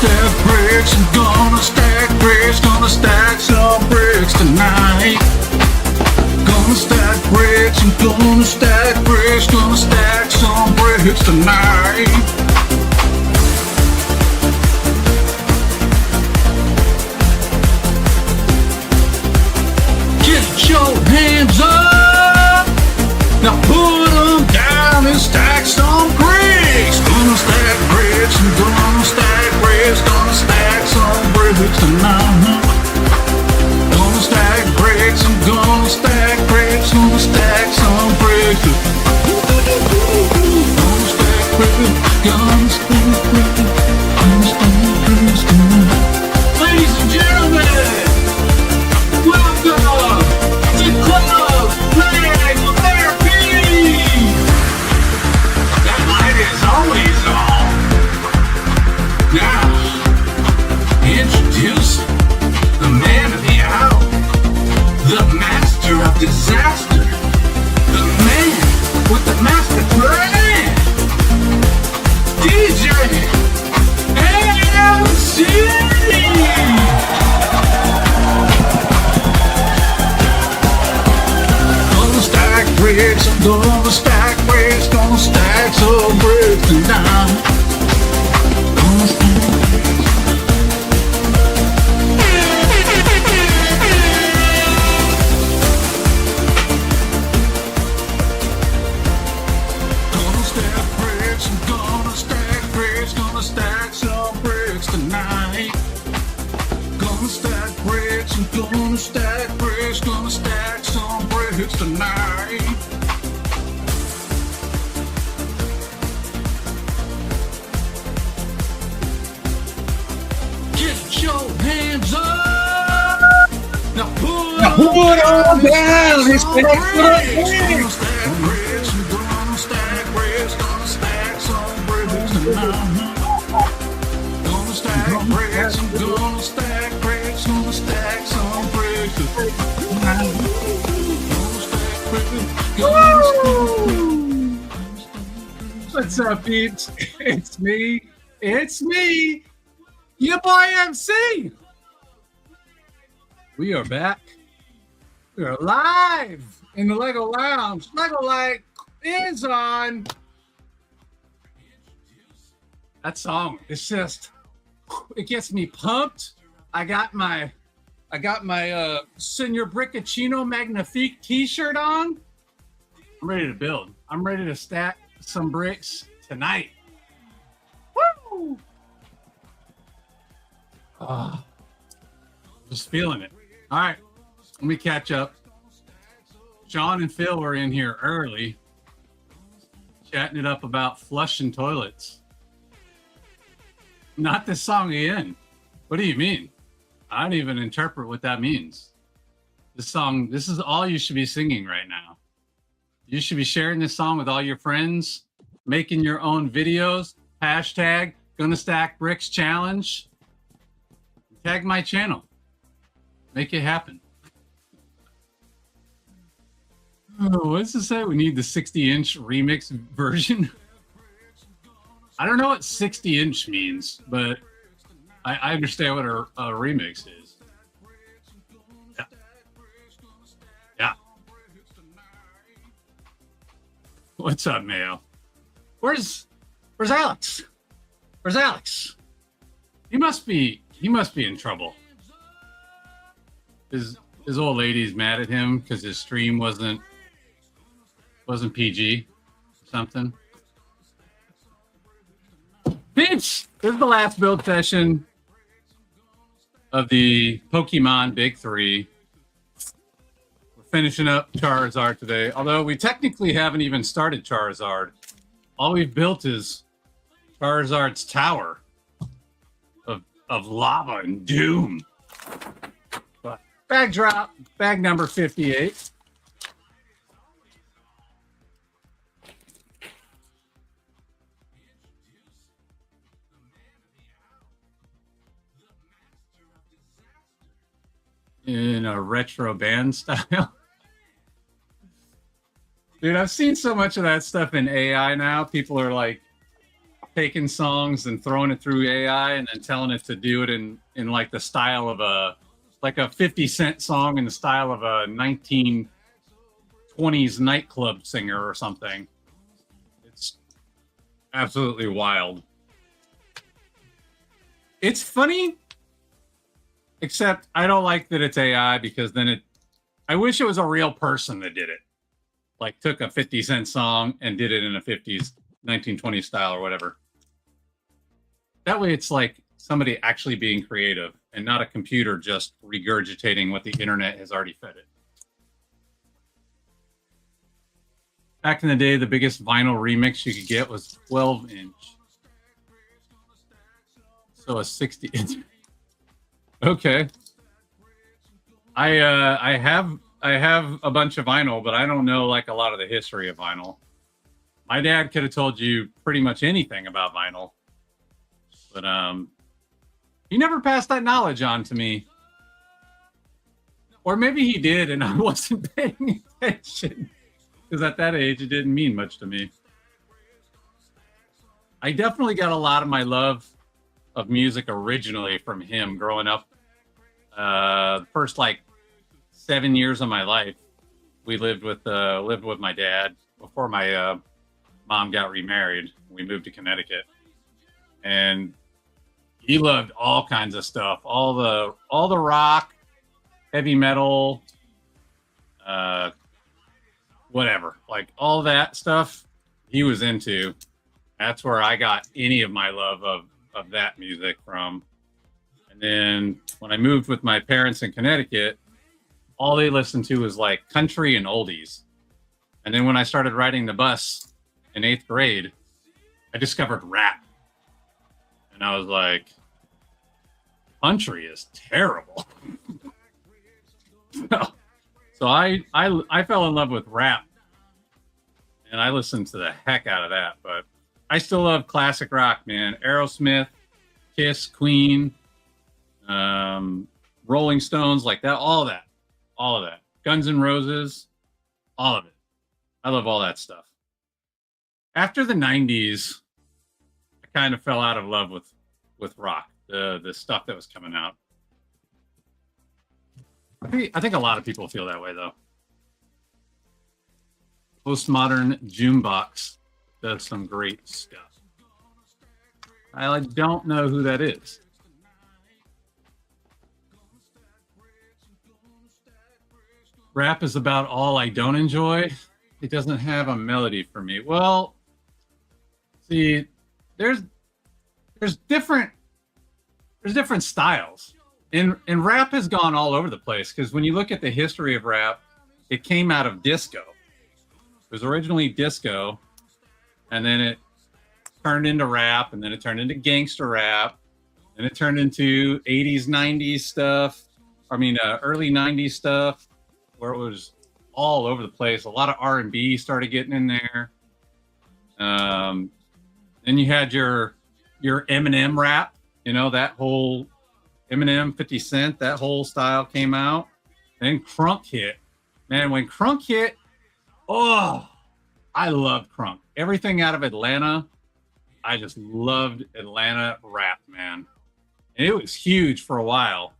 stack bricks, I'm gonna stack bricks, gonna stack some bricks tonight. Gonna stack bricks, I'm gonna stack bricks, gonna stack some bricks tonight. Get your hands up, now put them down and stack some bricks. Gonna stack bricks, I'm gonna stack bricks, gonna stack some bricks tonight. Gonna stack bricks, I'm gonna stack bricks, gonna stack some bricks. Gonna stack bricks, gonna stack bricks, gonna stack bricks tonight. Ladies and gentlemen, welcome to Club Flag Therapy. That light is always on. Now, introduce the man of the hour, the master of disaster, the man with the master plan, DJ MC. Gonna stack bricks, I'm gonna stack bricks, gonna stack some bricks tonight. Gonna stack bricks. Gonna stack bricks, I'm gonna stack bricks, gonna stack some bricks tonight. Gonna stack bricks, I'm gonna stack bricks, gonna stack some bricks tonight. Get your hands up, now put them down and stack bricks. Gonna stack bricks, I'm gonna stack bricks, gonna stack some bricks tonight. Gonna stack bricks, I'm gonna stack bricks, gonna stack some bricks tonight. Gonna stack bricks, gonna stack bricks. What's up, peeps? It's me, your boy MC. We are back. We are live in the Lego Lounge. Lego Light is on. That song, it's just, it gets me pumped. I got my Senor Brickachino Magnifique t-shirt on. I'm ready to build. I'm ready to stack some bricks tonight. Woo! Just feeling it. All right, let me catch up. Sean and Phil were in here early, chatting it up about flushing toilets. Not this song again. What do you mean? I don't even interpret what that means. This song, this is all you should be singing right now. You should be sharing this song with all your friends, making your own videos, hashtag Gonna Stack Bricks Challenge. Tag my channel. Make it happen. Oh, what does it say? We need the 60-inch remix version. I don't know what 60-inch means, but I understand what a remix is. Yeah. Yeah. What's up, Mayo? Where's Alex? Where's Alex? He must be in trouble. His old lady's mad at him because his stream wasn't PG or something. Peeps, this is the last build session of the Pokemon Big 3. We're finishing up Charizard today, although we technically haven't even started Charizard. All we've built is Charizard's tower of lava and doom. But bag drop, bag number 58. In a retro band style. Dude, I've seen so much of that stuff in AI now. People are like taking songs and throwing it through AI and then telling it to do it in like the style of a 50 Cent song in the style of a 1920s nightclub singer or something. It's absolutely wild. It's funny, except I don't like that it's AI because then I wish it was a real person that did it. Like took a 50 Cent song and did it in a 50s, 1920s style or whatever. That way it's like somebody actually being creative and not a computer just regurgitating what the internet has already fed it. Back in the day, the biggest vinyl remix you could get was 12-inch. So a 60-inch. Okay. I have a bunch of vinyl, but I don't know like a lot of the history of vinyl. My dad could have told you pretty much anything about vinyl, but he never passed that knowledge on to me. Or maybe he did, and I wasn't paying attention because at that age it didn't mean much to me. I definitely got a lot of my love of music originally from him growing up. The first like 7 years of my life, we lived with my dad before my mom got remarried. We moved to Connecticut, and he loved all kinds of stuff, all the rock, heavy metal, whatever, like all that stuff he was into. That's where I got any of my love of that music from. And then when I moved with my parents in Connecticut, all they listened to was like country and oldies. And then when I started riding the bus in 8th grade, I discovered rap. And I was like, country is terrible. So I fell in love with rap. And I listened to the heck out of that. But I still love classic rock, man. Aerosmith, Kiss, Queen, Rolling Stones, like that, all of that. Guns N' Roses, all of it. I love all that stuff. After the 90s, I kind of fell out of love with rock, the stuff that was coming out. I think a lot of people feel that way, though. Postmodern Jukebox does some great stuff. I don't know who that is. Rap is about all I don't enjoy. It doesn't have a melody for me. Well, see, there's different styles. And rap has gone all over the place because when you look at the history of rap, it came out of disco. It was originally disco, and then it turned into rap, and then it turned into gangster rap, and it turned into 80s, 90s stuff. Early 90s stuff, where it was all over the place. A lot of R&B started getting in there. Then you had your Eminem rap, that whole Eminem, 50 Cent, that whole style came out. Then crunk hit. Man, when crunk hit, oh, I loved crunk. Everything out of Atlanta, I just loved Atlanta rap, man. And it was huge for a while.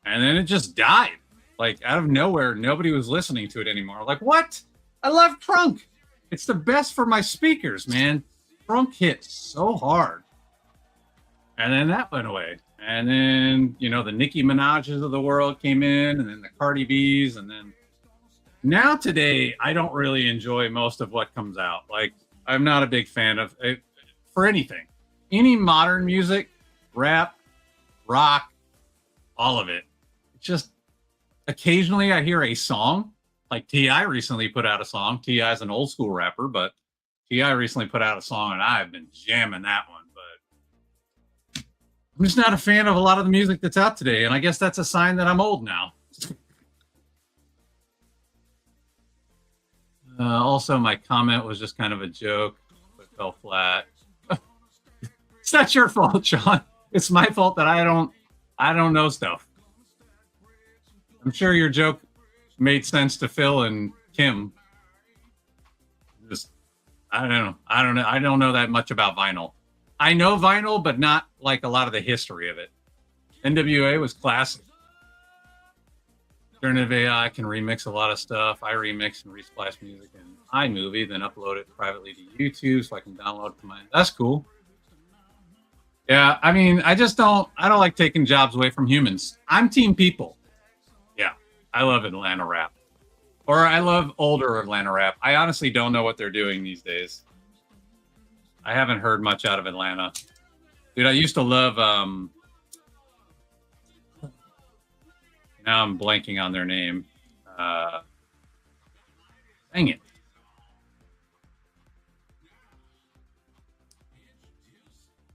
And then it just died. Like out of nowhere, nobody was listening to it anymore. Like, what? I love crunk. It's the best for my speakers, man. Crunk hit so hard. And then that went away. And then, the Nicki Minaj's of the world came in, and then the Cardi B's, and then now today, I don't really enjoy most of what comes out. Like, I'm not a big fan of it for anything. Any modern music, rap, rock, all of it. It's just occasionally I hear a song. Like T.I. recently put out a song. T.I. is an old school rapper, but T.I. recently put out a song, and I've been jamming that one. But I'm just not a fan of a lot of the music that's out today, and I guess that's a sign that I'm old now. Also, my comment was just kind of a joke, but fell flat. It's not your fault, Sean. It's my fault that I don't know stuff. I'm sure your joke made sense to Phil and Kim. I don't know. I don't know that much about vinyl. I know vinyl, but not like a lot of the history of it. NWA was classic. Alternative AI can remix a lot of stuff. I remix and resplash music in iMovie, then upload it privately to YouTube so I can download it to my. That's cool. Yeah, I mean, I don't like taking jobs away from humans. I'm team people. Yeah, I love Atlanta rap. Or I love older Atlanta rap. I honestly don't know what they're doing these days. I haven't heard much out of Atlanta. Dude, I used to love now I'm blanking on their name. Dang it.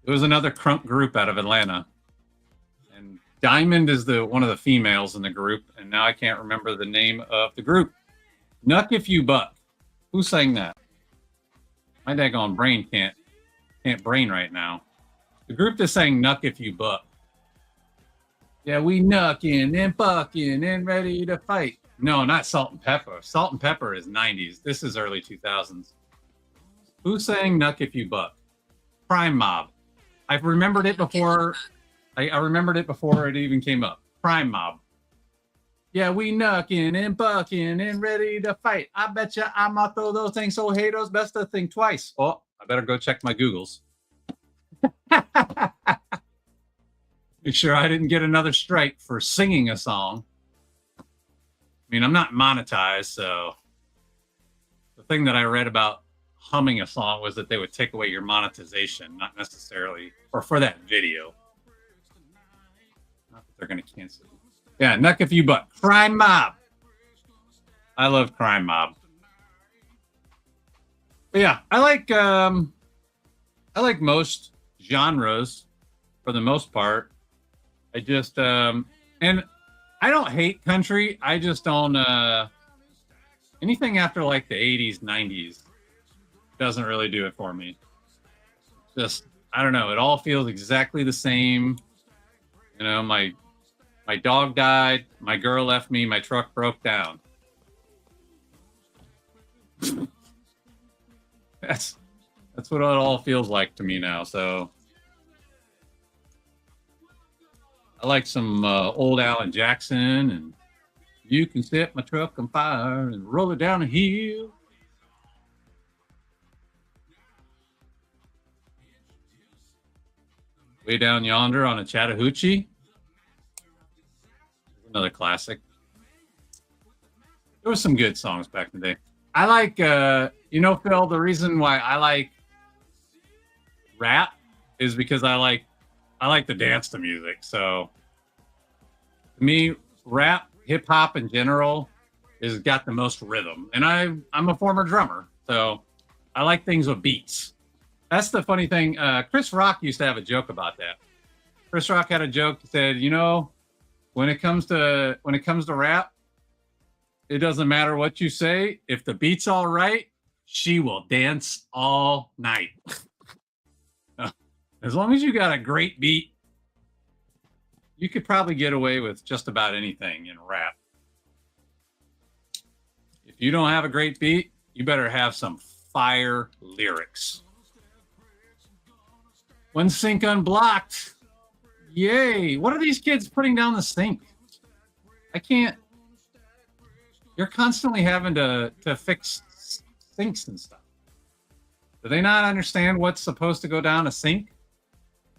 It was another crunk group out of Atlanta. And Diamond is one of the females in the group, and now I can't remember the name of the group. Nuck If You Buck. Who sang that? My daggone brain can't brain right now. The group that sang Nuck If You Buck. Yeah, we knucking and bucking and ready to fight. No, not Salt and Pepper. Salt and Pepper is 90s. This is early 2000s. Who sang Nuck If You Buck? Crime Mob. I've remembered it before. I remembered it before it even came up. Crime Mob. Yeah, we knucking and bucking and ready to fight. I bet you I'm out those things so haters best to think twice. Oh, I better go check my Googles. Make sure I didn't get another strike for singing a song. I mean, I'm not monetized, so the thing that I read about humming a song was that they would take away your monetization, not necessarily, or for that video. Not that they're going to cancel you. Yeah, Nuck If You Buck. Crime Mob. I love Crime Mob. But yeah, I like most genres for the most part. I just and I don't hate country. I just don't anything after like the 80s, 90s doesn't really do it for me. Just I don't know, it all feels exactly the same. You know, my dog died, my girl left me, my truck broke down. That's what it all feels like to me now. So I like some old Alan Jackson and you can set my truck on fire and roll it down a hill. Way Down Yonder on a Chattahoochee. Another classic. There was some good songs back in the day. I like, Phil, the reason why I like rap is because I like to dance to music. So to me, rap, hip hop in general has got the most rhythm. And I'm a former drummer, so I like things with beats. That's the funny thing. Chris Rock used to have a joke about that. Chris Rock had a joke that said, when it comes to rap, it doesn't matter what you say. If the beat's all right, she will dance all night. As long as you got a great beat, you could probably get away with just about anything in rap. If you don't have a great beat, you better have some fire lyrics. One Sink Unblocked. Yay. What are these kids putting down the sink? I can't. You're constantly having to fix sinks and stuff. Do they not understand what's supposed to go down a sink?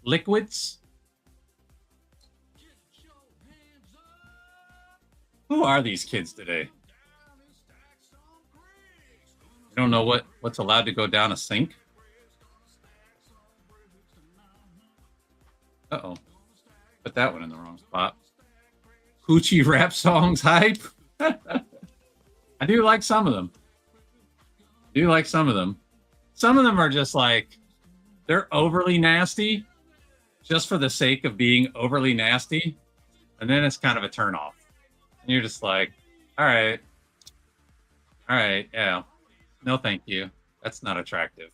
Liquids? Who are these kids today? You don't know what's allowed to go down a sink? Uh-oh. Put that one in the wrong spot. Hoochie rap songs hype. I do like some of them. Some of them are just like, they're overly nasty just for the sake of being overly nasty. And then it's kind of a turnoff. And you're just like, all right, yeah. No, thank you. That's not attractive.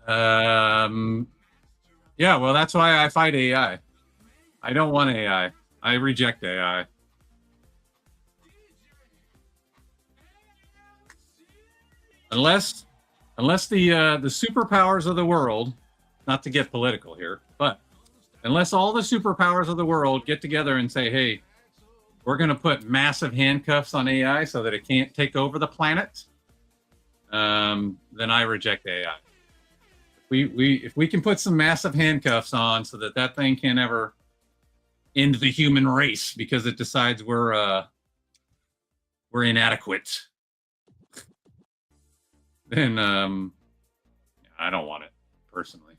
Yeah, well, that's why I fight AI. I don't want AI. I reject AI. unless the superpowers of the world, not to get political here, but unless all the superpowers of the world get together and say, hey, we're going to put massive handcuffs on AI so that it can't take over the planet, then I reject AI. If we can put some massive handcuffs on so that that thing can't ever end the human race because it decides we're inadequate, then I don't want it personally.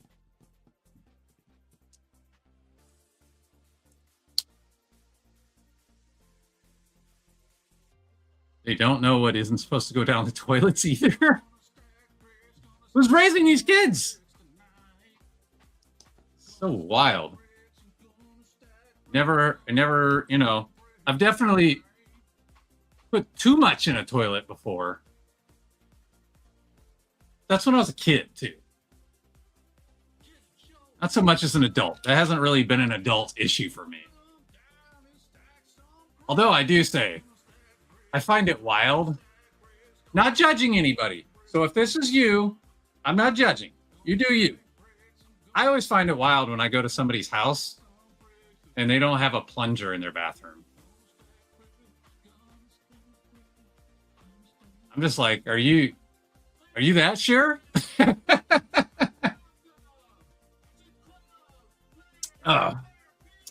They don't know what isn't supposed to go down the toilets either. Who's raising these kids? So wild. I never, I've definitely put too much in a toilet before. That's when I was a kid, too. Not so much as an adult. That hasn't really been an adult issue for me. Although I do say, I find it wild. Not judging anybody. So if this is you, I'm not judging. You do you. I always find it wild when I go to somebody's house and they don't have a plunger in their bathroom. I'm just like, are you that sure? That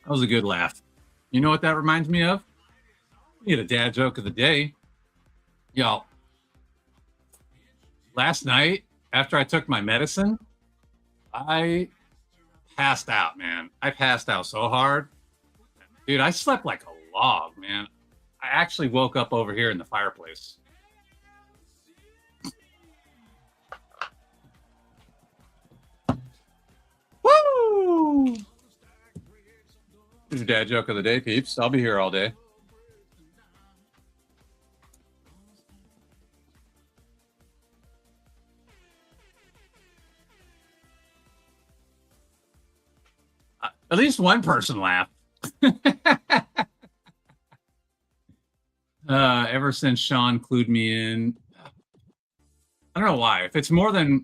was a good laugh. You know what that reminds me of? We had a dad joke of the day. Y'all, last night after I took my medicine, I passed out, man. I passed out so hard. Dude, I slept like a log, man. I actually woke up over here in the fireplace. Woo! Here's your dad joke of the day, peeps. I'll be here all day. At least one person laughed. Ever since Sean clued me in, I don't know why. If it's more than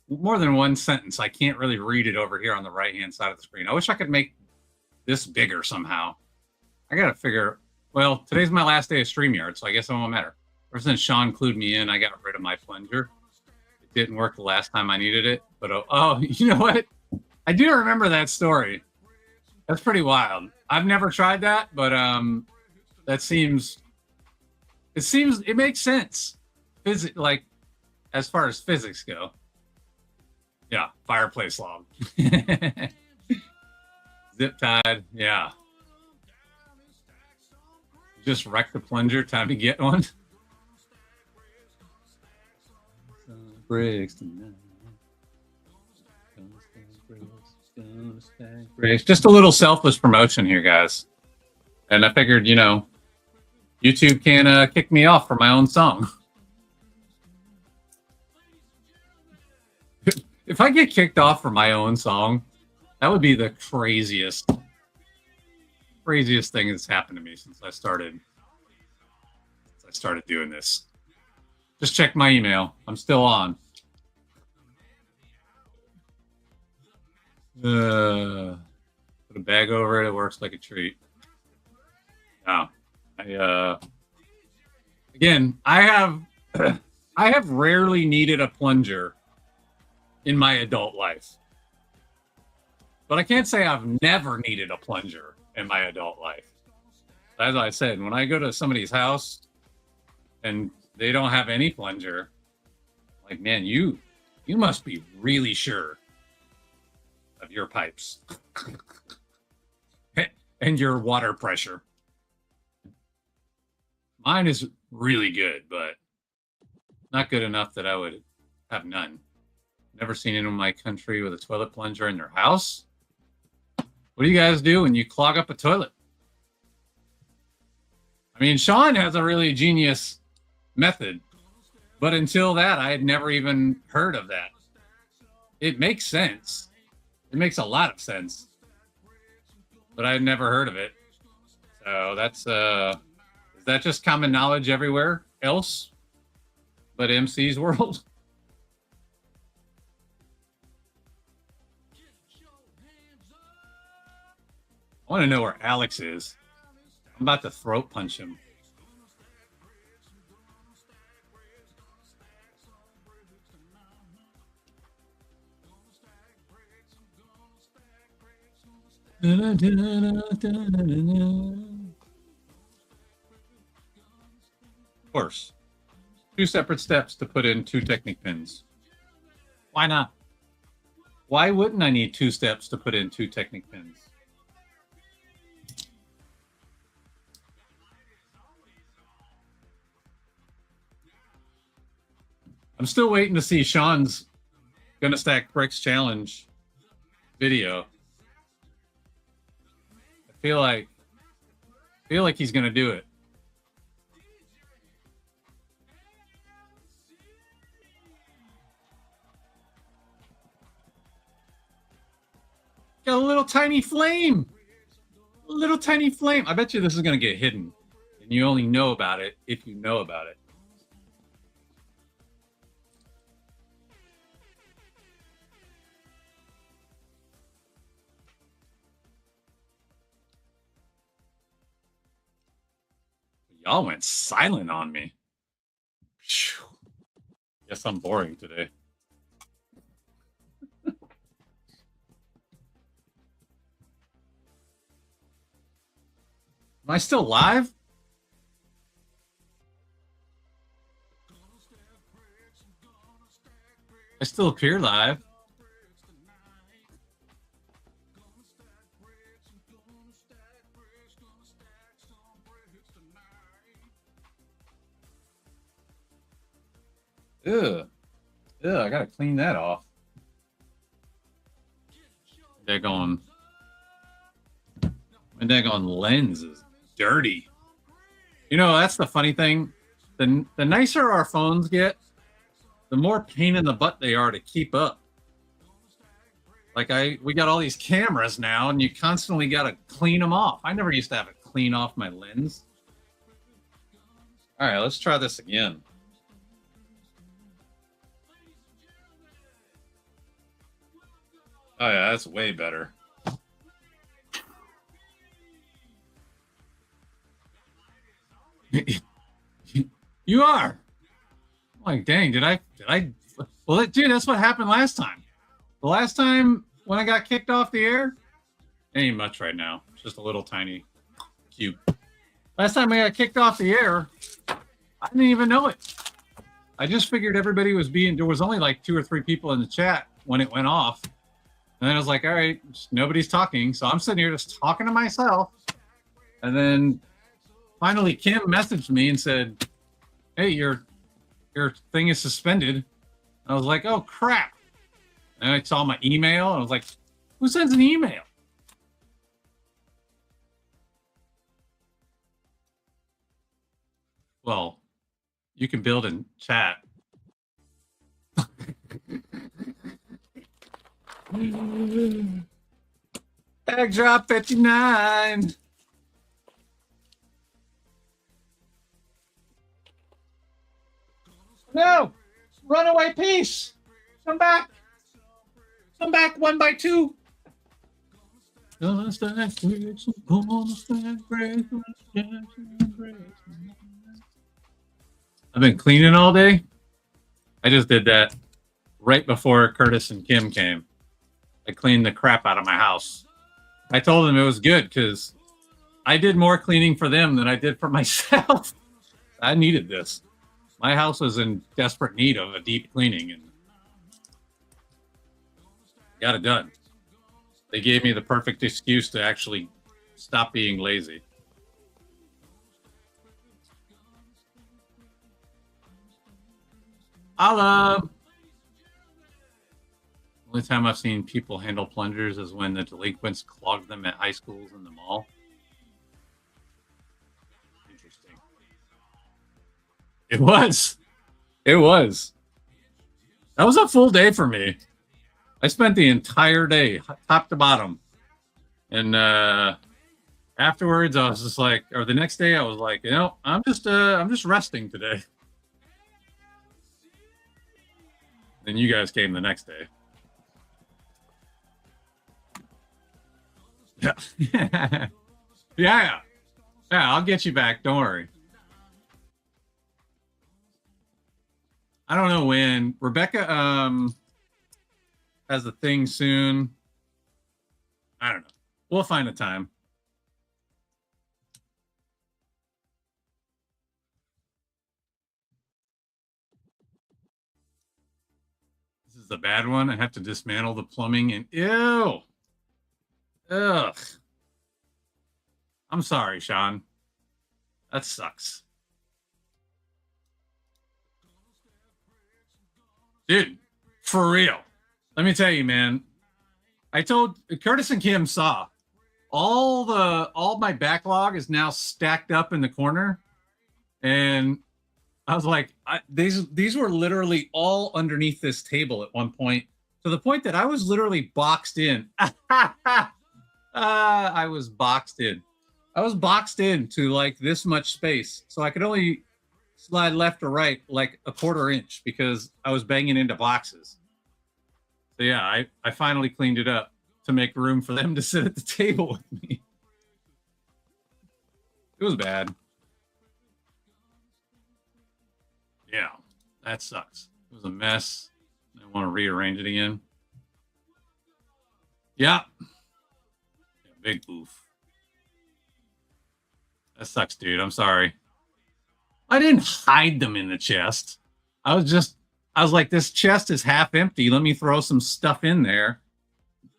one sentence, I can't really read it over here on the right-hand side of the screen. I wish I could make this bigger somehow. I gotta figure. Well, today's my last day of StreamYard, so I guess it won't matter. Ever since Sean clued me in, I got rid of my plunger. It didn't work the last time I needed it, but oh, you know what? I do remember that story. That's pretty wild. I've never tried that, but it makes sense. Like as far as physics go. Yeah, fireplace log. Zip tied, yeah. Just wreck the plunger, time to get one. Bricks tonight. Just a little selfless promotion here, guys. And I figured, YouTube can kick me off for my own song. If I get kicked off for my own song, that would be the craziest thing that's happened to me since I started doing this. Just check my email. I'm still on. Put a bag over it. It works like a treat. Now, I have rarely needed a plunger in my adult life, but I can't say I've never needed a plunger in my adult life. As I said, when I go to somebody's house and they don't have any plunger, like, man, you must be really sure of your pipes and your water pressure. Mine is really good, but not good enough that I would have none. Never seen anyone in my country with a toilet plunger in their house. What do you guys do when you clog up a toilet? I mean, Sean has a really genius method, but until that, I had never even heard of that. It makes sense. It makes a lot of sense, but I had never heard of it. So that's, is that just common knowledge everywhere else? but MC's world. I want to know where Alex is. I'm about to throat punch him. Of course. 2 separate steps to put in 2 Technic pins. Why not? Why wouldn't I need 2 steps to put in 2 Technic pins? I'm still waiting to see Sean's Gonna Stack Bricks challenge video. I feel like he's gonna do it. Got a little tiny flame. A little tiny flame. I bet you this is gonna get hidden. And you only know about it if you know about it. Y'all went silent on me. Phew. Guess I'm boring today. Am I still live? I still appear live. Ugh. Ugh, I gotta clean that off. They're going. And they're going lens is dirty. You know, that's the funny thing. The nicer our phones get, the more pain in the butt they are to keep up. Like we got all these cameras now, and you constantly gotta clean them off. I never used to have to clean off my lens. All right, let's try this again. Oh yeah, that's way better. You are. I'm like, dang, did I? Well, dude, that's what happened last time. The last time when I got kicked off the air, ain't much right now. Just a little tiny cube. Last time I got kicked off the air, I didn't even know it. I just figured everybody was there was only like 2 or 3 people in the chat when it went off. And then I was like, all right, nobody's talking. So I'm sitting here just talking to myself. And then finally Kim messaged me and said, hey, your thing is suspended. And I was like, oh, crap. And I saw my email. And I was like, who sends an email? Well, you can build in chat. Tag drop 59. No! Runaway piece! Come back! Come back 1 by 2. I've been cleaning all day. I just did that right before Curtis and Kim came. I cleaned the crap out of my house. I told them it was good because I did more cleaning for them than I did for myself. I needed this. My house was in desperate need of a deep cleaning and got it done. They gave me the perfect excuse to actually stop being lazy. Allah. Only time I've seen people handle plungers is when the delinquents clog them at high schools in the mall. Interesting. It was. It was. That was a full day for me. I spent the entire day, top to bottom. And afterwards, I was just like, or the next day, I was like, you know, I'm just resting today. Then you guys came the next day. Yeah. Yeah. Yeah, I'll get you back. Don't worry. I don't know when. Rebecca has a thing soon. I don't know. We'll find a time. This is a bad one. I have to dismantle the plumbing and ew. Ugh. I'm sorry, Sean. That sucks. Dude, for real. Let me tell you, man. I told Curtis and Kim saw all my backlog is now stacked up in the corner. And I was like, these were literally all underneath this table at one point, to the point that I was literally boxed in. I was boxed in. I was boxed in to like this much space. So I could only slide left or right like a quarter inch because I was banging into boxes. So yeah, I finally cleaned it up to make room for them to sit at the table with me. It was bad. Yeah, that sucks. It was a mess. I want to rearrange it again. Yeah. Big oof. That sucks, dude. I'm sorry. I didn't hide them in the chest. I was like, this chest is half empty. Let me throw some stuff in there.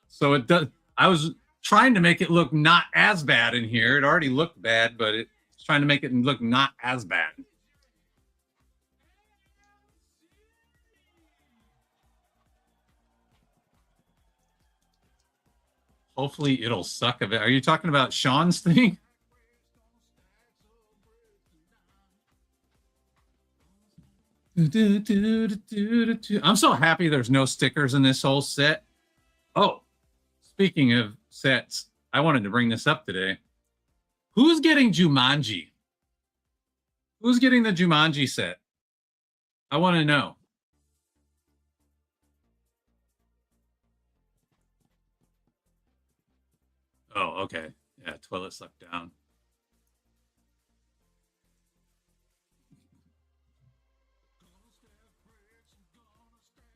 So it does. I was trying to make it look not as bad in here. It already looked bad, but it's trying to make it look not as bad. Hopefully it'll suck a bit. Are you talking about Sean's thing? I'm so happy there's no stickers in this whole set. Oh, speaking of sets, I wanted to bring this up today. Who's getting Jumanji? Who's getting the Jumanji set? I want to know. Oh, okay. Yeah, toilet sucked down.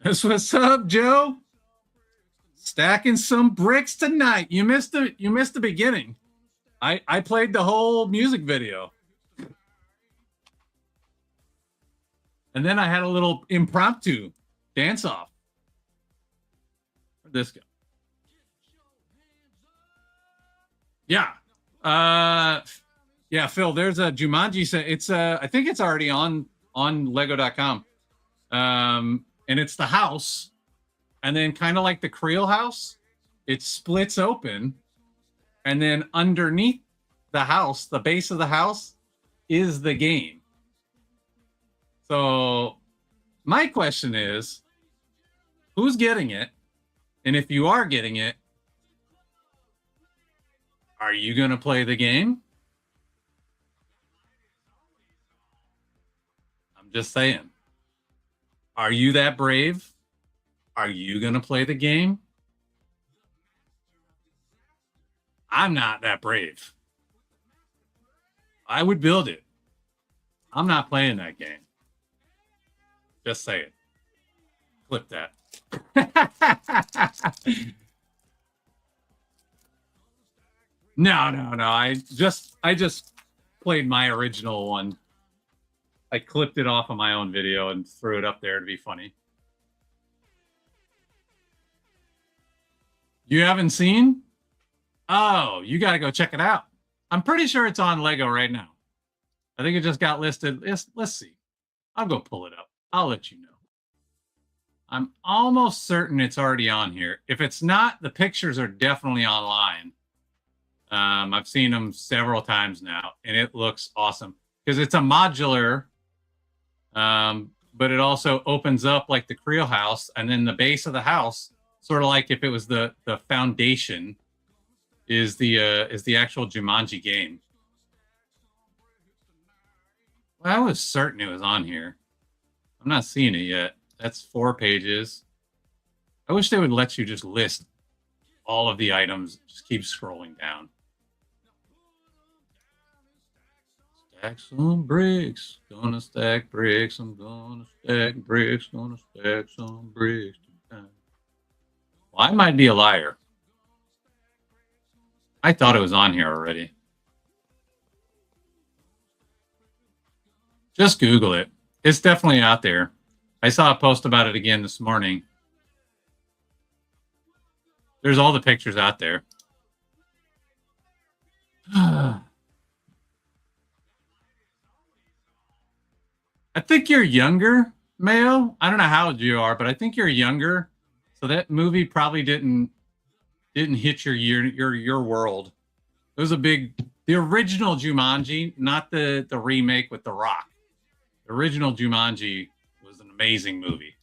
That's what's up, Joe. Stacking some bricks tonight. You missed the beginning. I played the whole music video. And then I had a little impromptu dance off. Where'd this go? Yeah. Yeah, Phil, there's a Jumanji set. It's I think it's already on lego.com. And it's the house, and then kind of like the Creel house, it splits open, and then underneath the house, the base of the house, is the game. So my question is, who's getting it? And if you are getting it, are you going to play the game? I'm just saying. Are you that brave? Are you going to play the game? I'm not that brave. I would build it. I'm not playing that game. Just say it. Clip that. No. I just played my original one. I clipped it off of my own video and threw it up there to be funny. You haven't seen? Oh, you got to go check it out. I'm pretty sure it's on Lego right now. I think it just got listed. Let's see. I'll go pull it up. I'll let you know. I'm almost certain it's already on here. If it's not, the pictures are definitely online. I've seen them several times now, and it looks awesome because it's a modular, but it also opens up like the Creel house, and then the base of the house, sort of like if it was the foundation, is the actual Jumanji game. Well, I was certain it was on here. I'm not seeing it yet. That's 4 pages. I wish they would let you just list all of the items. Just keep scrolling down. Stack some bricks. Gonna stack bricks. I'm gonna stack bricks. Gonna stack some bricks. Well, I might be a liar. I thought it was on here already. Just Google it. It's definitely out there. I saw a post about it again this morning. There's all the pictures out there. I think you're younger, Mayo. I don't know how old you are, but I think you're younger. So that movie probably didn't hit your world. It was the original Jumanji, not the remake with The Rock. The original Jumanji was an amazing movie.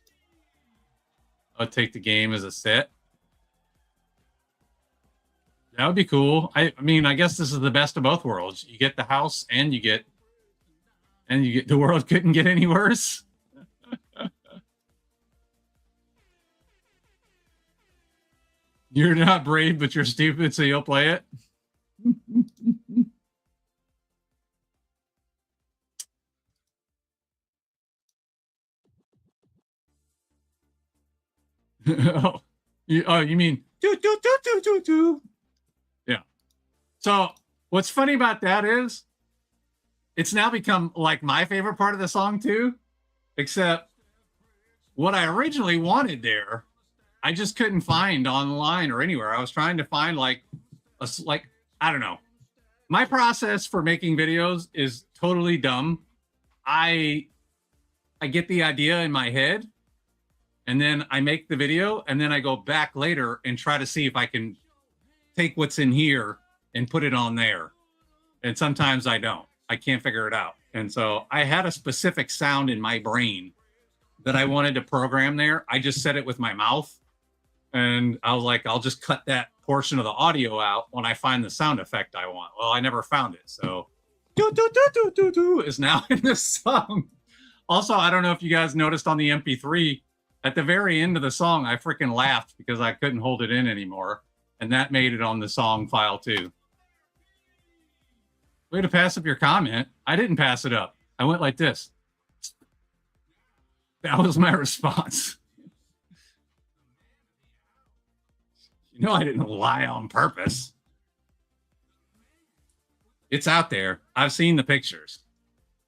I would take the game as a set. That would be cool. I mean, I guess this is the best of both worlds. You get the house and you get the world couldn't get any worse. You're not brave, but you're stupid, so you'll play it. You mean do. Yeah. So what's funny about that is it's now become like my favorite part of the song too, except what I originally wanted there, I just couldn't find online or anywhere. I was trying to find like I don't know. My process for making videos is totally dumb. I get the idea in my head and then I make the video and then I go back later and try to see if I can take what's in here and put it on there. And sometimes I don't. I can't figure it out. And so I had a specific sound in my brain that I wanted to program there. I just said it with my mouth. And I was like, I'll just cut that portion of the audio out when I find the sound effect I want. Well, I never found it. So is now in this song. Also, I don't know if you guys noticed on the MP3, at the very end of the song, I freaking laughed because I couldn't hold it in anymore. And that made it on the song file too. Way to pass up your comment. I didn't pass it up. I went like this. That was my response. You know I didn't lie on purpose. It's out there. I've seen the pictures.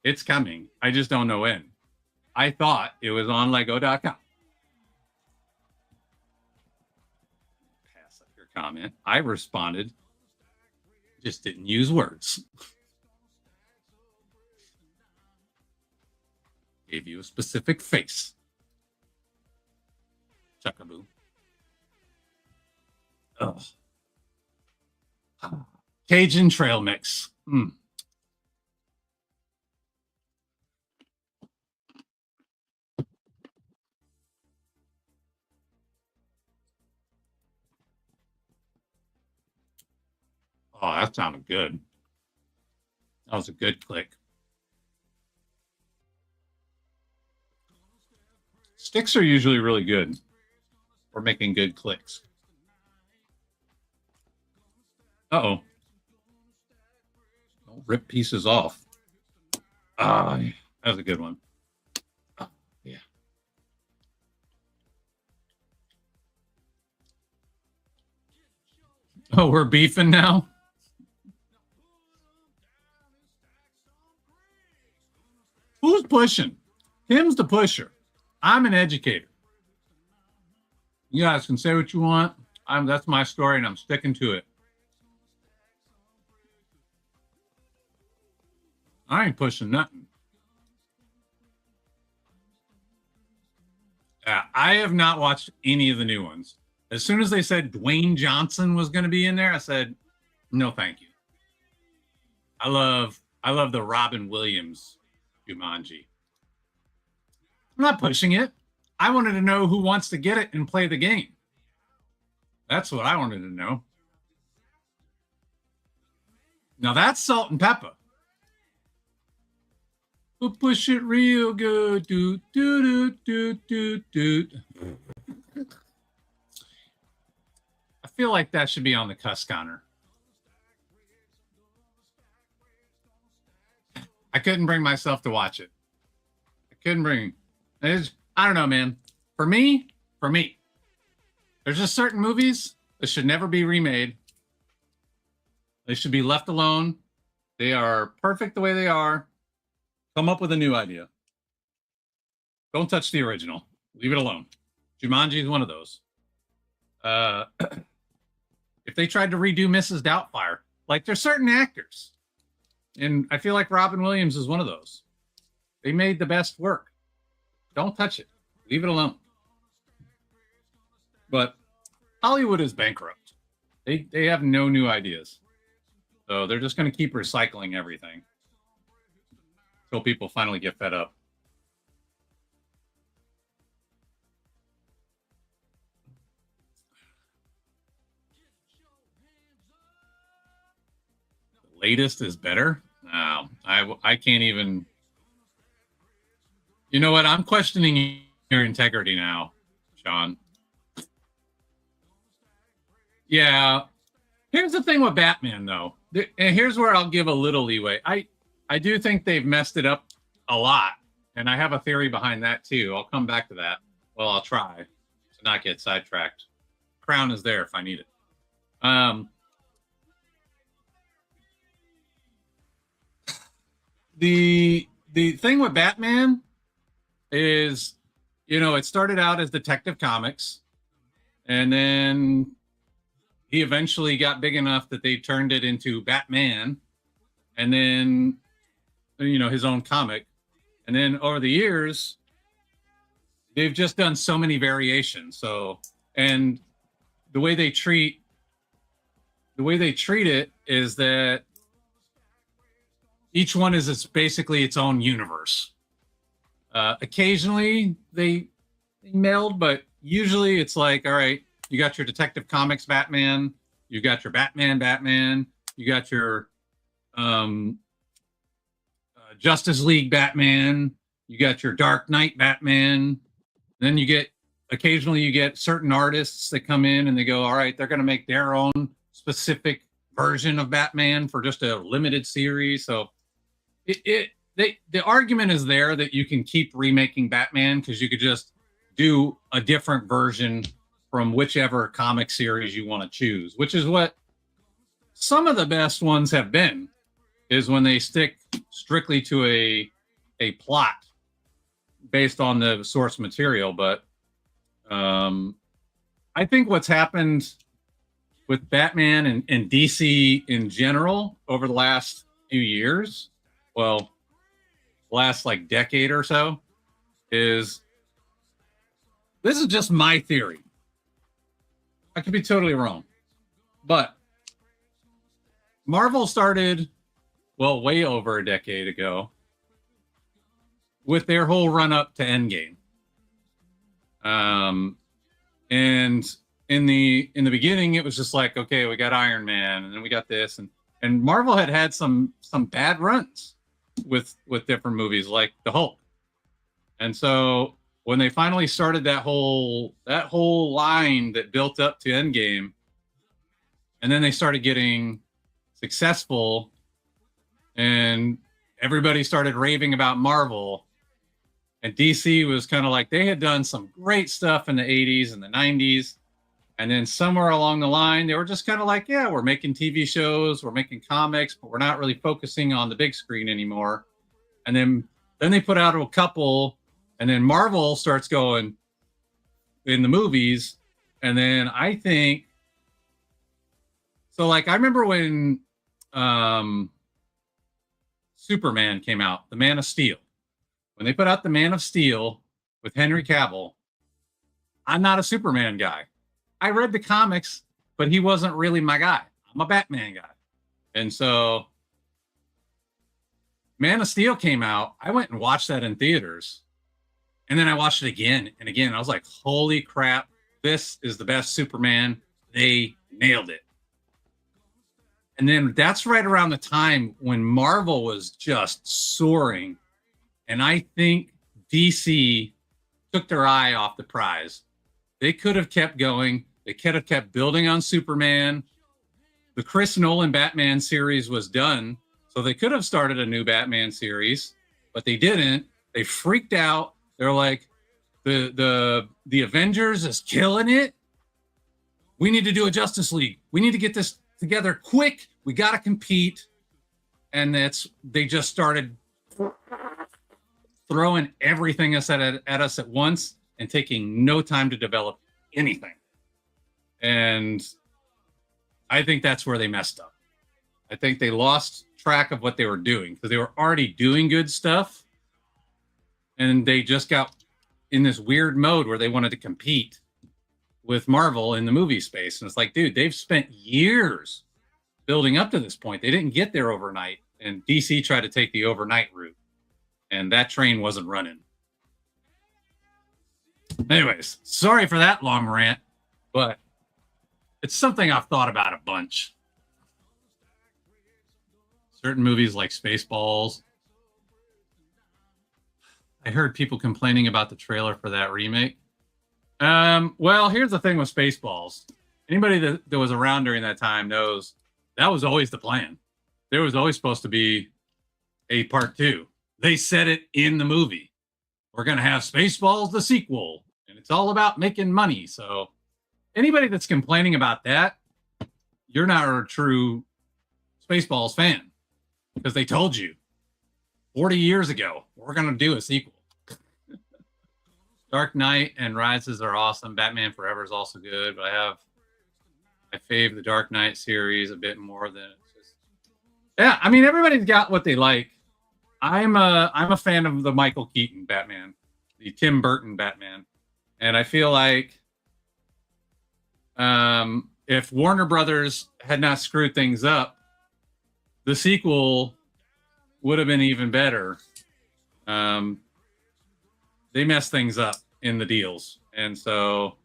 It's coming. I just don't know when. I thought it was on Lego.com. Pass up your comment. I responded. Just didn't use words. Gave you a specific face. Chuckaboo. Ugh. Cajun trail mix. Oh, that sounded good. That was a good click. Sticks are usually really good for making good clicks. Uh-oh. Don't rip pieces off. Ah, that was a good one. Oh, yeah. Oh, we're beefing now? Who's pushing? Him's the pusher. I'm an educator. You guys can say what you want. That's my story, and I'm sticking to it. I ain't pushing nothing. I have not watched any of the new ones. As soon as they said Dwayne Johnson was going to be in there, I said, no, thank you. I love the Robin Williams Jumanji. I'm not pushing it. I wanted to know who wants to get it and play the game. That's what I wanted to know. Now that's salt and pepper. We'll push it real good. Do, do, do, do, do, do. I feel like that should be on the cuss counter. I couldn't bring myself to watch it. I couldn't bring it. I don't know, man. For me, there's just certain movies that should never be remade. They should be left alone. They are perfect the way they are. Come up with a new idea. Don't touch the original. Leave it alone. Jumanji is one of those. If they tried to redo Mrs. Doubtfire, like there's certain actors, and I feel like Robin Williams is one of those. They made the best work. Don't touch it. Leave it alone. But Hollywood is bankrupt. They have no new ideas. So they're just going to keep recycling everything until people finally get fed up. The latest is better? No, I can't even. You know what? I'm questioning your integrity now, Sean. Yeah. Here's the thing with Batman, though. And here's where I'll give a little leeway. I do think they've messed it up a lot. And I have a theory behind that, too. I'll come back to that. Well, I'll try to not get sidetracked. Crown is there if I need it. The thing with Batman is, you know, it started out as Detective Comics. And then he eventually got big enough that they turned it into Batman, and then, you know, his own comic. And then over the years, they've just done so many variations. So, and the way they treat it is that each one is basically its own universe. Occasionally they meld, but usually it's like, all right, you got your Detective Comics Batman, you got your Batman, you got your Justice League Batman, you got your Dark Knight Batman. Then occasionally you get certain artists that come in and they go, all right, they're going to make their own specific version of Batman for just a limited series. So the argument is there that you can keep remaking Batman because you could just do a different version from whichever comic series you want to choose, which is what some of the best ones have been, is when they stick strictly to a plot based on the source material. But I think what's happened with Batman and DC in general over the last few years, well, last like decade or so, is this is just my theory. I could be totally wrong, but Marvel started, well, way over a decade ago with their whole run up to Endgame. And in the beginning, it was just like, okay, we got Iron Man, and then we got this, and Marvel had some bad runs with different movies like the Hulk. And so when they finally started that whole line that built up to Endgame, and then they started getting successful and everybody started raving about Marvel, and DC was kind of like, they had done some great stuff in the 80s and the 90s. And then somewhere along the line, they were just kind of like, yeah, we're making TV shows, we're making comics, but we're not really focusing on the big screen anymore. And then they put out a couple, and then Marvel starts going in the movies. And then I think, so like, I remember when Superman came out, the Man of Steel. When they put out the Man of Steel with Henry Cavill, I'm not a Superman guy. I read the comics, but he wasn't really my guy. I'm a Batman guy. And so Man of Steel came out. I went and watched that in theaters. And then I watched it again and again. I was like, holy crap, this is the best Superman. They nailed it. And then that's right around the time when Marvel was just soaring. And I think DC took their eye off the prize. They could have kept going. They could have kept building on Superman. The Chris Nolan Batman series was done, so they could have started a new Batman series, but they didn't. They freaked out. They're like, the Avengers is killing it. We need to do a Justice League. We need to get this together quick. We got to compete. And they just started throwing everything at us at once and taking no time to develop anything. And I think that's where they messed up. I think they lost track of what they were doing because they were already doing good stuff. And they just got in this weird mode where they wanted to compete with Marvel in the movie space. And it's like, dude, they've spent years building up to this point. They didn't get there overnight. And DC tried to take the overnight route. And that train wasn't running. Anyways, sorry for that long rant, but it's something I've thought about a bunch. Certain movies like Spaceballs. I heard people complaining about the trailer for that remake. Well, here's the thing with Spaceballs. Anybody that was around during that time knows that was always the plan. There was always supposed to be a part 2. They said it in the movie. We're going to have Spaceballs, the sequel, and it's all about making money. So anybody that's complaining about that, you're not a true Spaceballs fan because they told you 40 years ago, we're going to do a sequel. Dark Knight and Rises are awesome. Batman Forever is also good, but I fave the Dark Knight series a bit more than it's just. Yeah, I mean, everybody's got what they like. I'm a fan of the Michael Keaton Batman, the Tim Burton Batman, and I feel like if Warner Brothers had not screwed things up, the sequel would have been even better. They messed things up in the deals, and so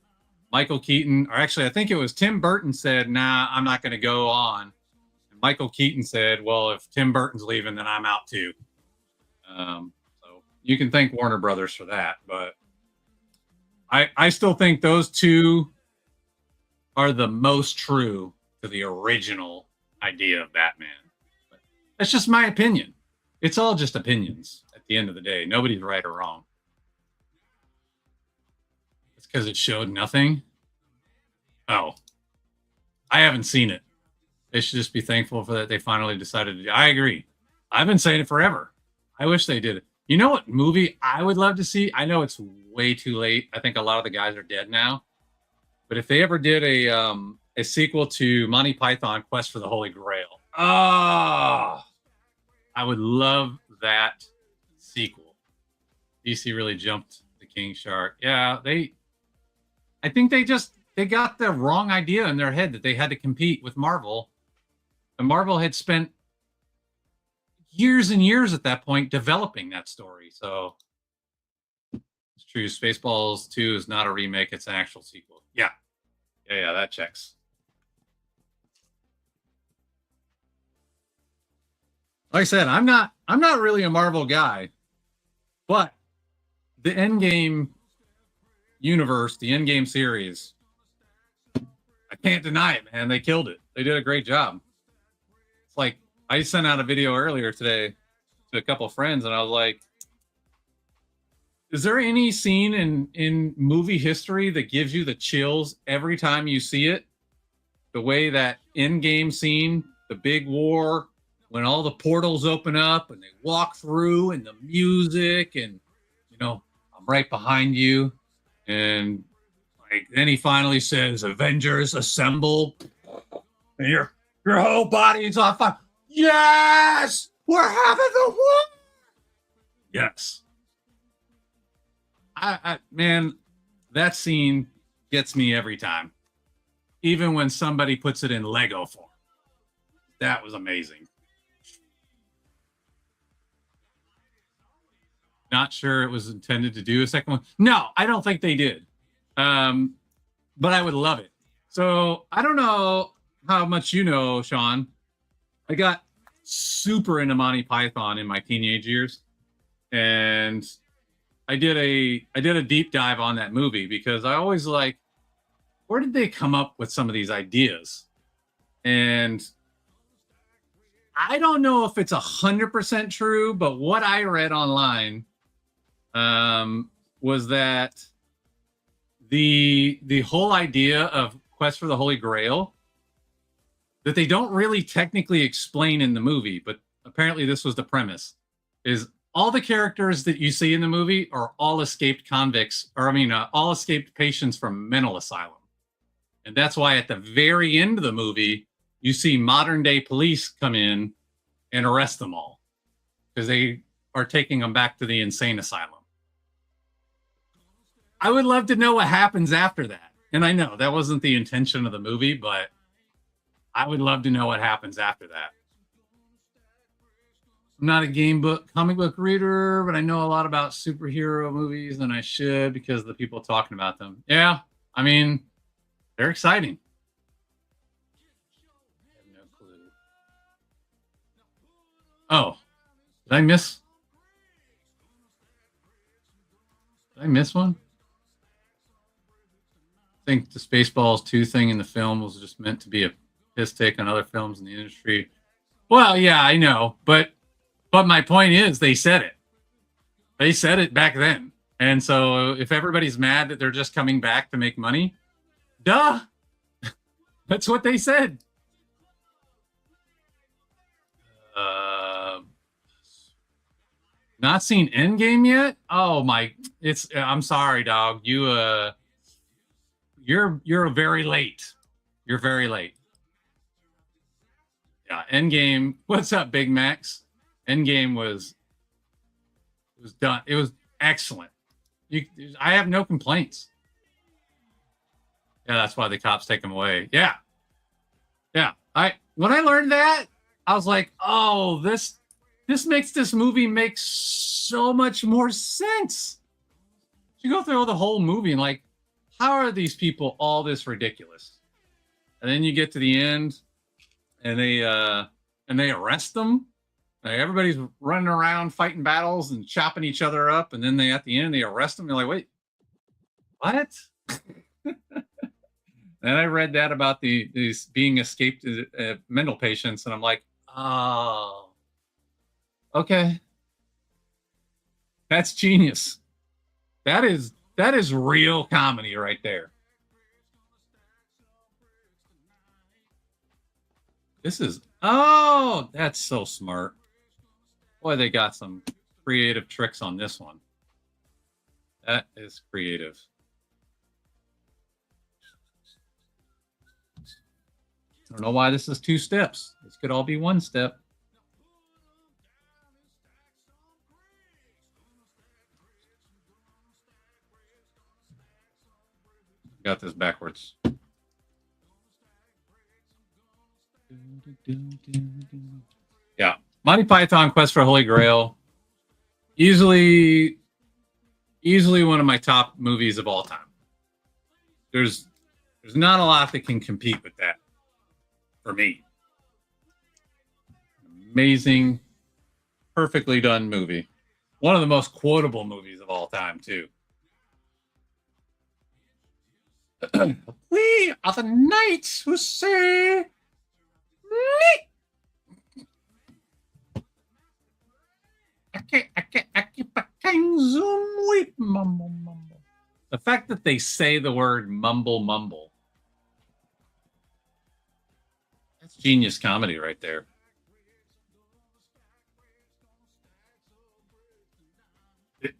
Michael Keaton, or actually, I think it was Tim Burton said, "Nah, I'm not going to go on." And Michael Keaton said, "Well, if Tim Burton's leaving, then I'm out too." So you can thank Warner Brothers for that, but I still think those two are the most true to the original idea of Batman. But that's just my opinion. It's all just opinions at the end of the day. Nobody's right or wrong. It's because it showed nothing. Oh, I haven't seen it. They should just be thankful for that. They finally decided to do. I agree. I've been saying it forever. I wish they did it. You know what movie I would love to see? I know it's way too late. I think a lot of the guys are dead now. But if they ever did a sequel to Monty Python Quest for the Holy Grail, I would love that sequel. DC really jumped the King Shark. Yeah, I think they got the wrong idea in their head that they had to compete with Marvel. And Marvel had spent years and years at that point developing that story. So it's true. Spaceballs 2 is not a remake, it's an actual sequel. Yeah, that checks. Like I said, I'm not really a Marvel guy, but the Endgame universe, the Endgame series, I can't deny it, man. They killed it. They did a great job. It's like I sent out a video earlier today to a couple of friends, and I was like, is there any scene in movie history that gives you the chills every time you see it? The way that Endgame scene, the big war, when all the portals open up and they walk through, and the music, and I'm right behind you, and like then he finally says, "Avengers assemble," and your whole body is on fire. Yes, we're having the war. Yes, man, that scene gets me every time, even when somebody puts it in Lego form. That was amazing. Not sure it was intended to do a second one. No, I don't think they did. But I would love it. So I don't know how much you know, Sean. I got super into Monty Python in my teenage years. and I did a deep dive on that movie because I always like, where did they come up with some of these ideas? And I don't know if it's 100% true, but what I read online was that the whole idea of Quest for the Holy Grail, that they don't really technically explain in the movie, but apparently this was the premise, is all the characters that you see in the movie are all escaped convicts, or all escaped patients from mental asylum. And that's why at the very end of the movie, you see modern day police come in and arrest them all because they are taking them back to the insane asylum. I would love to know what happens after that. And I know that wasn't the intention of the movie, but I would love to know what happens after that. I'm not a comic book reader, but I know a lot about superhero movies, and I should because of the people talking about them. Yeah, I mean, they're exciting. I have no clue. Oh, did I miss one? I think the Spaceballs 2 thing in the film was just meant to be a piss take on other films in the industry. Well, yeah, I know, but my point is they said it. They said it back then. And so if everybody's mad that they're just coming back to make money, duh. That's what they said. Not seen Endgame yet? Oh my, I'm sorry, dog. You're very late. You're very late. Yeah, Endgame. What's up, Big Max? Endgame was done. It was excellent. I have no complaints. Yeah, that's why the cops take them away. Yeah. When I learned that, I was like, oh, this makes this movie make so much more sense. You go through the whole movie and like, how are these people all this ridiculous? And then you get to the end, and they arrest them. Like, everybody's running around fighting battles and chopping each other up, and then at the end they arrest them. They're like, wait, what? And I read that about these being escaped mental patients, and I'm like, oh, okay, that's genius. That is real comedy right there. That's so smart. Boy, they got some creative tricks on this one. That is creative. I don't know why this is 2 steps. This could all be 1 step. Got this backwards. Yeah. Monty Python Quest for Holy Grail. Easily one of my top movies of all time. There's not a lot that can compete with that for me. Amazing, perfectly done movie. One of the most quotable movies of all time, too. We are the knights who say the fact that they say the word mumble, that's genius comedy right there.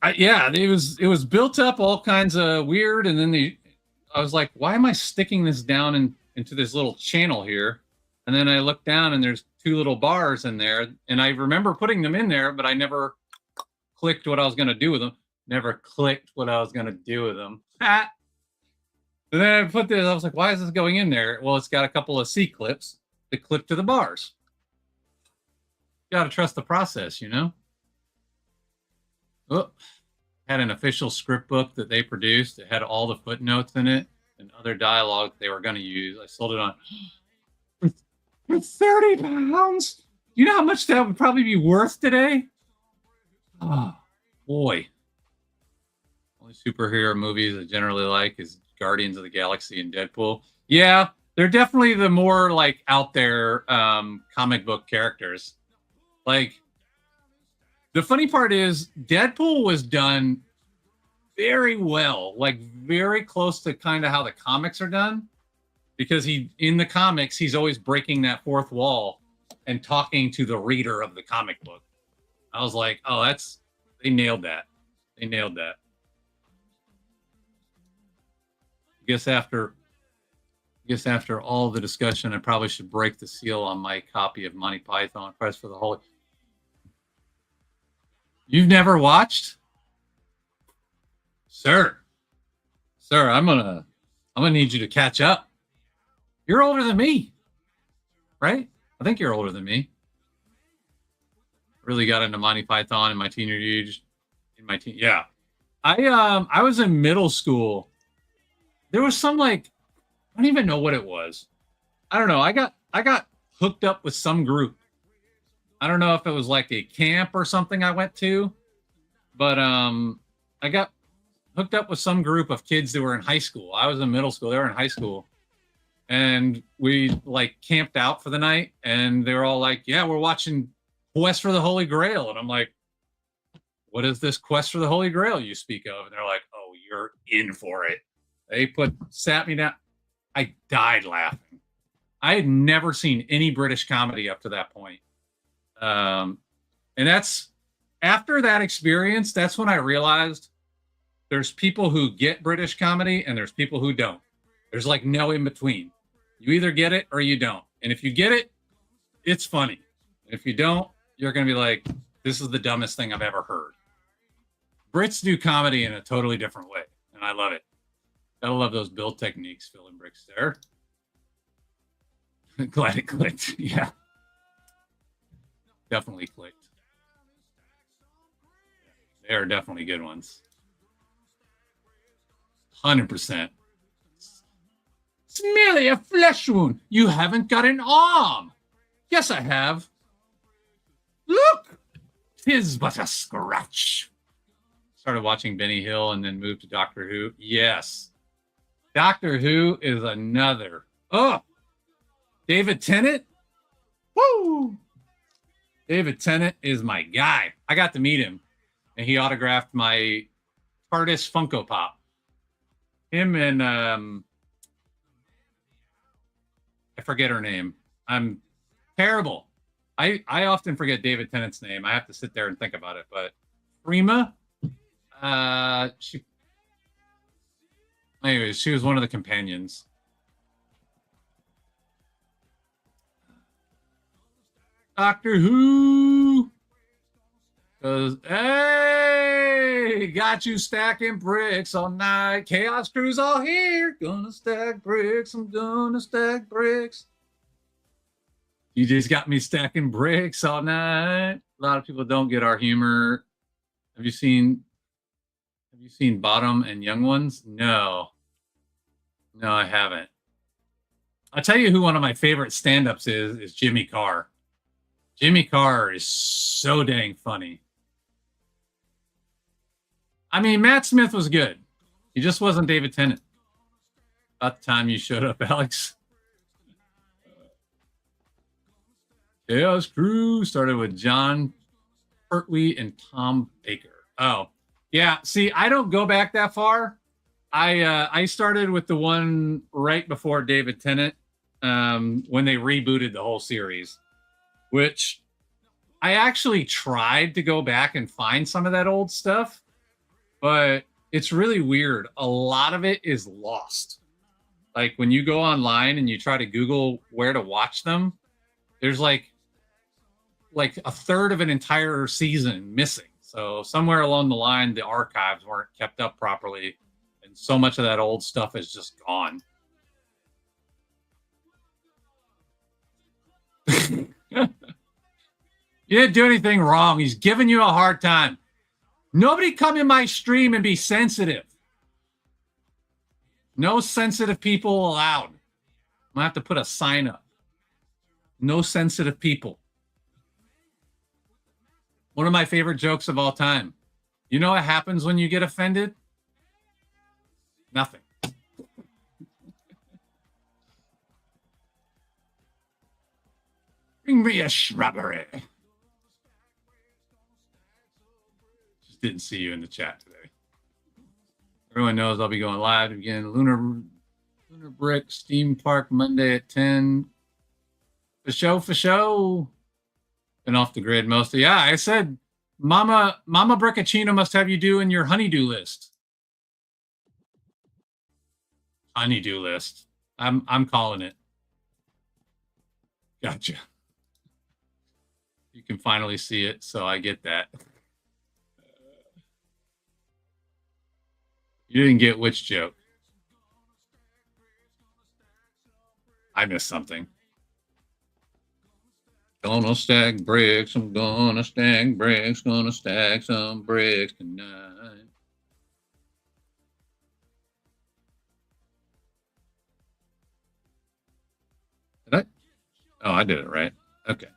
It was built up all kinds of weird, and then I was like, why am I sticking this down into this little channel here? And then I looked down, and there's 2 little bars in there, and I remember putting them in there, but I never clicked what I was going to do with them. And then I put this, I was like, why is this going in there? Well, it's got a couple of C clips that clip to the bars. You got to trust the process, you know? Oh, had an official script book that they produced. It had all the footnotes in it and other dialogue they were going to use. I sold it on for 30 pounds. You know how much that would probably be worth today? Oh, boy. Only superhero movies I generally like is Guardians of the Galaxy and Deadpool. Yeah, they're definitely the more like out there comic book characters. Like the funny part is Deadpool was done very well, like very close to kind of how the comics are done, because he in the comics he's always breaking that fourth wall and talking to the reader of the comic book. I was like, oh, they nailed that. They nailed that. I guess after all the discussion, I probably should break the seal on my copy of Monty Python Quest for the Holy. You've never watched? Sir, I'm gonna need you to catch up. You're older than me, right? I think you're older than me. Really got into Monty Python in my teenage age. Yeah. I was in middle school. There was some like, I don't even know what it was. I don't know. I got hooked up with some group. I don't know if it was like a camp or something I went to, but I got hooked up with some group of kids that were in high school. I was in middle school. They were in high school. And we like camped out for the night, and they were all like, yeah, we're watching Quest for the Holy Grail. And I'm like, what is this Quest for the Holy Grail you speak of? And they're like, oh, you're in for it. They sat me down. I died laughing. I had never seen any British comedy up to that point. And that's after that experience, that's when I realized there's people who get British comedy and there's people who don't. There's like no in between. You either get it or you don't. And if you get it, it's funny. If you don't, you're going to be like, this is the dumbest thing I've ever heard. Brits do comedy in a totally different way, and I love it. Gotta love those build techniques, Phil and Bricks there. Glad it clicked. Yeah. Definitely clicked. They are definitely good ones. 100%. It's merely a flesh wound. You haven't got an arm. Yes, I have. Look, 'tis but a scratch. Started watching Benny Hill and then moved to Doctor Who. Yes. Doctor Who is another. Oh, David Tennant. Woo! David Tennant is my guy. I got to meet him, and he autographed my TARDIS Funko Pop. Him and I forget her name. I'm terrible. I often forget David Tennant's name. I have to sit there and think about it. But Prima, anyways, she was one of the companions. Doctor Who. Goes, hey, got you stacking bricks all night. Chaos Crew's all here. Gonna stack bricks. I'm gonna stack bricks. You just got me stacking bricks all night. A lot of people don't get our humor. Have you seen Bottom and Young Ones? No, I haven't. I'll tell you who one of my favorite stand-ups is Jimmy Carr. Jimmy Carr is so dang funny. I mean, Matt Smith was good. He just wasn't David Tennant. About the time you showed up, Alex. Chaos Crew started with John Pertwee and Tom Baker. Oh, yeah. See, I don't go back that far. I started with the one right before David Tennant when they rebooted the whole series, which I actually tried to go back and find some of that old stuff, but it's really weird. A lot of it is lost. Like when you go online and you try to Google where to watch them, there's like a third of an entire season missing. So somewhere along the line, the archives weren't kept up properly, and so much of that old stuff is just gone. You didn't do anything wrong. He's giving you a hard time. Nobody come in my stream and be sensitive. No sensitive people allowed. I'm gonna have to put a sign up. No sensitive people. One of my favorite jokes of all time. You know what happens when you get offended? Nothing. Bring me a shrubbery. Just didn't see you in the chat today. Everyone knows I'll be going live again. Lunar Brick Steam Park Monday at 10. For show. Been off the grid mostly. Yeah, I said Mama Brickachino must have you doing your honeydew list. Honeydew list. I'm calling it. Gotcha. You can finally see it, so I get that. You didn't get which joke? I missed something. Gonna stack bricks. I'm gonna stack bricks. Gonna stack some bricks tonight. Did I? Oh, I did it right. Okay.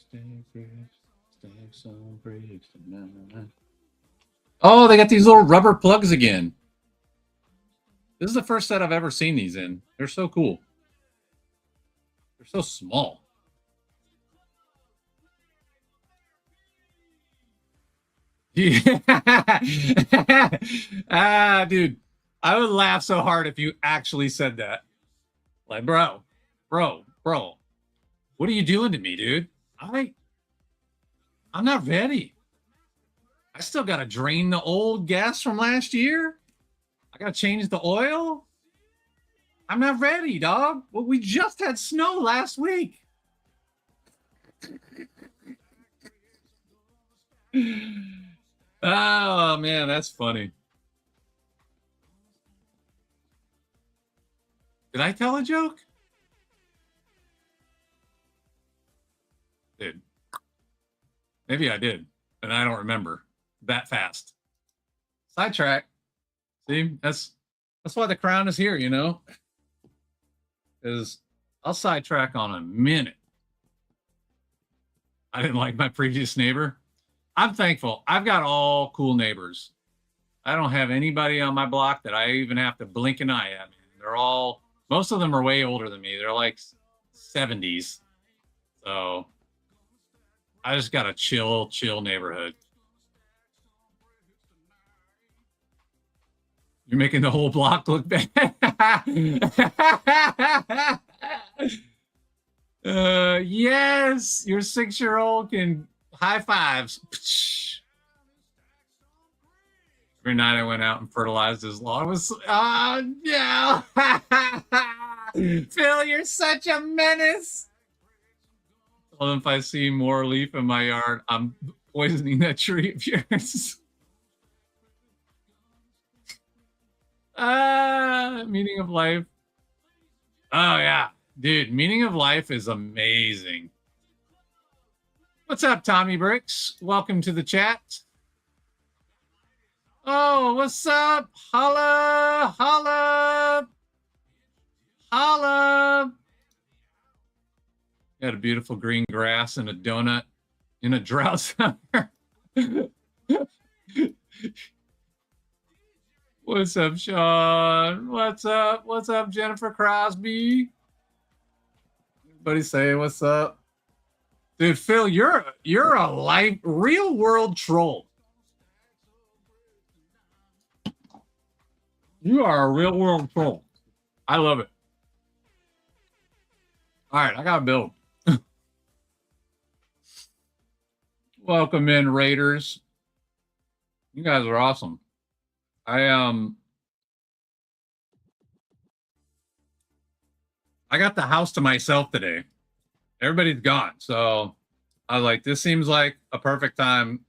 Stack some bricks tonight. Oh, they got these little rubber plugs again. This is the first set I've ever seen these in. They're so cool. They're so small. Yeah. Dude, I would laugh so hard if you actually said that. Like, bro, what are you doing to me, dude? I'm not ready. I still got to drain the old gas from last year. I got to change the oil. I'm not ready, dog. Well, we just had snow last week. Oh, man, that's funny. Did I tell a joke? Dude. Maybe I did, and I don't remember that fast. Sidetrack. See, that's why the crown is here, you know? Because I'll sidetrack on a minute. I didn't like my previous neighbor. I'm thankful. I've got all cool neighbors. I don't have anybody on my block that I even have to blink an eye at. They're all, most of them are way older than me. They're like 70s. So I just got a chill neighborhood. You're making the whole block look bad. Yes, your 6-year-old can high fives. Every night I went out and fertilized his lawn. It was, yeah. Phil, you're such a menace. Well, if I see more leaf in my yard, I'm poisoning that tree of yours. Meaning of life. Oh, yeah. Dude, meaning of life is amazing. What's up, Tommy Bricks? Welcome to the chat. Oh, what's up? Holla, holla, holla. Got a beautiful green grass and a donut in a drought summer. What's up, Sean? What's up? What's up, Jennifer Crosby? Everybody say what's up. Dude, Phil, you're a real world troll. You are a real world troll. I love it. All right, I got to build. Welcome in, Raiders. You guys are awesome. I got the house to myself today. Everybody's gone. So I was like, this seems like a perfect time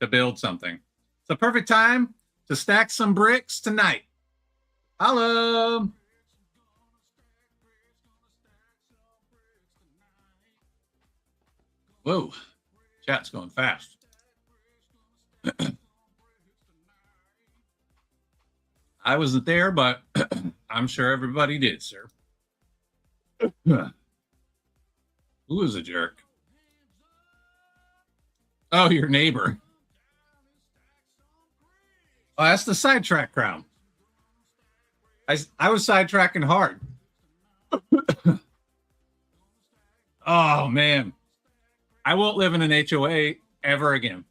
to build something. It's a perfect time to stack some bricks tonight. Hello. Whoa. Chat's going fast. I wasn't there, but I'm sure everybody did, sir. Who was a jerk? Oh, your neighbor. Oh, that's the sidetrack crowd. I was sidetracking hard. Oh, man. I won't live in an HOA ever again.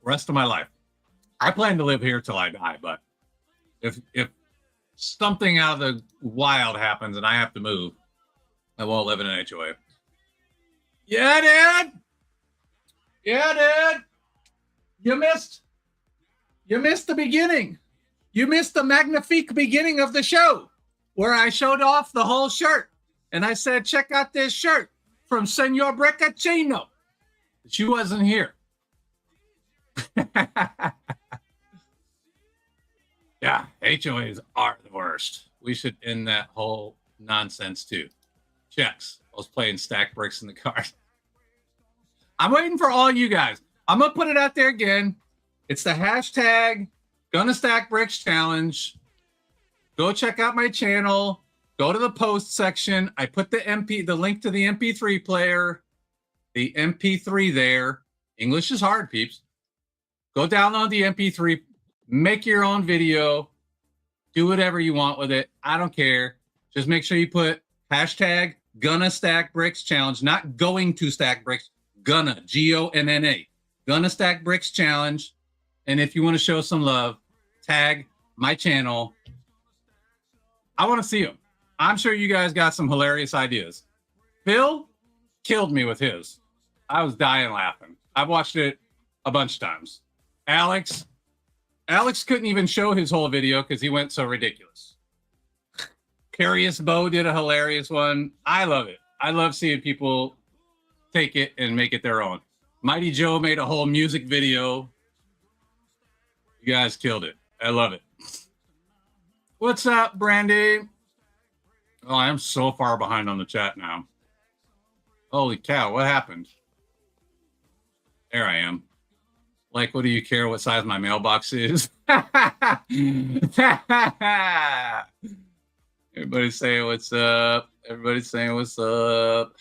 Rest of my life. I plan to live here till I die, but if something out of the wild happens and I have to move, I won't live in an HOA. Yeah, Dad. Yeah, Dad. You missed the beginning. You missed the magnifique beginning of the show where I showed off the whole shirt. And I said, check out this shirt from Senor Breccacino. She wasn't here. Yeah, HOAs are the worst. We should end that whole nonsense too. Checks. I was playing stack bricks in the car. I'm waiting for all you guys. I'm going to put it out there again. It's the hashtag Gonna Stack Bricks Challenge. Go check out my channel. Go to the post section. I put the link to the MP3 player, the MP3 there. English is hard, peeps. Go download the MP3, make your own video, do whatever you want with it. I don't care. Just make sure you put hashtag Gonna Stack Bricks Challenge, not going to stack bricks, gonna, G-O-N-N-A. Gonna Stack Bricks Challenge. And if you want to show some love, tag my channel. I want to see them. I'm sure you guys got some hilarious ideas. Phil killed me with his. I was dying laughing. I've watched it a bunch of times. Alex couldn't even show his whole video because he went so ridiculous. Curious Bo did a hilarious one. I love it. I love seeing people take it and make it their own. Mighty Joe made a whole music video. You guys killed it. I love it. What's up, Brandy? Oh, I'm so far behind on the chat now. Holy cow, what happened? There I am. Like, what do you care what size my mailbox is? Everybody's saying what's up. Everybody's saying what's up.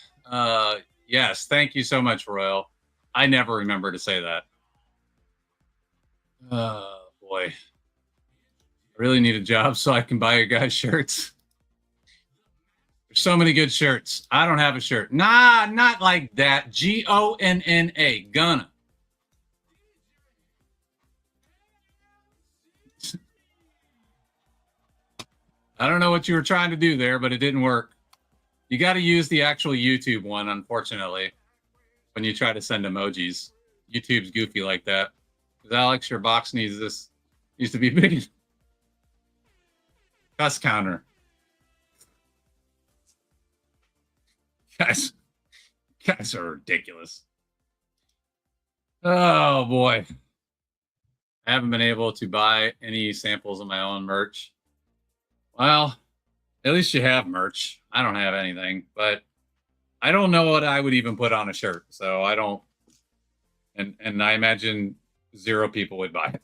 Yes, thank you so much, Royal. I never remember to say that. Oh, boy. I really need a job so I can buy your guys shirts. There's so many good shirts. I don't have a shirt. Nah, not like that. G-O-N-N-A. Gonna. I don't know what you were trying to do there, but it didn't work. You got to use the actual YouTube one, unfortunately, when you try to send emojis. YouTube's goofy like that. Because Alex, your box needs to be big. Cuss counter. Guys are ridiculous. Oh, boy. I haven't been able to buy any samples of my own merch. Well, at least you have merch. I don't have anything, but I don't know what I would even put on a shirt. So I don't, and I imagine 0 people would buy it.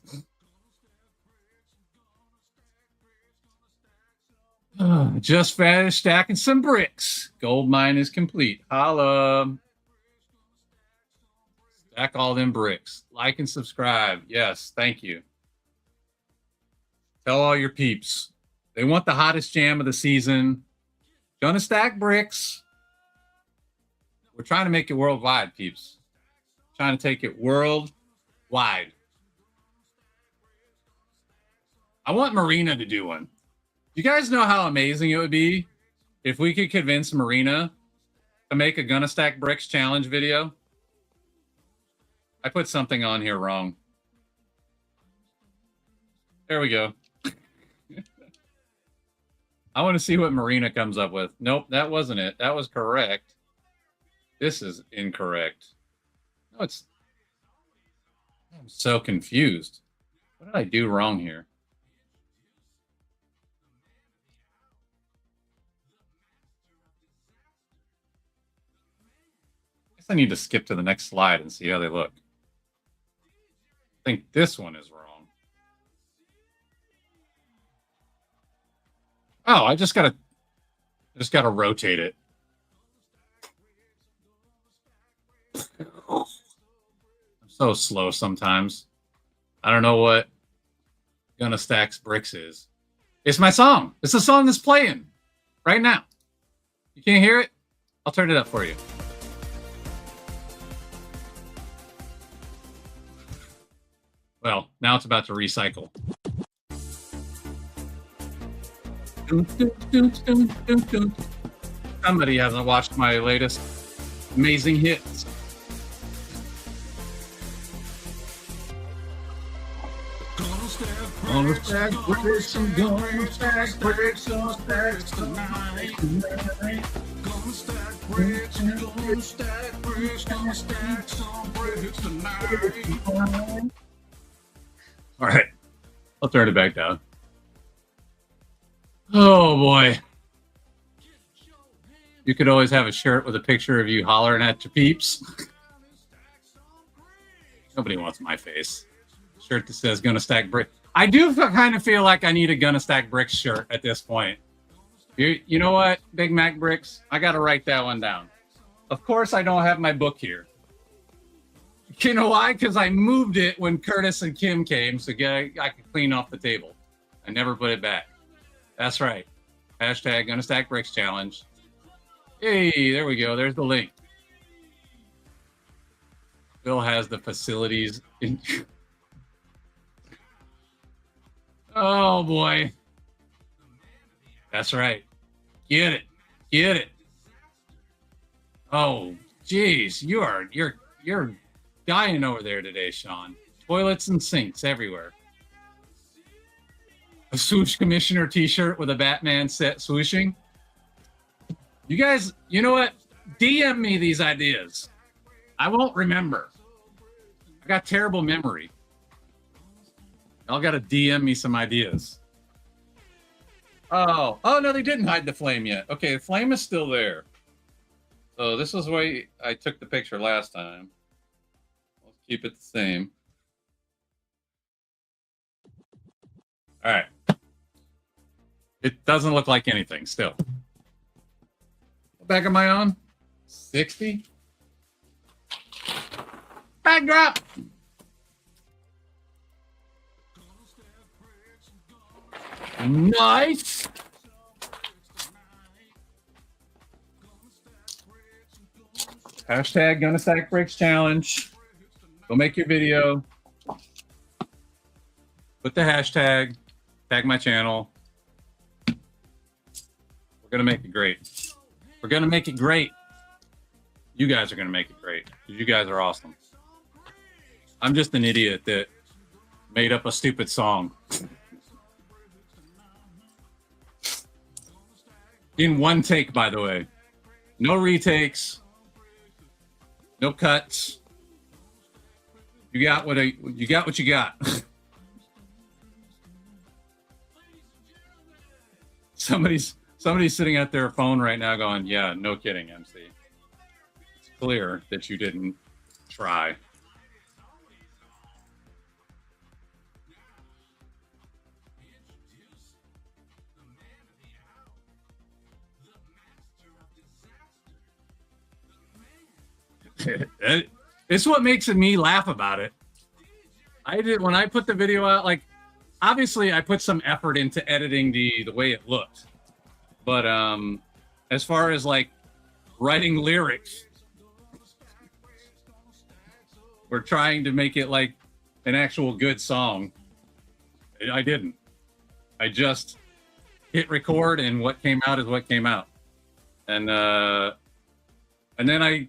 Just finished stacking some bricks. Gold mine is complete. Holla. Stack all them bricks. Like and subscribe. Yes, thank you. Tell all your peeps. They want the hottest jam of the season. Gonna stack bricks. We're trying to make it worldwide, peeps. Trying to take it worldwide. I want Marina to do one. You guys know how amazing it would be if we could convince Marina to make a Gonna Stack Bricks challenge video? I put something on here wrong. There we go. I want to see what Marina comes up with. Nope, that wasn't it. That was correct. This is incorrect. No, it's... I'm so confused. What did I do wrong here? I guess I need to skip to the next slide and see how they look. think this one is wrong. Oh, I just gotta rotate it. I'm so slow sometimes. I don't know what Gonna Stacks Bricks is. It's my song. It's the song that's playing right now. You can't hear it? I'll turn it up for you. Well, now it's about to recycle. Somebody hasn't watched my latest amazing hits. Gonna stack bricks, I'm gonna stack bricks, gonna stack tonight. Gonna stack bricks, I'm gonna stack bricks, gonna stack some bricks tonight. All right, I'll turn it back down. Oh boy. You could always have a shirt with a picture of you hollering at your peeps. Nobody wants my face. Shirt that says Gonna Stack Bricks. I do kind of feel like I need a Gonna Stack Bricks shirt at this point. You know what, Big Mac Bricks? I got to write that one down. Of course, I don't have my book here. You know why? Because I moved it when Curtis and Kim came, so I could clean off the table. I never put it back. That's right. Hashtag Gonna Stack Bricks Challenge. Hey, there we go. There's the link. Bill has the facilities. Oh boy. That's right. Get it. Get it. Oh, geez. You're dying over there today, Sean. Toilets and sinks everywhere. A swoosh commissioner t-shirt with a Batman set swooshing. You guys, you know what? DM me these ideas. I won't remember. I got terrible memory. Y'all got to DM me some ideas. Oh, no, they didn't hide the flame yet. Okay, the flame is still there. So this is the way I took the picture last time. Let's keep it the same. All right. It doesn't look like anything still. What bag am I on? 60? Backdrop! Nice! Hashtag Gonna Stack Bricks Challenge. Go make your video. Put the hashtag. Tag my channel. We're gonna make it great. We're gonna make it great. You guys are gonna make it great. You guys are awesome. I'm just an idiot that made up a stupid song. In one take, by the way. No retakes. No cuts. You got what you got. Somebody's sitting at their phone right now going, yeah, no kidding, MC. It's clear that you didn't try. It's what makes me laugh about it. When I put the video out, like, obviously I put some effort into editing the way it looked, but as far as like writing lyrics, we're trying to make it like an actual good song. I didn't. I just hit record, and what came out is what came out. And then I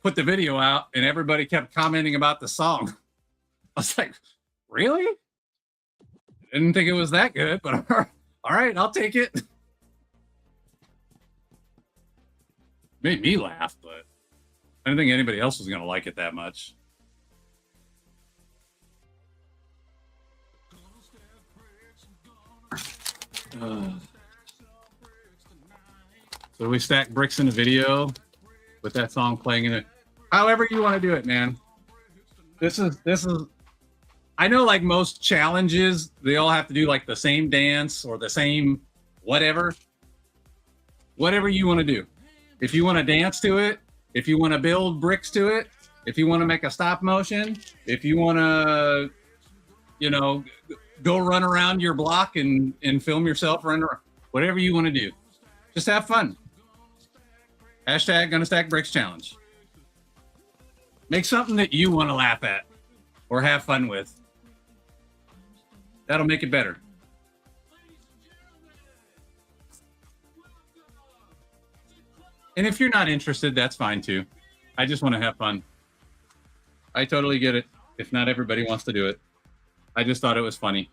put the video out, and everybody kept commenting about the song. I was like, really? Didn't think it was that good, but all right, I'll take it. Made me laugh, but I didn't think anybody else was going to like it that much. So we stack bricks in a video with that song playing in it. However you want to do it, man. This is. I know like most challenges, they all have to do like the same dance or the same whatever you want to do. If you want to dance to it, if you want to build bricks to it, if you want to make a stop motion, if you want to, go run around your block and film yourself run around, whatever you want to do, just have fun. Hashtag Gonna Stack Bricks Challenge. Make something that you want to laugh at or have fun with. That'll make it better. And if you're not interested, that's fine too. I just want to have fun. I totally get it. If not everybody wants to do it. I just thought it was funny.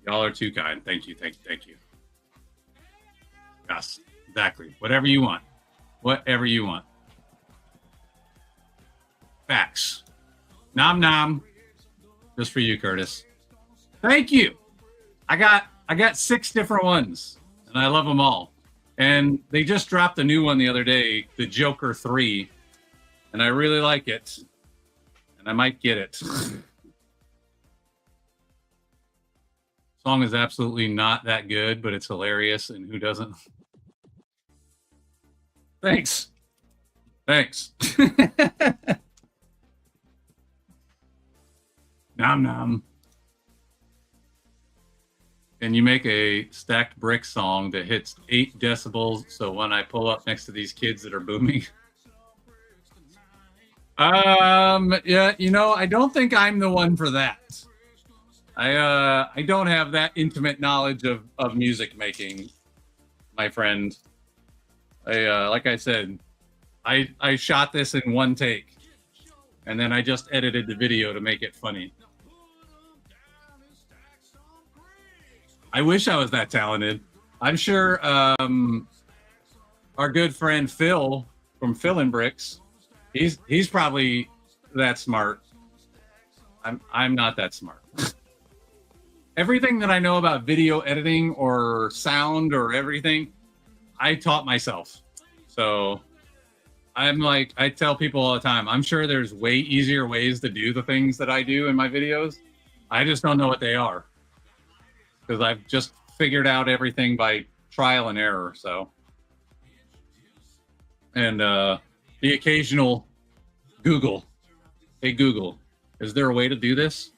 Y'all are too kind. Thank you. Yes, exactly. Whatever you want. Whatever you want. Facts. Nom nom. Just for you, Curtis. Thank you. I got 6 different ones, and I love them all. And they just dropped a new one the other day, the Joker 3, and I really like it. And I might get it. Song is absolutely not that good, but it's hilarious, and who doesn't? Thanks. Nom nom. And you make a stacked brick song that hits 8 decibels, so when I pull up next to these kids that are booming. Yeah, I don't think I'm the one for that. I don't have that intimate knowledge of music making, my friend. Like I said, I shot this in one take, and then I just edited the video to make it funny. I wish I was that talented. I'm sure our good friend Phil from Phil and Bricks, he's probably that smart. I'm not that smart. Everything that I know about video editing or sound or everything, I taught myself. So I tell people all the time, I'm sure there's way easier ways to do the things that I do in my videos. I just don't know what they are, because I've just figured out everything by trial and error. So, and the occasional Google. Hey, Google, is there a way to do this?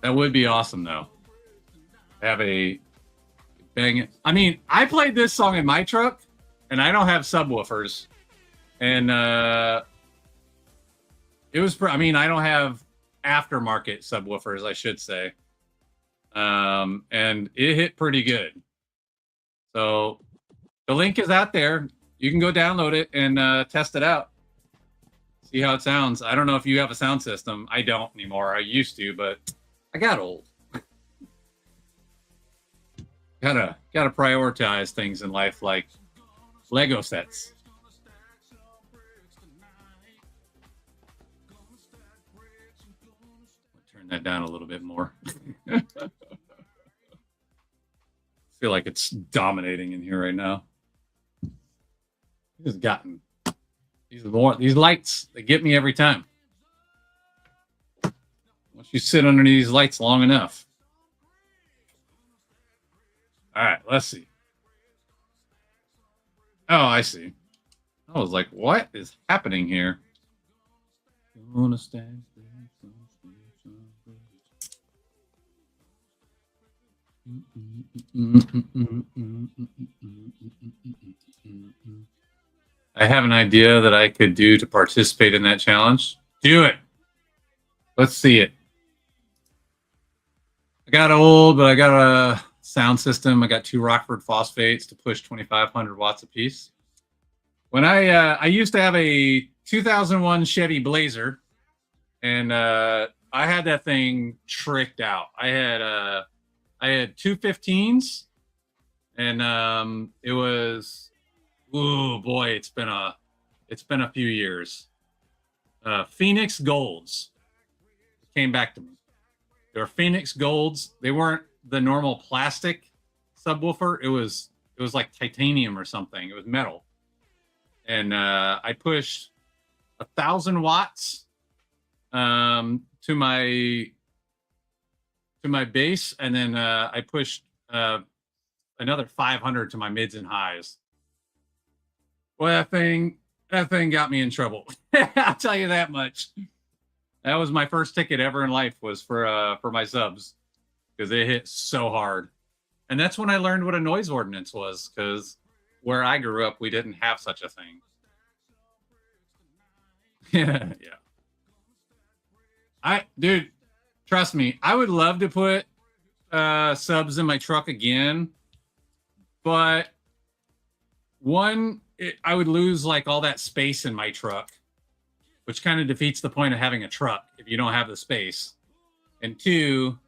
That would be awesome, though. Have a bang. I mean, I played this song in my truck, and I don't have subwoofers, and it was. I mean, I don't have aftermarket subwoofers, I should say, and it hit pretty good. So the link is out there. You can go download it and test it out. See how it sounds. I don't know if you have a sound system. I don't anymore. I used to, but I got old. Gotta prioritize things in life, like Lego sets. Turn that down a little bit more. I feel like it's dominating in here right now. Just gotten these lights. They get me every time. Once you sit under these lights long enough. All right, let's see. Oh, I see. I was like, what is happening here? I have an idea that I could do to participate in that challenge. Do it. Let's see it. I got old, but I got a sound system. I got 2 Rockford phosphates to push 2,500 watts a piece. When I used to have a 2001 Chevy Blazer, and I had that thing tricked out. I I had two 15s, and it was, oh boy, it's been a few years. Phoenix Golds came back to me. They were Phoenix Golds. They weren't the normal plastic subwoofer. It was like titanium or something. It was metal, and I pushed 1,000 watts to my bass, and then I pushed another 500 to my mids and highs. Well, that thing got me in trouble. I'll tell you that much. That was my first ticket ever in life, was for my subs, because they hit so hard. And that's when I learned what a noise ordinance was, because where I grew up, we didn't have such a thing. Yeah. Dude, trust me, I would love to put subs in my truck again, but I would lose like all that space in my truck, which kind of defeats the point of having a truck if you don't have the space. And two,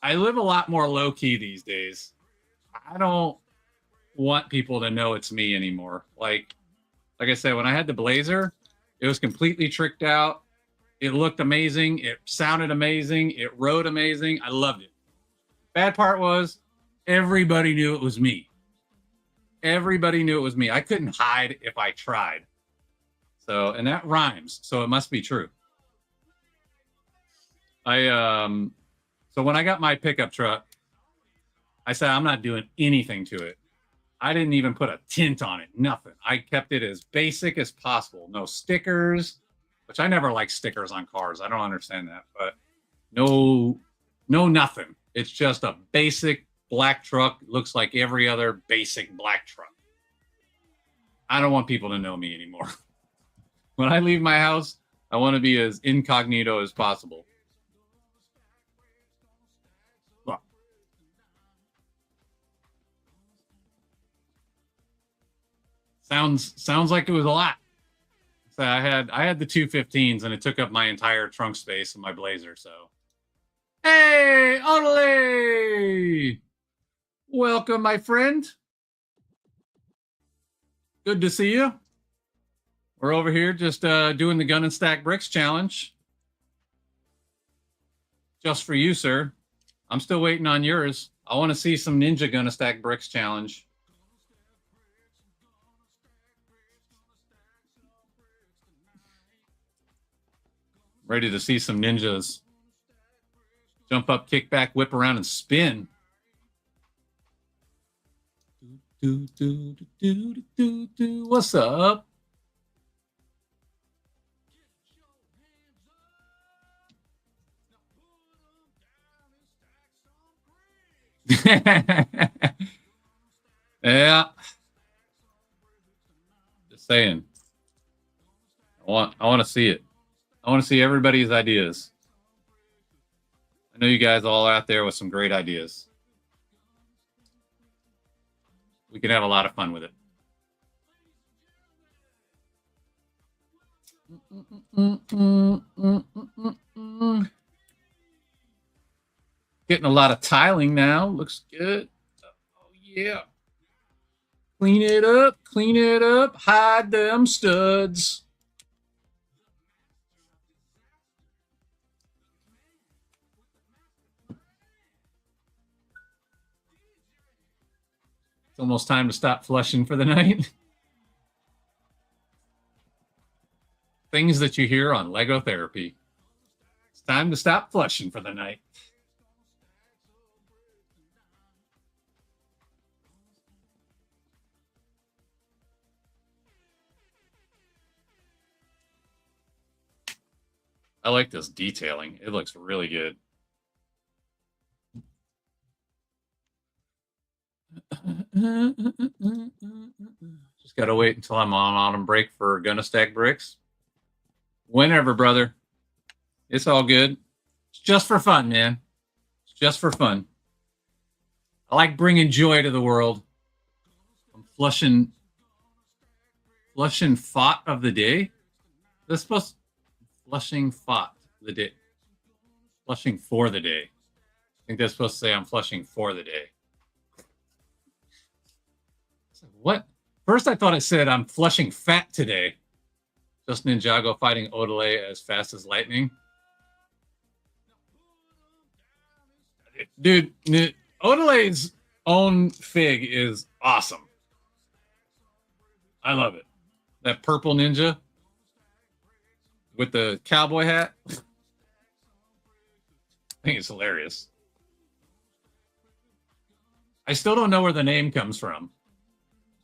I live a lot more low key these days. I don't want people to know it's me anymore. Like I said, when I had the Blazer, it was completely tricked out. It looked amazing. It sounded amazing. It rode amazing. I loved it. Bad part was everybody knew it was me. Everybody knew it was me. I couldn't hide if I tried. So, and that rhymes, so it must be true. So when I got my pickup truck, I said, I'm not doing anything to it. I didn't even put a tint on it, nothing. I kept it as basic as possible. No stickers, which I never like stickers on cars. I don't understand that, but no nothing. It's just a basic black truck. Looks like every other basic black truck. I don't want people to know me anymore. When I leave my house, I want to be as incognito as possible. Well, sounds like it was a lot. So I had the 215s, and it took up my entire trunk space in my Blazer. So, hey, Odele! Welcome, my friend. Good to see you. We're over here just doing the Gun and Stack Bricks challenge. Just for you, sir. I'm still waiting on yours. I want to see some Ninja Gun and Stack Bricks challenge. Ready to see some ninjas. Jump up, kick back, whip around, and spin. What's up? Yeah. Just saying. I want to see it. I want to see everybody's ideas. I know you guys all out there with some great ideas. We can have a lot of fun with it. Getting a lot of tiling now. Looks good. Oh, yeah. Clean it up. Hide them studs. It's almost time to stop flushing for the night. Things that you hear on Lego Therapy. It's time to stop flushing for the night. I like this detailing. It looks really good. Just got to wait until I'm on autumn break for Gonna Stack Bricks. Whenever, brother. It's all good. It's just for fun, man. It's just for fun. I like bringing joy to the world. I'm flushing thought of the day. This supposed flushing thought of the day. Flushing for the day. think that's supposed to say I'm flushing for the day. What? First, I thought it said I'm flushing fat today. Just Ninjago fighting Odelay as fast as lightning. Dude, Odelay's own fig is awesome. I love it. That purple ninja with the cowboy hat. I think it's hilarious. I still don't know where the name comes from.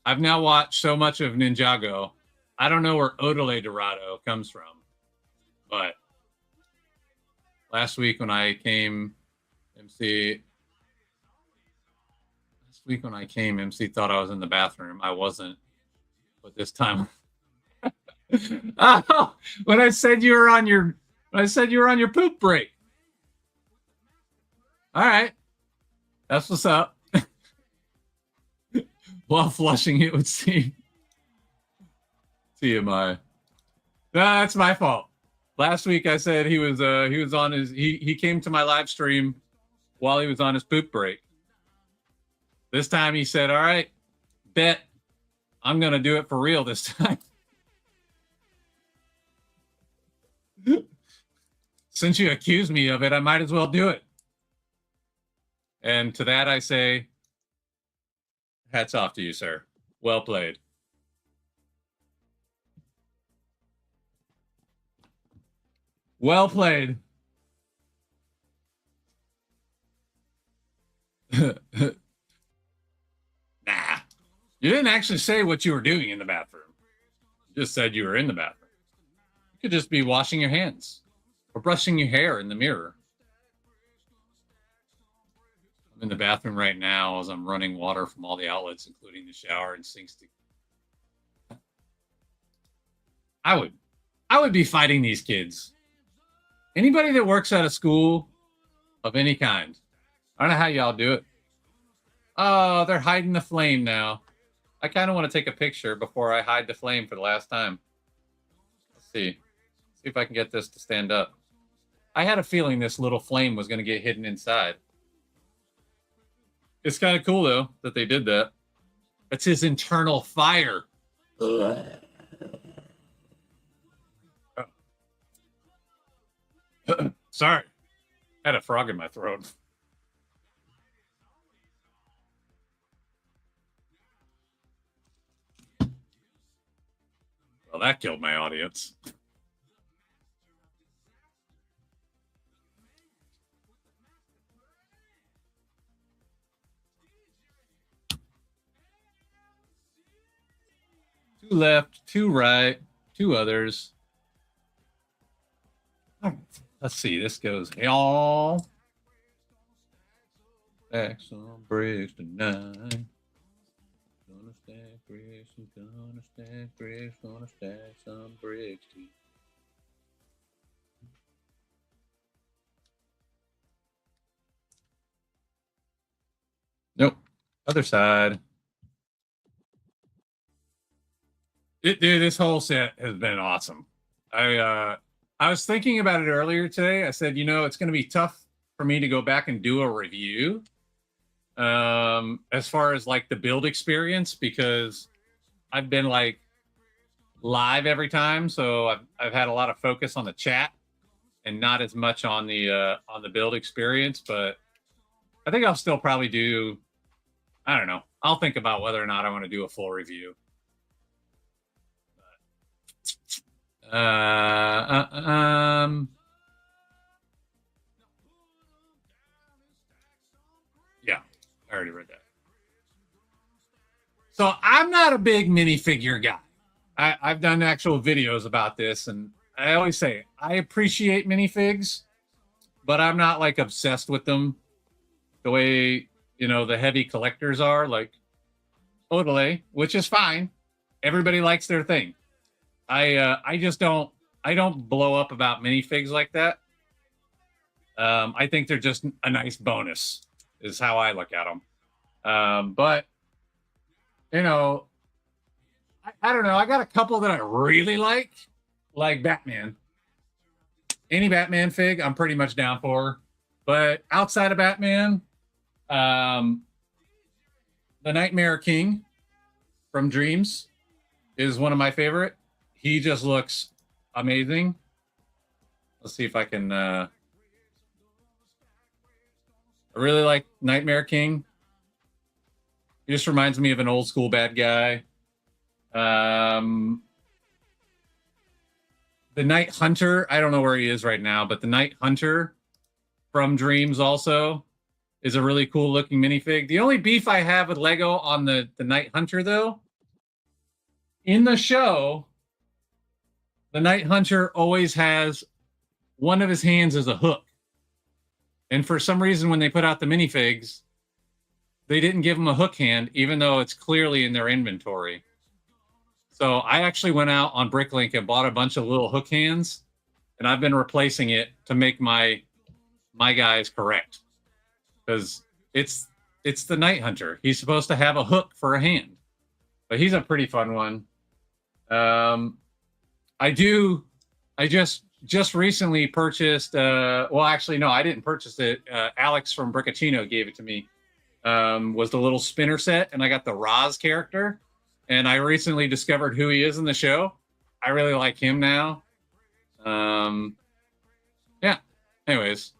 I've now watched so much of Ninjago. I don't know where Odelay Dorado comes from. But last week when I came, MC thought I was in the bathroom. I wasn't. But this time oh, when I said you were on your poop break. All right. That's what's up. While flushing, it would seem. TMI. That's my fault. Last week I said he was on his he came to my live stream while he was on his poop break. This time he said, "All right, bet I'm gonna do it for real this time." Since you accused me of it, I might as well do it. And to that I say, hats off to you, sir. Well played. Well played. Nah. You didn't actually say what you were doing in the bathroom. You just said you were in the bathroom. You could just be washing your hands or brushing your hair in the mirror. I'm in the bathroom right now as I'm running water from all the outlets, including the shower and sinks. I would be fighting these kids. Anybody that works at a school of any kind. I don't know how y'all do it. Oh, they're hiding the flame now. I kind of want to take a picture before I hide the flame for the last time. Let's see. See if I can get this to stand up. I had a feeling this little flame was going to get hidden inside. It's kind of cool, though, that they did that. That's his internal fire. Sorry. I had a frog in my throat. Well, that killed my audience. Two left, two right, two others. All right. Let's see. This goes, y'all. Stack some bricks tonight. Gonna stack bricks, gonna stack bricks, gonna stack some bricks too. Nope. Other side. Dude, this whole set has been awesome. I was thinking about it earlier today. I said, it's going to be tough for me to go back and do a review as far as like the build experience, because I've been like live every time. So I've had a lot of focus on the chat and not as much on the build experience, but I think I'll still probably do, I don't know. I'll think about whether or not I want to do a full review. Yeah, I already read that. So I'm not a big minifigure guy. I've done actual videos about this, and I always say I appreciate minifigs, but I'm not like obsessed with them the way the heavy collectors are, like Odelay, which is fine. Everybody likes their thing. I just don't blow up about minifigs like that. I think they're just a nice bonus is how I look at them. But I don't know. I got a couple that I really like Batman. Any Batman fig, I'm pretty much down for. But outside of Batman, the Nightmare King from Dreams is one of my favorite. He just looks amazing. Let's see if I can. I really like Nightmare King. He just reminds me of an old school bad guy. The Night Hunter, I don't know where he is right now, but the Night Hunter from Dreams also is a really cool looking minifig. The only beef I have with Lego on the Night Hunter, though, in the show, the Night Hunter always has one of his hands as a hook. And for some reason, when they put out the minifigs, they didn't give him a hook hand, even though it's clearly in their inventory. So I actually went out on Bricklink and bought a bunch of little hook hands, and I've been replacing it to make my guys correct. Because it's the Night Hunter. He's supposed to have a hook for a hand. But he's a pretty fun one. I just recently purchased well, actually no, I didn't purchase it. Alex from Brickachino gave it to me. Was the little spinner set, and I got the Roz character, and I recently discovered who he is in the show. I really like him now. Yeah. Anyways,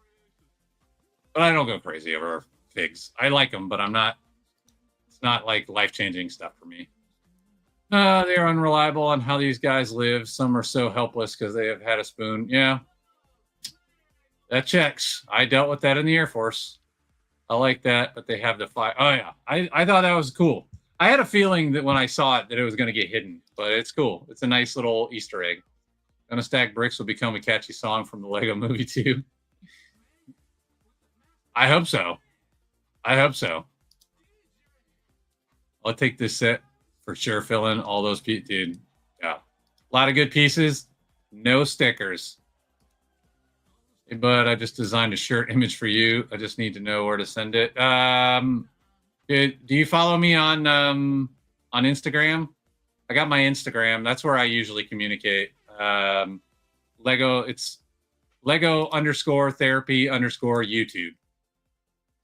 but I don't go crazy over figs. I like them, but it's not like life-changing stuff for me. They're unreliable on how these guys live. Some are so helpless because they have had a spoon. Yeah, that checks. I dealt with that in the Air Force. I like that, but they have the fire. Oh, yeah. I thought that was cool. I had a feeling that when I saw it that it was going to get hidden, but it's cool. It's a nice little Easter egg. Gonna Stack Bricks will become a catchy song from the Lego movie, too. I hope so. I'll take this set for sure. Fill in all those pieces, dude. Yeah. A lot of good pieces. No stickers. But I just designed a shirt image for you. I just need to know where to send it. Do you follow me on Instagram? I got my Instagram. That's where I usually communicate. It's Lego_therapy_YouTube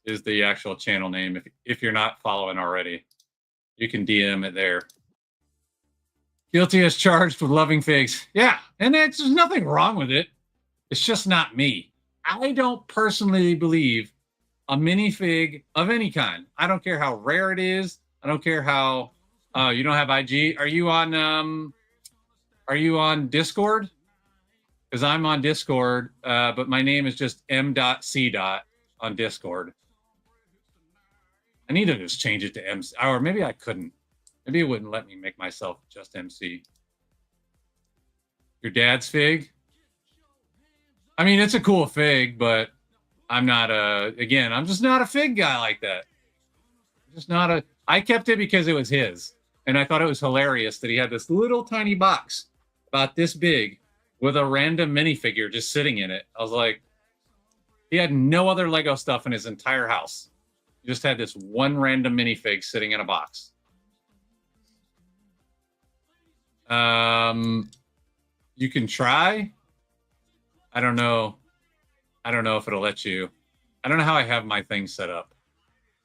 is the actual channel name. If you're not following already, you can DM it there. Guilty as charged with loving figs. Yeah, and there's nothing wrong with it. It's just not me. I don't personally believe a minifig of any kind. I don't care how rare it is. I don't care how you don't have IG. Are you on Discord? Because I'm on Discord, but my name is just m.c. on Discord. I need to just change it to MC, or maybe I couldn't. Maybe it wouldn't let me make myself just MC. Your dad's fig? I mean, it's a cool fig, but I'm just not a fig guy like that. I kept it because it was his. And I thought it was hilarious that he had this little tiny box about this big with a random minifigure just sitting in it. I was like, he had no other Lego stuff in his entire house. He just had this one random minifig sitting in a box. You can try. I don't know if it'll let you. I don't know how I have my thing set up.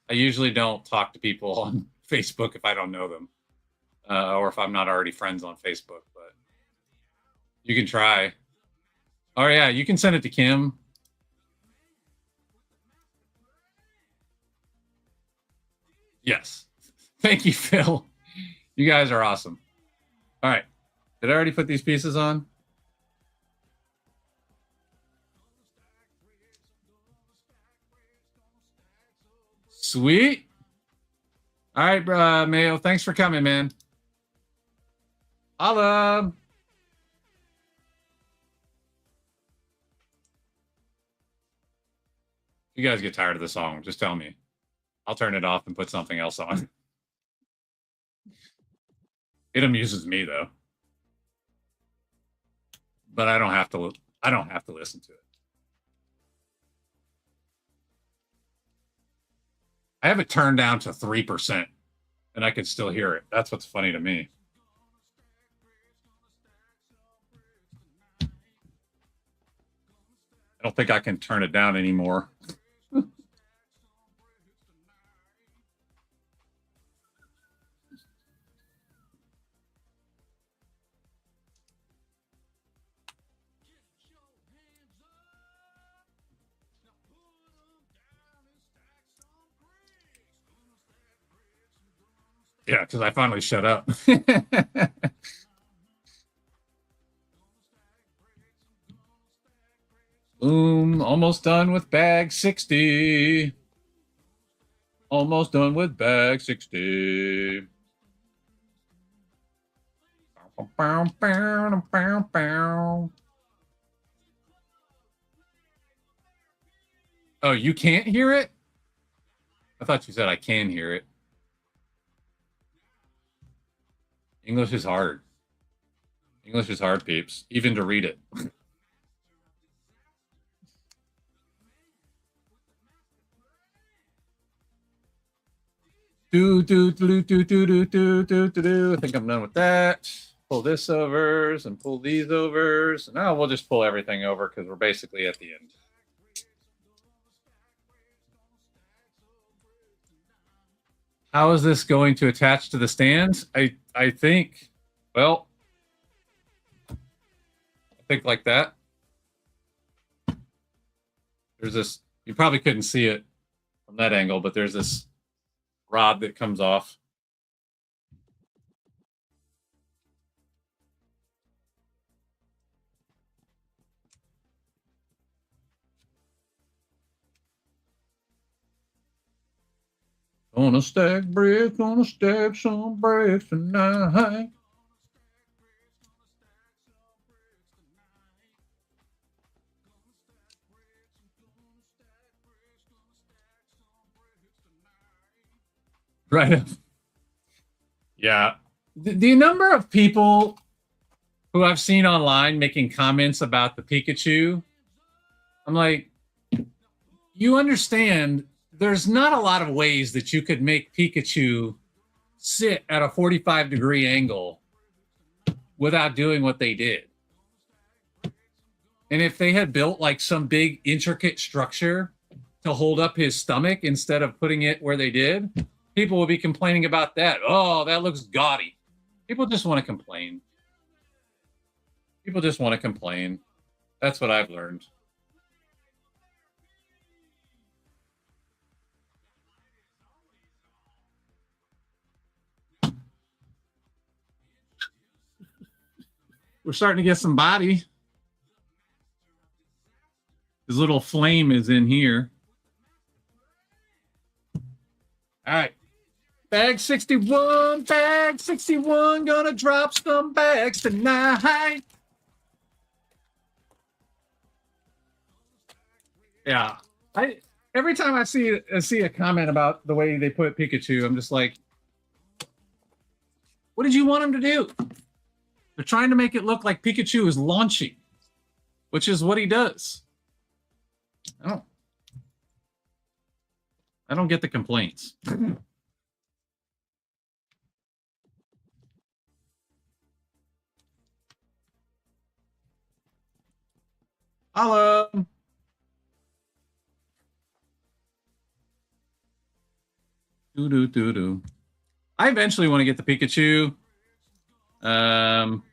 I usually don't talk to people on Facebook if I don't know them, or if I'm not already friends on Facebook, but you can try. Oh yeah, you can send it to Kim. Yes. Thank you, Phil. You guys are awesome. All right. Did I already put these pieces on? Sweet. All right, Mayo. Thanks for coming, man. Holla. You guys get tired of the song, just tell me. I'll turn it off and put something else on. It amuses me though. But I don't have to listen to it. I have it turned down to 3% and I can still hear it. That's what's funny to me. I don't think I can turn it down anymore. Yeah, because I finally shut up. Boom, almost done with bag 60. Almost done with bag 60. Oh, you can't hear it? I thought you said I can hear it. English is hard. English is hard, peeps, even to read it. Do do do do do do do do do. I think I'm done with that. Pull this overs and pull these overs. Now we'll just pull everything over because we're basically at the end. How is this going to attach to the stands? I think, well, I think like that. There's this, you probably couldn't see it from that angle, but there's this rod that comes off. Gonna stack bricks, gonna stack some bricks tonight. Right. Yeah. The number of people who I've seen online making comments about the Pikachu, I'm like, you understand there's not a lot of ways that you could make Pikachu sit at a 45-degree angle without doing what they did. And if they had built like some big intricate structure to hold up his stomach instead of putting it where they did, people would be complaining about that. Oh, that looks gaudy. People just want to complain. People just want to complain. That's what I've learned. We're starting to get some body. His little flame is in here. All right. Bag 61, gonna drop some bags tonight. Yeah. Every time I see a comment about the way they put Pikachu, I'm just like, what did you want him to do? They're trying to make it look like Pikachu is launching, which is what he does. I don't get the complaints. Hello. Do. I eventually want to get the Pikachu. I'm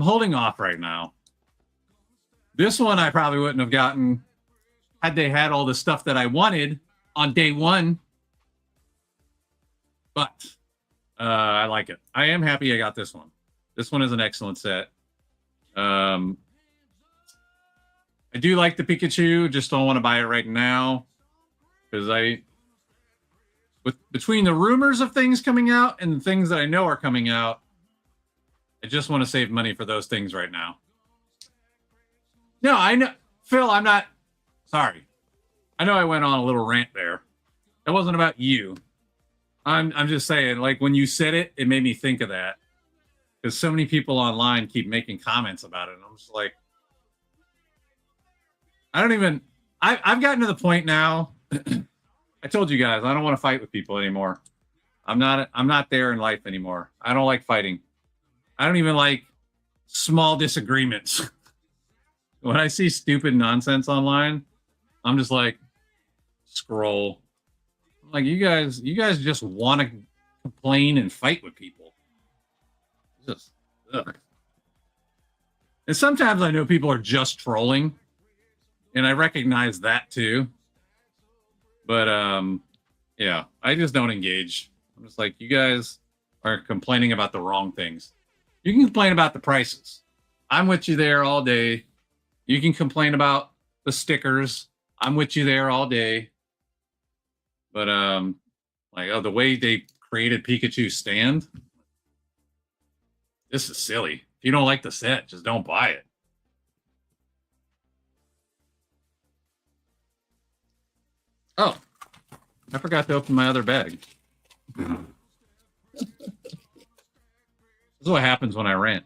holding off right now. This one I probably wouldn't have gotten had they had all the stuff that I wanted on day one. But I like it. I am happy I got this one. This one is an excellent set. I do like the Pikachu, just don't want to buy it right now because between the rumors of things coming out and the things that I know are coming out, I just want to save money for those things right now. No, I know, Phil, I'm not sorry. I know I went on a little rant there. That wasn't about you. I'm just saying, like when you said it, it made me think of that. Because so many people online keep making comments about it. And I'm just like, I've gotten to the point now. I told you guys, I don't want to fight with people anymore. I'm not there in life anymore. I don't like fighting. I don't even like small disagreements. When I see stupid nonsense online, I'm just like, scroll. Like you guys just want to complain and fight with people. Just ugh. And sometimes I know people are just trolling, and I recognize that too. But Yeah, I just don't engage. I'm just like, you guys are complaining about the wrong things. You can complain about the prices. I'm with you there all day. You can complain about the stickers. I'm with you there all day. But like, oh, the way they created Pikachu stand, this is silly. If you don't like the set, just don't buy it. Oh, I forgot to open my other bag. This is what happens when I rant.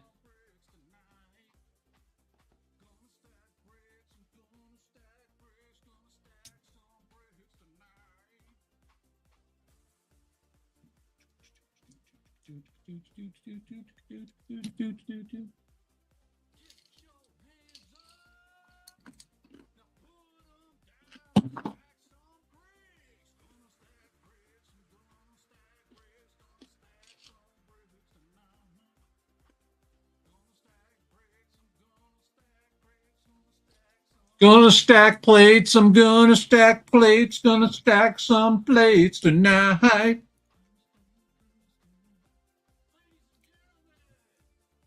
Gonna stack plates, I'm gonna stack plates, gonna stack some plates tonight.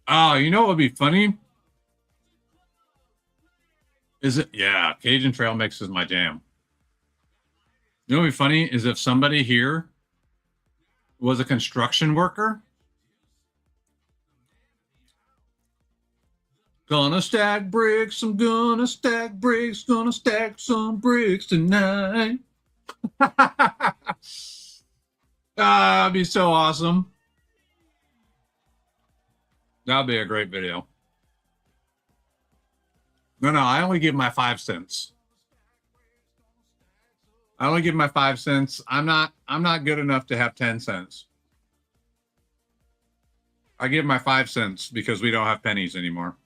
Oh, you know what would be funny? Is it? Yeah, Cajun trail mix is my jam. You know what would be funny is if somebody here was a construction worker. Gonna stack bricks, I'm gonna stack bricks, gonna stack some bricks tonight. That'd be so awesome. That'd be a great video. No, I only give my 5 cents. I only give my 5 cents. I'm not good enough to have 10 cents. I give my 5 cents because we don't have pennies anymore.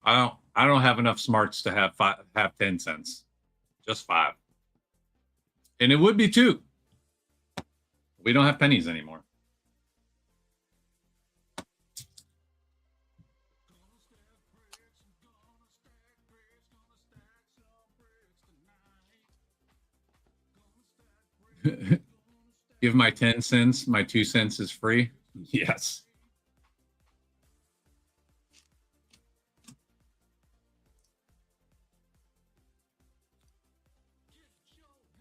I don't have enough smarts to have 10 cents. Just 5. And it would be 2. We don't have pennies anymore. Give my 10 cents, my 2 cents is free. Yes.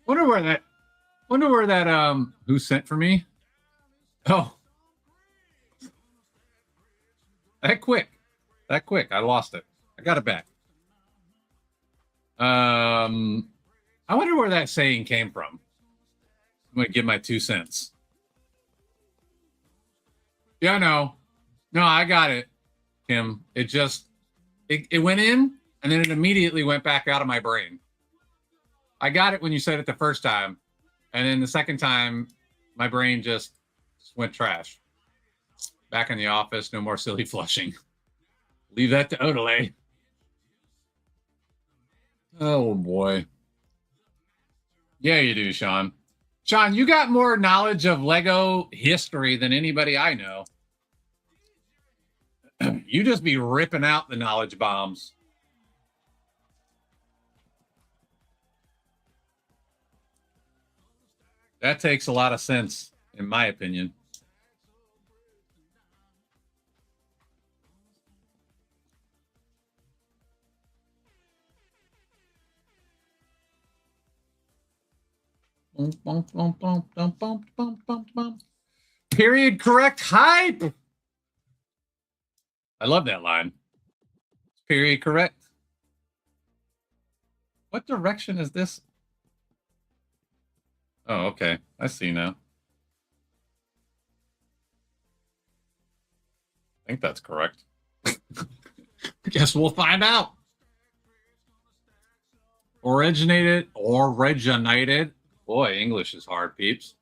Wonder where that who sent for me? Oh. That quick. I lost it. I got it back. I wonder where that saying came from. I'm going to give my 2 cents. Yeah, no, I got it, Kim. It went in and then it immediately went back out of my brain. I got it when you said it the first time. And then the second time, my brain just went trash. Back in the office, no more silly flushing. Leave that to Odelay. Oh, boy. Yeah, you do, Sean. Sean, you got more knowledge of Lego history than anybody I know. You just be ripping out the knowledge bombs. That takes a lot of sense, in my opinion. Period correct hype. I love that line. Period correct. What direction is this? Oh, okay. I see now. I think that's correct. Guess we'll find out. Originated. Boy, English is hard, peeps.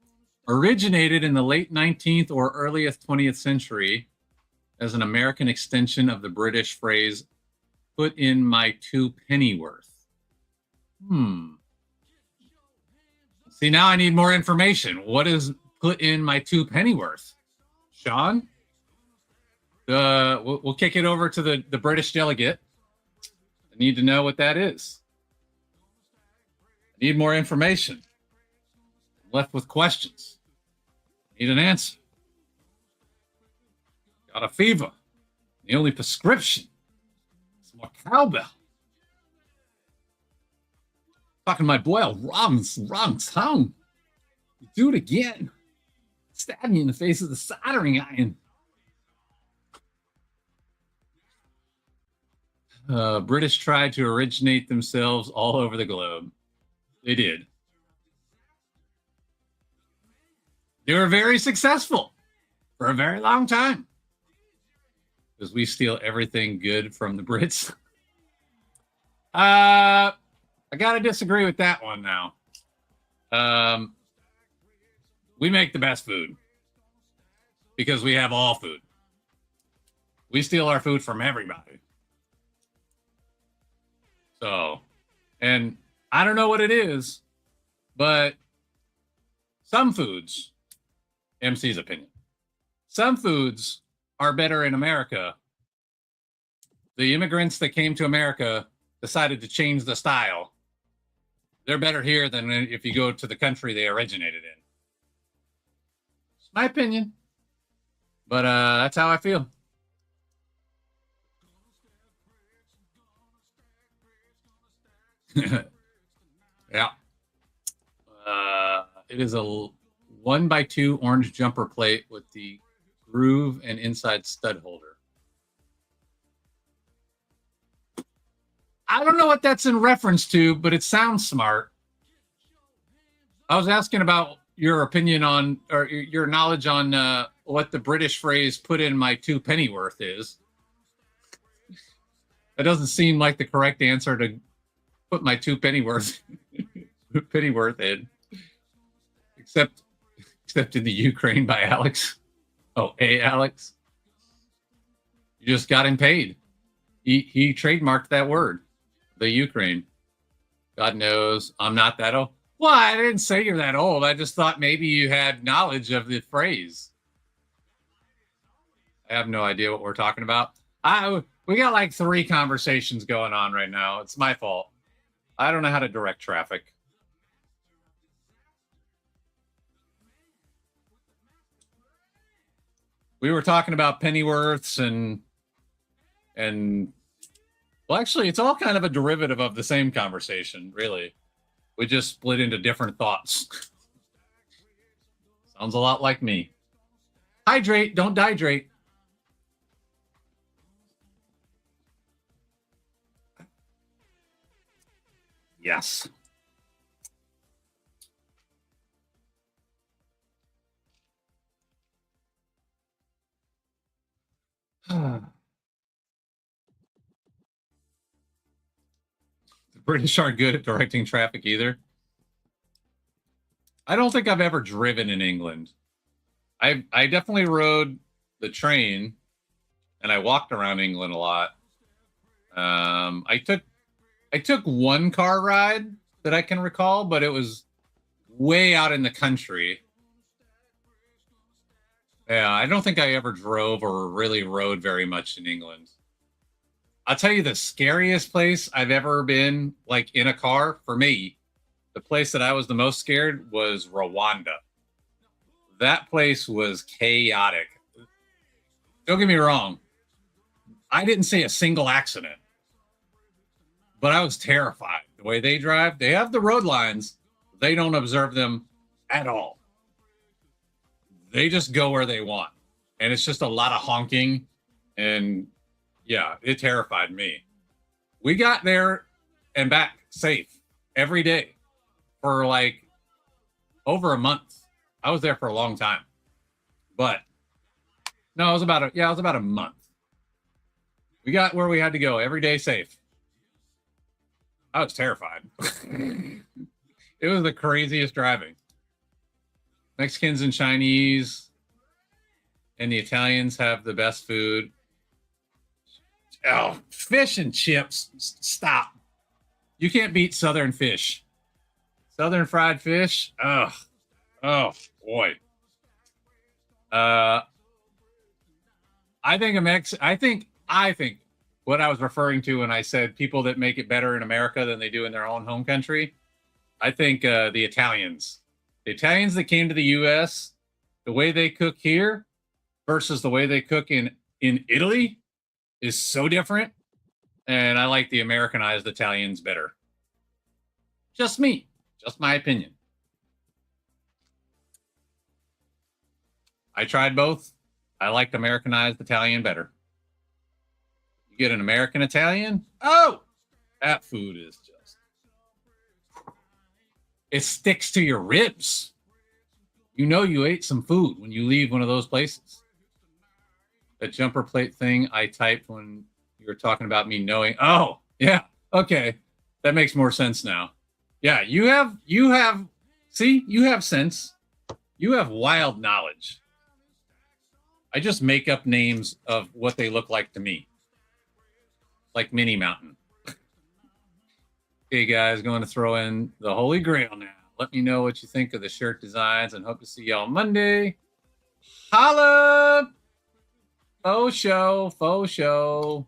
Originated in the late 19th or earliest 20th century as an American extension of the British phrase, put in my 2 pennyworth. See, now I need more information. What is put in my 2 pennyworth? Sean? we'll kick it over to the British delegate. I need to know what that is. I need more information. I'm left with questions. I need an answer. Got a fever. The only prescription is more cowbell. Talking to my boy, wrong tongue. You do it again. Stab me in the face with a soldering iron. British tried to originate themselves all over the globe. They did. They were very successful for a very long time. Because we steal everything good from the Brits. I gotta disagree with that one now. We make the best food because we have all food. We steal our food from everybody. So, and I don't know what it is, but some foods, MC's opinion, some foods are better in America. The immigrants that came to America decided to change the style. They're better here than if you go to the country they originated in. It's my opinion, but that's how I feel. Yeah. It is a 1x2 orange jumper plate with the groove and inside stud holder. I don't know what that's in reference to, but it sounds smart. I was asking about your opinion on, or your knowledge on what the British phrase "put in my 2 pennyworth" is. That doesn't seem like the correct answer to put my 2 pennyworth in. Except in the Ukraine by Alex. Oh, hey, Alex. You just got him paid. He trademarked that word. The Ukraine. God knows I'm not that old. Well, I didn't say you're that old. I just thought maybe you had knowledge of the phrase. I have no idea what we're talking about. We got like 3 conversations going on right now. It's my fault. I don't know how to direct traffic. We were talking about pennyworths and well, actually, it's all kind of a derivative of the same conversation, really. We just split into different thoughts. Sounds a lot like me. Hydrate, don't dehydrate. Yes. British aren't good at directing traffic either. I don't think I've ever driven in England. I definitely rode the train and I walked around England a lot. I took one car ride that I can recall, but it was way out in the country. Yeah, I don't think I ever drove or really rode very much in England. I'll tell you the scariest place I've ever been, like in a car, for me, the place that I was the most scared was Rwanda. That place was chaotic. Don't get me wrong. I didn't see a single accident, but I was terrified. The way they drive, they have the road lines. They don't observe them at all. They just go where they want. And it's just a lot of honking and yeah, it terrified me. We got there and back safe every day for like over a month. I was there for a long time, but no, it was about a month. We got where we had to go every day safe. I was terrified. It was the craziest driving. Mexicans and Chinese and the Italians have the best food. Oh, fish and chips. Stop. You can't beat Southern fish. Southern fried fish. Oh boy. I think what I was referring to when I said people that make it better in America than they do in their own home country. I think the Italians that came to the U.S., the way they cook here versus the way they cook in Italy is so different. And I like the Americanized Italians better. Just me, just my opinion. I tried both. I liked Americanized Italian better. You get an American Italian, oh, that food is just, it sticks to your ribs. You know you ate some food when you leave one of those places. That jumper plate thing I typed when you were talking about me knowing. Oh, yeah. Okay. That makes more sense now. Yeah, you have sense. You have wild knowledge. I just make up names of what they look like to me. Like Minnie Mountain. Hey guys, going to throw in the Holy Grail now. Let me know what you think of the shirt designs and hope to see y'all Monday. Holla! Faux show.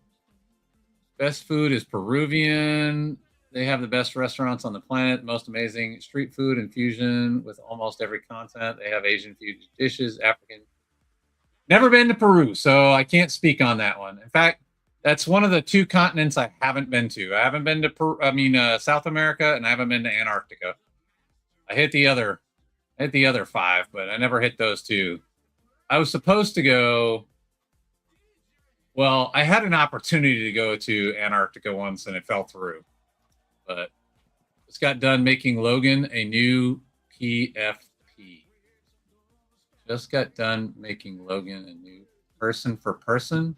Best food is Peruvian. They have the best restaurants on the planet, most amazing street food and fusion with almost every continent. They have Asian fusion dishes, African. Never been to Peru, so I can't speak on that one. In fact, that's one of the 2 continents I haven't been to. I haven't been to South America, and I haven't been to Antarctica. I hit the other 5, but I never hit those 2. I was supposed to go. Well, I had an opportunity to go to Antarctica once, and it fell through. But just got done making Logan a new PFP. Just got done making Logan a new person for person.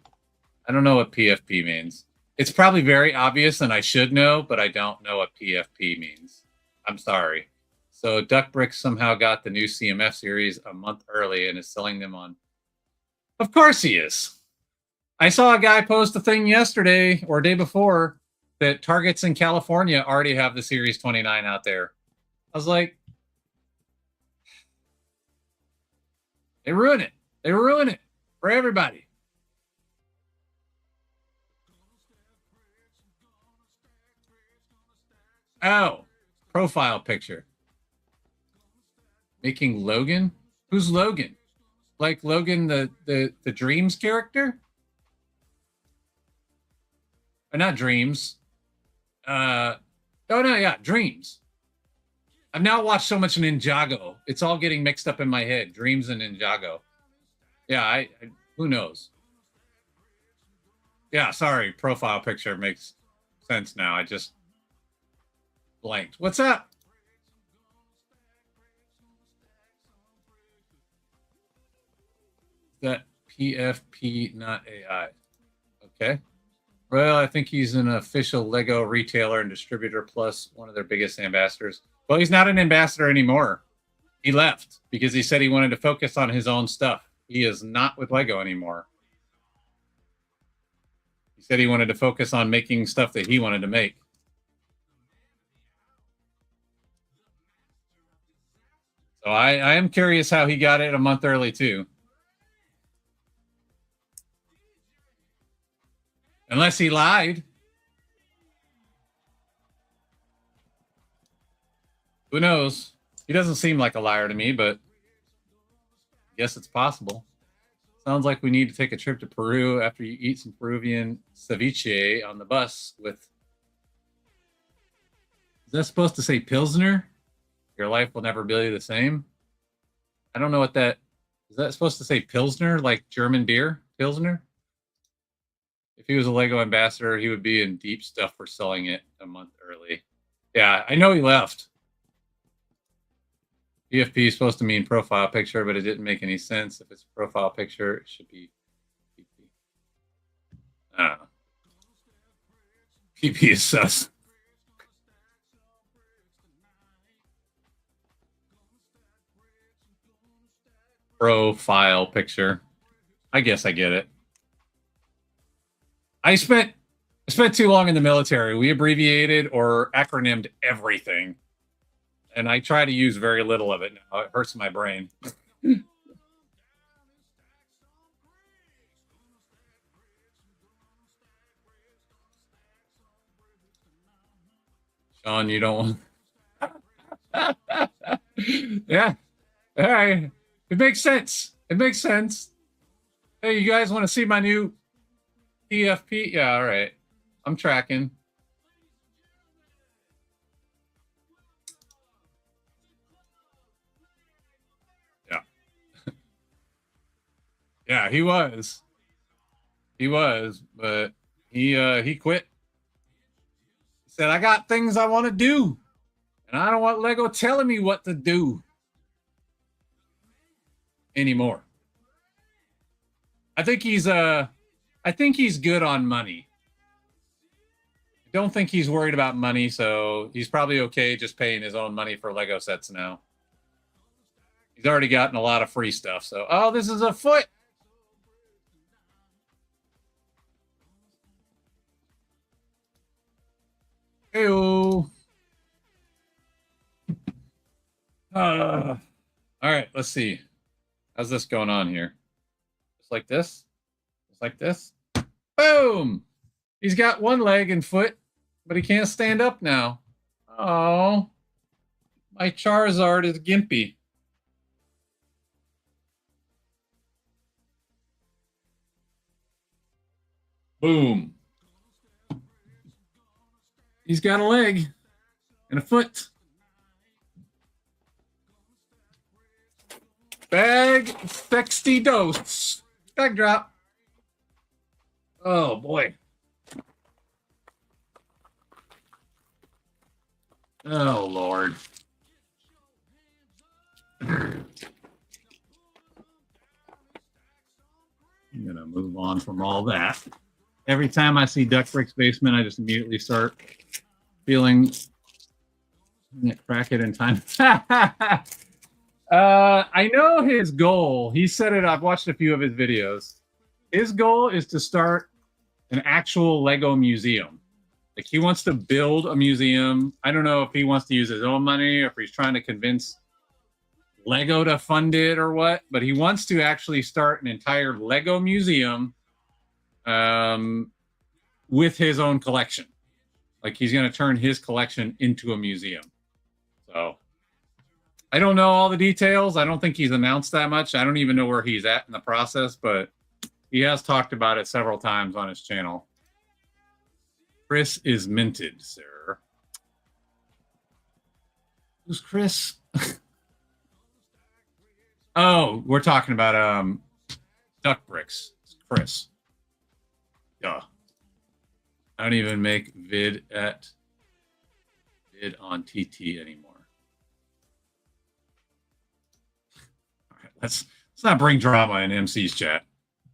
I don't know what PFP means. It's probably very obvious, and I should know, but I don't know what PFP means. I'm sorry. So Duck Bricks somehow got the new CMF series a month early and is selling them on. Of course he is. I saw a guy post a thing yesterday or day before that Targets in California already have the Series 29 out there. I was like, they ruin it. They ruin it for everybody. Oh, profile picture. Making Logan? Who's Logan? Like Logan, the Dreams character? Or not Dreams. Dreams. I've now watched so much Ninjago. It's all getting mixed up in my head. Dreams and Ninjago. Yeah, I who knows? Yeah, sorry. Profile picture makes sense now. I just blanked. What's up? That PFP, not AI. Okay. Well, I think he's an official Lego retailer and distributor, plus one of their biggest ambassadors. Well, he's not an ambassador anymore. He left because he said he wanted to focus on his own stuff. He is not with Lego anymore. He said he wanted to focus on making stuff that he wanted to make. So I am curious how he got it a month early, too. Unless he lied. Who knows? He doesn't seem like a liar to me, but I guess it's possible. Sounds like we need to take a trip to Peru after you eat some Peruvian ceviche on the bus with... Is that supposed to say Pilsner? Your life will never be the same? I don't know what that... Is that supposed to say Pilsner, like German beer? Pilsner? If he was a Lego ambassador, he would be in deep stuff for selling it a month early. Yeah, I know he left. PFP is supposed to mean profile picture, but it didn't make any sense. If it's a profile picture, it should be PP. I don't know. PP is sus. Profile picture. I guess I get it. I spent too long in the military. We abbreviated or acronymed everything. And I try to use very little of it now. It hurts my brain. Sean, you don't want. Yeah. All right. It makes sense. It makes sense. Hey, you guys want to see my new TFP? Yeah, all right. I'm tracking. Yeah. Yeah, he was. He was, but he quit. He said, I got things I want to do. And I don't want Lego telling me what to do anymore. I think he's good on money. I don't think he's worried about money, so he's probably okay just paying his own money for Lego sets now. He's already gotten a lot of free stuff. So, oh, this is a foot. Hey-o. All right, let's see. How's this going on here? Just like this? Just like this? Boom! He's got one leg and foot, but he can't stand up now. Oh, my Charizard is gimpy. Boom. He's got a leg and a foot. Bag 60 dose. Bag drop. Oh, boy. Oh, Lord. I'm going to move on from all that. Every time I see Duck Brick's Basement, I just immediately start feeling crack it in time. I know his goal. He said it. I've watched a few of his videos. His goal is to start an actual Lego museum. Like, he wants to build a museum. I don't know if he wants to use his own money or if he's trying to convince Lego to fund it or what, but he wants to actually start an entire Lego museum with his own collection. Like, he's going to turn his collection into a museum. So I don't know all the details. I don't think he's announced that much. I don't even know where he's at in the process, but he has talked about it several times on his channel. Chris is minted, sir. Who's Chris? Oh, we're talking about Duck Bricks. It's Chris. Duh. I don't even make vid on TT anymore. All right, let's not bring drama in MC's chat.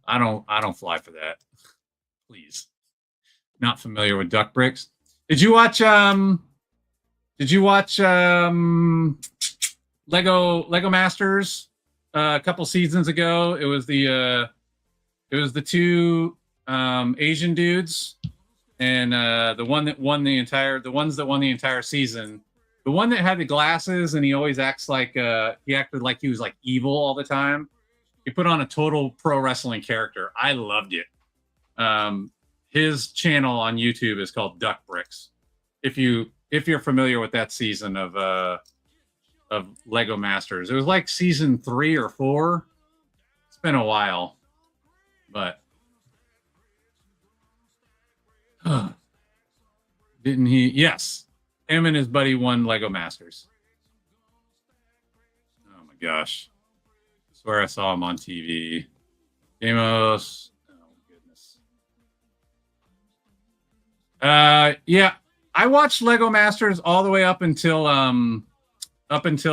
I don't fly for that. Please. Not familiar with Duck Bricks. Did you watch Lego Masters a couple seasons ago? It was the two Asian dudes, and the ones that won the entire season. The one that had the glasses and he always acts like he acted like he was like evil all the time. He put on a total pro wrestling character. I loved it. His channel on YouTube is called Duck Bricks. If you're familiar with that season of Lego Masters, it was like season 3 or 4. It's been a while, but didn't he? Yes, him and his buddy won Lego Masters. Oh my gosh! I swear I saw him on TV. Gamos. Yeah, I watched Lego Masters all the way up until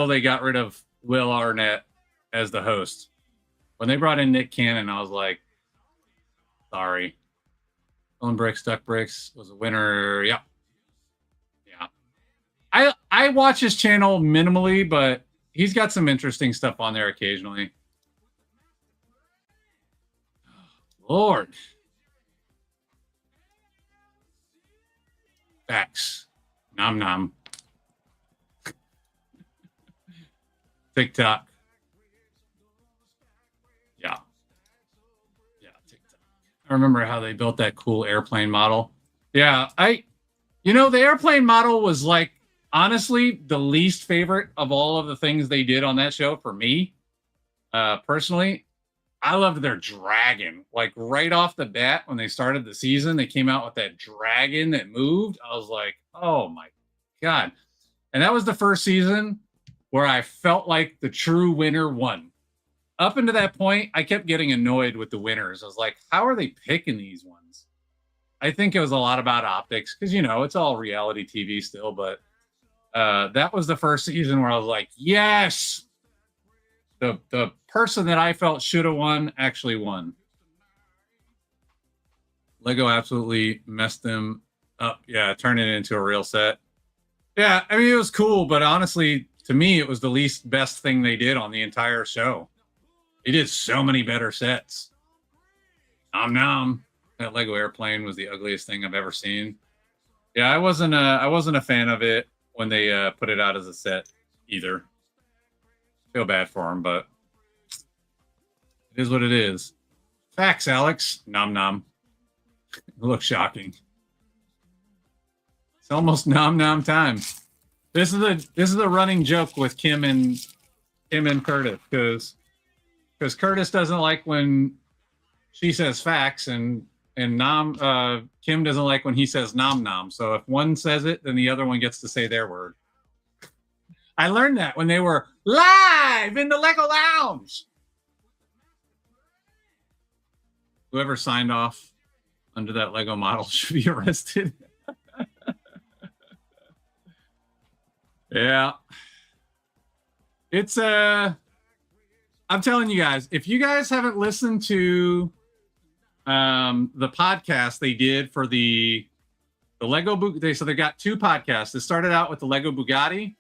they got rid of Will Arnett as the host. When they brought in Nick Cannon, I was like, sorry. Stolen Bricks, Duck Bricks was a winner. Yeah. I watch his channel minimally, but he's got some interesting stuff on there occasionally. Lord. Facts. Nom nom. TikTok. Yeah, TikTok. I remember how they built that cool airplane model. Yeah, I You know, the airplane model was like, honestly, the least favorite of all of the things they did on that show for me. Personally, I loved their dragon. Like right off the bat, when they started the season, they came out with that dragon that moved. I was like, oh my God. And that was the first season where I felt like the true winner won. Up until that point, I kept getting annoyed with the winners. I was like, how are they picking these ones? I think it was a lot about optics because, you know, it's all reality TV still. But that was the first season where I was like, yes, the person that I felt should have won actually won. Lego absolutely messed them up. Yeah, turning it into a real set. Yeah, I mean, it was cool, but honestly, to me, it was the least best thing they did on the entire show. They did so many better sets. Nom nom. That Lego airplane was the ugliest thing I've ever seen. Yeah, I wasn't a fan of it when they put it out as a set either. Feel bad for them, but it is what it is. Facts, Alex. Nom nom. It looks shocking. It's almost nom nom time. This is a running joke with Kim and Curtis because Curtis doesn't like when she says facts and Kim doesn't like when he says nom nom. So if one says it, then the other one gets to say their word. I learned that when they were live in the Lego Lounge. Whoever signed off under that Lego model should be arrested. Yeah. It's I'm telling you guys, if you guys haven't listened to the podcast they did for the Lego Bugatti, so they got two podcasts. It started out with the Lego Bugatti,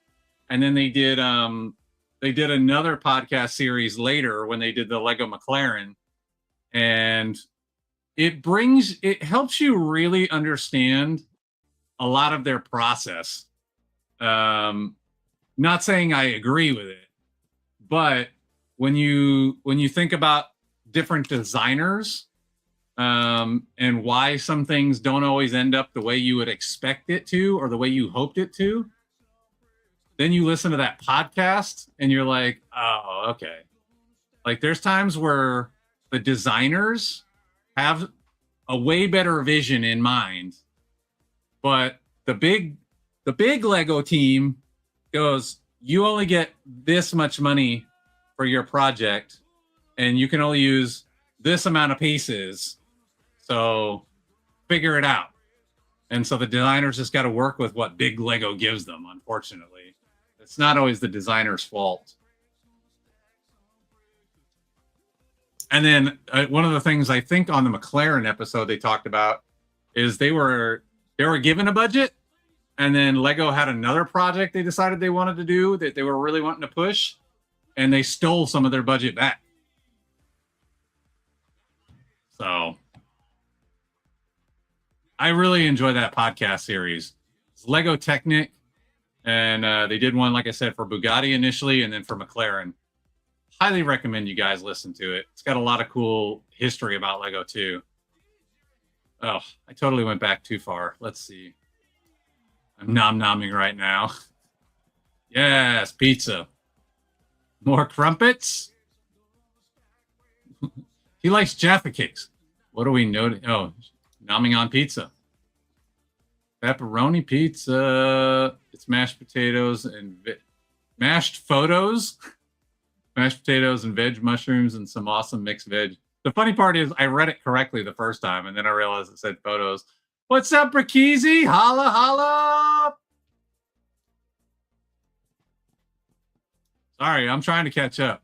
and then they did another podcast series later when they did the Lego McLaren, and it helps you really understand a lot of their process. Not saying I agree with it, but when you think about different designers and why some things don't always end up the way you would expect it to or the way you hoped it to, then you listen to that podcast and you're like, oh, okay. Like there's times where the designers have a way better vision in mind, but the big Lego team goes, you only get this much money for your project and you can only use this amount of pieces. So figure it out. And so the designers just got to work with what big Lego gives them, unfortunately. It's not always the designer's fault. And then one of the things I think on the McLaren episode they talked about is they were given a budget, and then Lego had another project they decided they wanted to do that they were really wanting to push, and they stole some of their budget back. So I really enjoy that podcast series. It's Lego Technic, and they did one, like I said, for Bugatti initially, and then for McLaren. Highly recommend you guys listen to it. It's got a lot of cool history about Lego too. Oh, I totally went back too far. Let's see. I'm nom-nomming right now. Yes, pizza. More crumpets. He likes Jaffa cakes. What do we know? Oh, nomming on pizza. Pepperoni pizza. It's mashed potatoes and mashed photos. Mashed potatoes and veg mushrooms and some awesome mixed veg. The funny part is I read it correctly the first time, and then I realized it said photos. What's up, Brakeezy? Holla, holla! Sorry, I'm trying to catch up.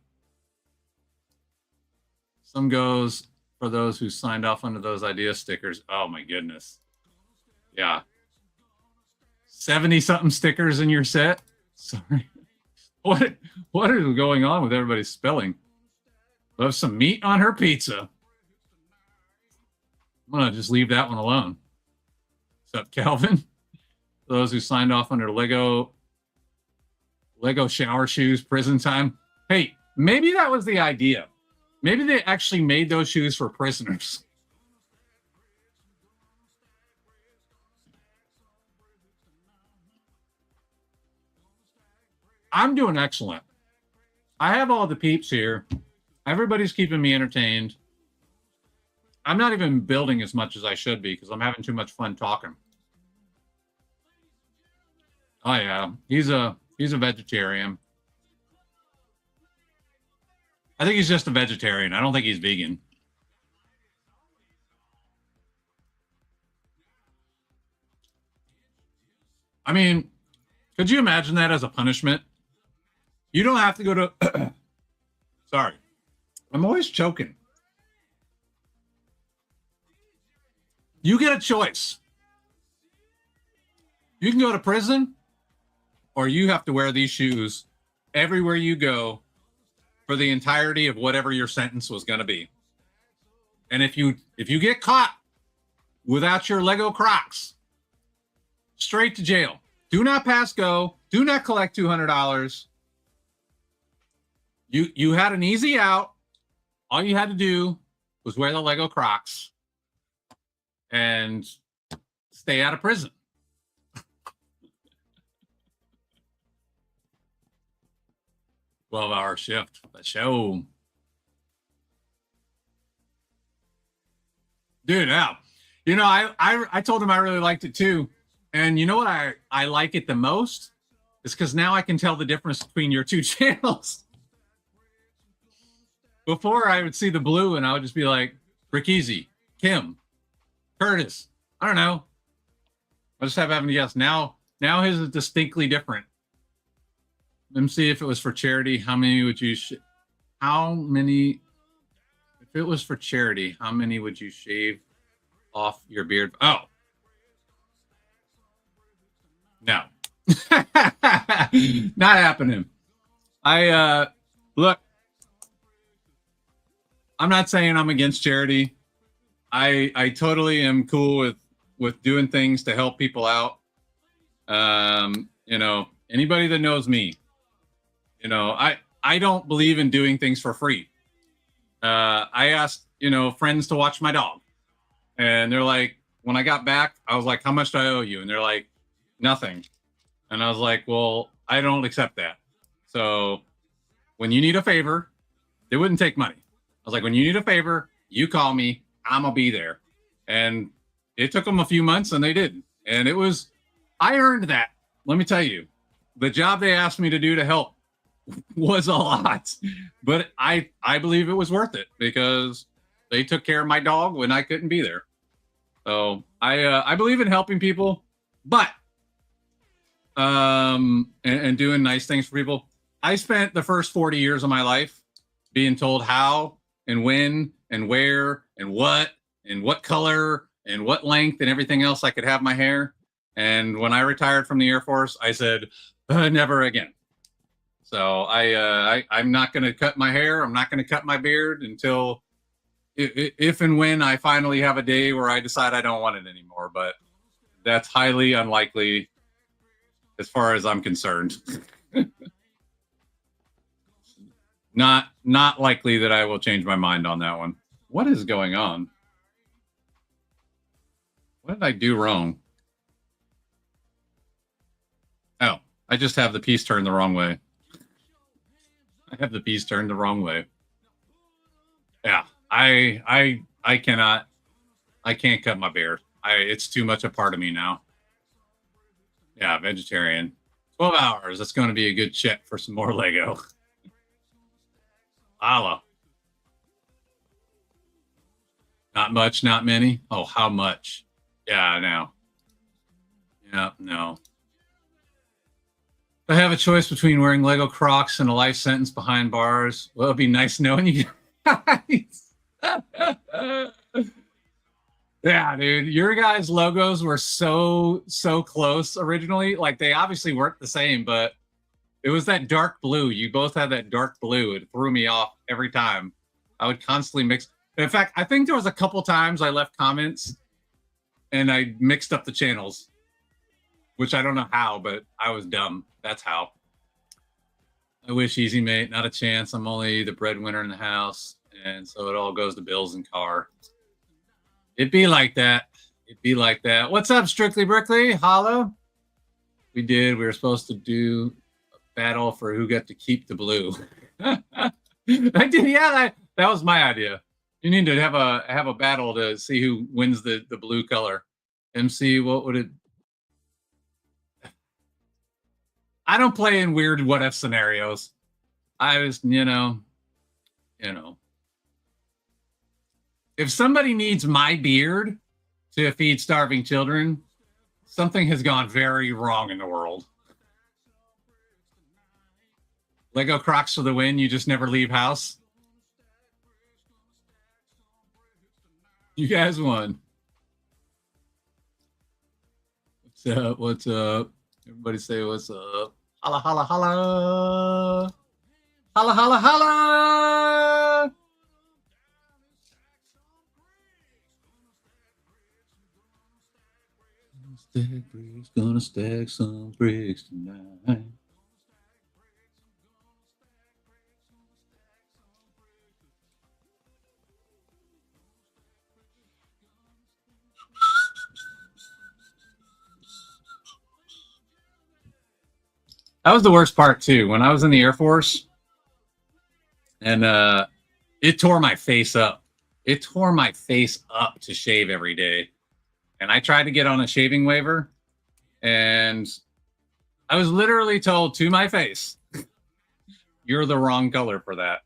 Some goes for those who signed off under those idea stickers. Oh, my goodness. Yeah. 70-something stickers in your set? Sorry. What is going on with everybody's spelling? Love some meat on her pizza. I'm going to just leave that one alone. What's up, Calvin? For those who signed off under Lego shower shoes, prison time. Hey, maybe that was the idea. Maybe they actually made those shoes for prisoners. I'm doing excellent. I have all the peeps here. Everybody's keeping me entertained. I'm not even building as much as I should be because I'm having too much fun talking. Oh yeah, he's a vegetarian. I think he's just a vegetarian. I don't think he's vegan. I mean, could you imagine that as a punishment? You don't have to go to. Sorry, I'm always choking. You get a choice. You can go to prison, or you have to wear these shoes everywhere you go for the entirety of whatever your sentence was going to be. And if you get caught without your Lego Crocs, straight to jail. Do not pass go. Do not collect $200. You had an easy out. All you had to do was wear the Lego Crocs and stay out of prison. $12-hour shift. Let's show. Dude, now, I told him I really liked it too. And you know what I like it the most? Is because now I can tell the difference between your two channels. Before I would see the blue and I would just be like, Rickeezy, Kim, Curtis. I don't know. I just have having to guess. Now his is distinctly different. Let me see if it was for charity. How many would you? How many? If it was for charity, how many would you shave off your beard? Oh, no, not happening. Look. I'm not saying I'm against charity. I totally am cool with doing things to help people out. Anybody that knows me, I don't believe in doing things for free. I asked, friends to watch my dog. And they're like, when I got back, I was like, how much do I owe you? And they're like, nothing. And I was like, well, I don't accept that. So when you need a favor, they wouldn't take money. I was like, when you need a favor, you call me, I'm gonna be there. And it took them a few months and they did. And I earned that. Let me tell you, the job they asked me to do to help was a lot, but I believe it was worth it because they took care of my dog when I couldn't be there. So I believe in helping people, but and doing nice things for people. I spent the first 40 years of my life being told how and when and where and what color and what length and everything else I could have my hair. And when I retired from the Air Force, I said, never again. So I'm not going to cut my hair. I'm not going to cut my beard until if and when I finally have a day where I decide I don't want it anymore. But that's highly unlikely as far as I'm concerned. Not likely that I will change my mind on that one. What is going on? What did I do wrong? Oh, I just have the piece turned the wrong way. I have the piece turned the wrong way. Yeah, I can't cut my beard. It's too much a part of me now. Yeah, vegetarian. 12 hours. That's going to be a good check for some more Lego. Allah. Not much, not many. Oh, how much? Yeah, I know. Yeah, no. If I have a choice between wearing Lego Crocs and a life sentence behind bars, well, it'd be nice knowing you guys. Yeah, dude. Your guys' logos were so close originally. Like, they obviously weren't the same, but it was that dark blue. You both had that dark blue. It threw me off every time. I would constantly mix. In fact, I think there was a couple times I left comments and I mixed up the channels, which I don't know how, but I was dumb. That's how. I wish Easy Mate, not a chance. I'm only the breadwinner in the house, and so it all goes to bills and car. It'd be like that. It'd be like that. What's up, Strictly Brickley? Holla. We were supposed to do battle for who got to keep the blue. I did, yeah, that was my idea. You need to have a battle to see who wins the blue color. MC, what would it? I don't play in weird what if scenarios. I was, you know. If somebody needs my beard to feed starving children, something has gone very wrong in the world. Lego Crocs for the win. You just never leave house. You guys won. What's up? What's up? Everybody say what's up. Holla, holla, holla. Holla, holla, holla. Stack bricks, gonna stack some bricks tonight. That was the worst part too. When I was in the Air Force, and it tore my face up. It tore my face up to shave every day. And I tried to get on a shaving waiver, and I was literally told to my face, "You're the wrong color for that."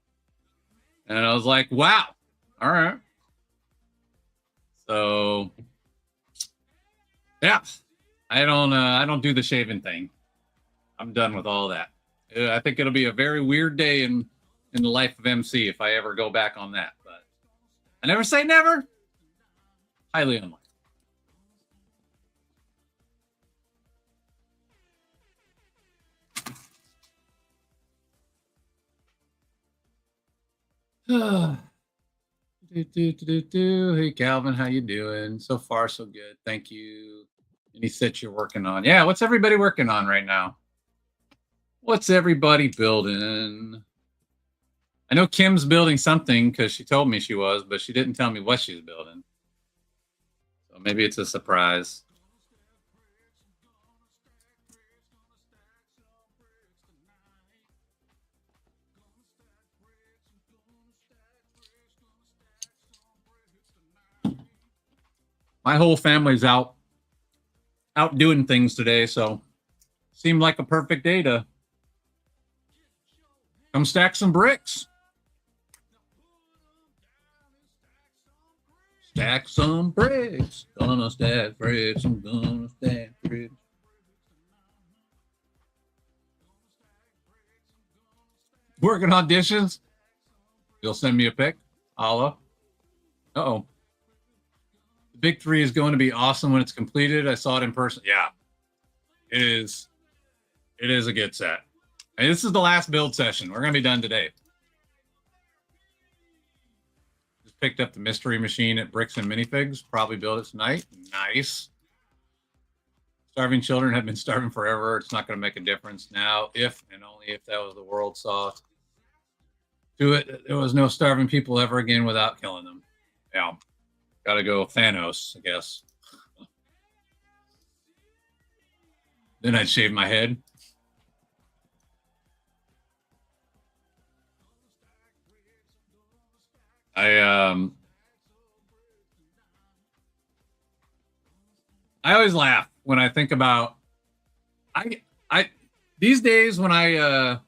And I was like, "Wow, all right." So, yeah, I don't do the shaving thing. I'm done with all that. I think it'll be a very weird day in the life of MC if I ever go back on that. But I never say never. Highly unlikely. Hey Calvin, how you doing? So far so good, thank you. Any sets you're working on? Yeah, what's everybody working on right now? What's everybody building? I know Kim's building something because she told me she was, but she didn't tell me what she's building. So maybe it's a surprise. My whole family's out doing things today, so seemed like a perfect day to come stack some bricks. Stack some bricks. Gonna stack bricks. I'm gonna stack bricks. Working on dishes. You'll send me a pic. Holla. Uh-oh. The Big 3 is going to be awesome when it's completed. I saw it in person. Yeah. It is. It is a good set. And this is the last build session. We're going to be done today. Just picked up the mystery machine at Bricks and Minifigs. Probably build it tonight. Nice. Starving children have been starving forever. It's not going to make a difference now, if and only if that was the world saw to it. There was no starving people ever again without killing them. Yeah. Got to go Thanos, I guess. Then I'd shave my head. I always laugh when I think about I these days when I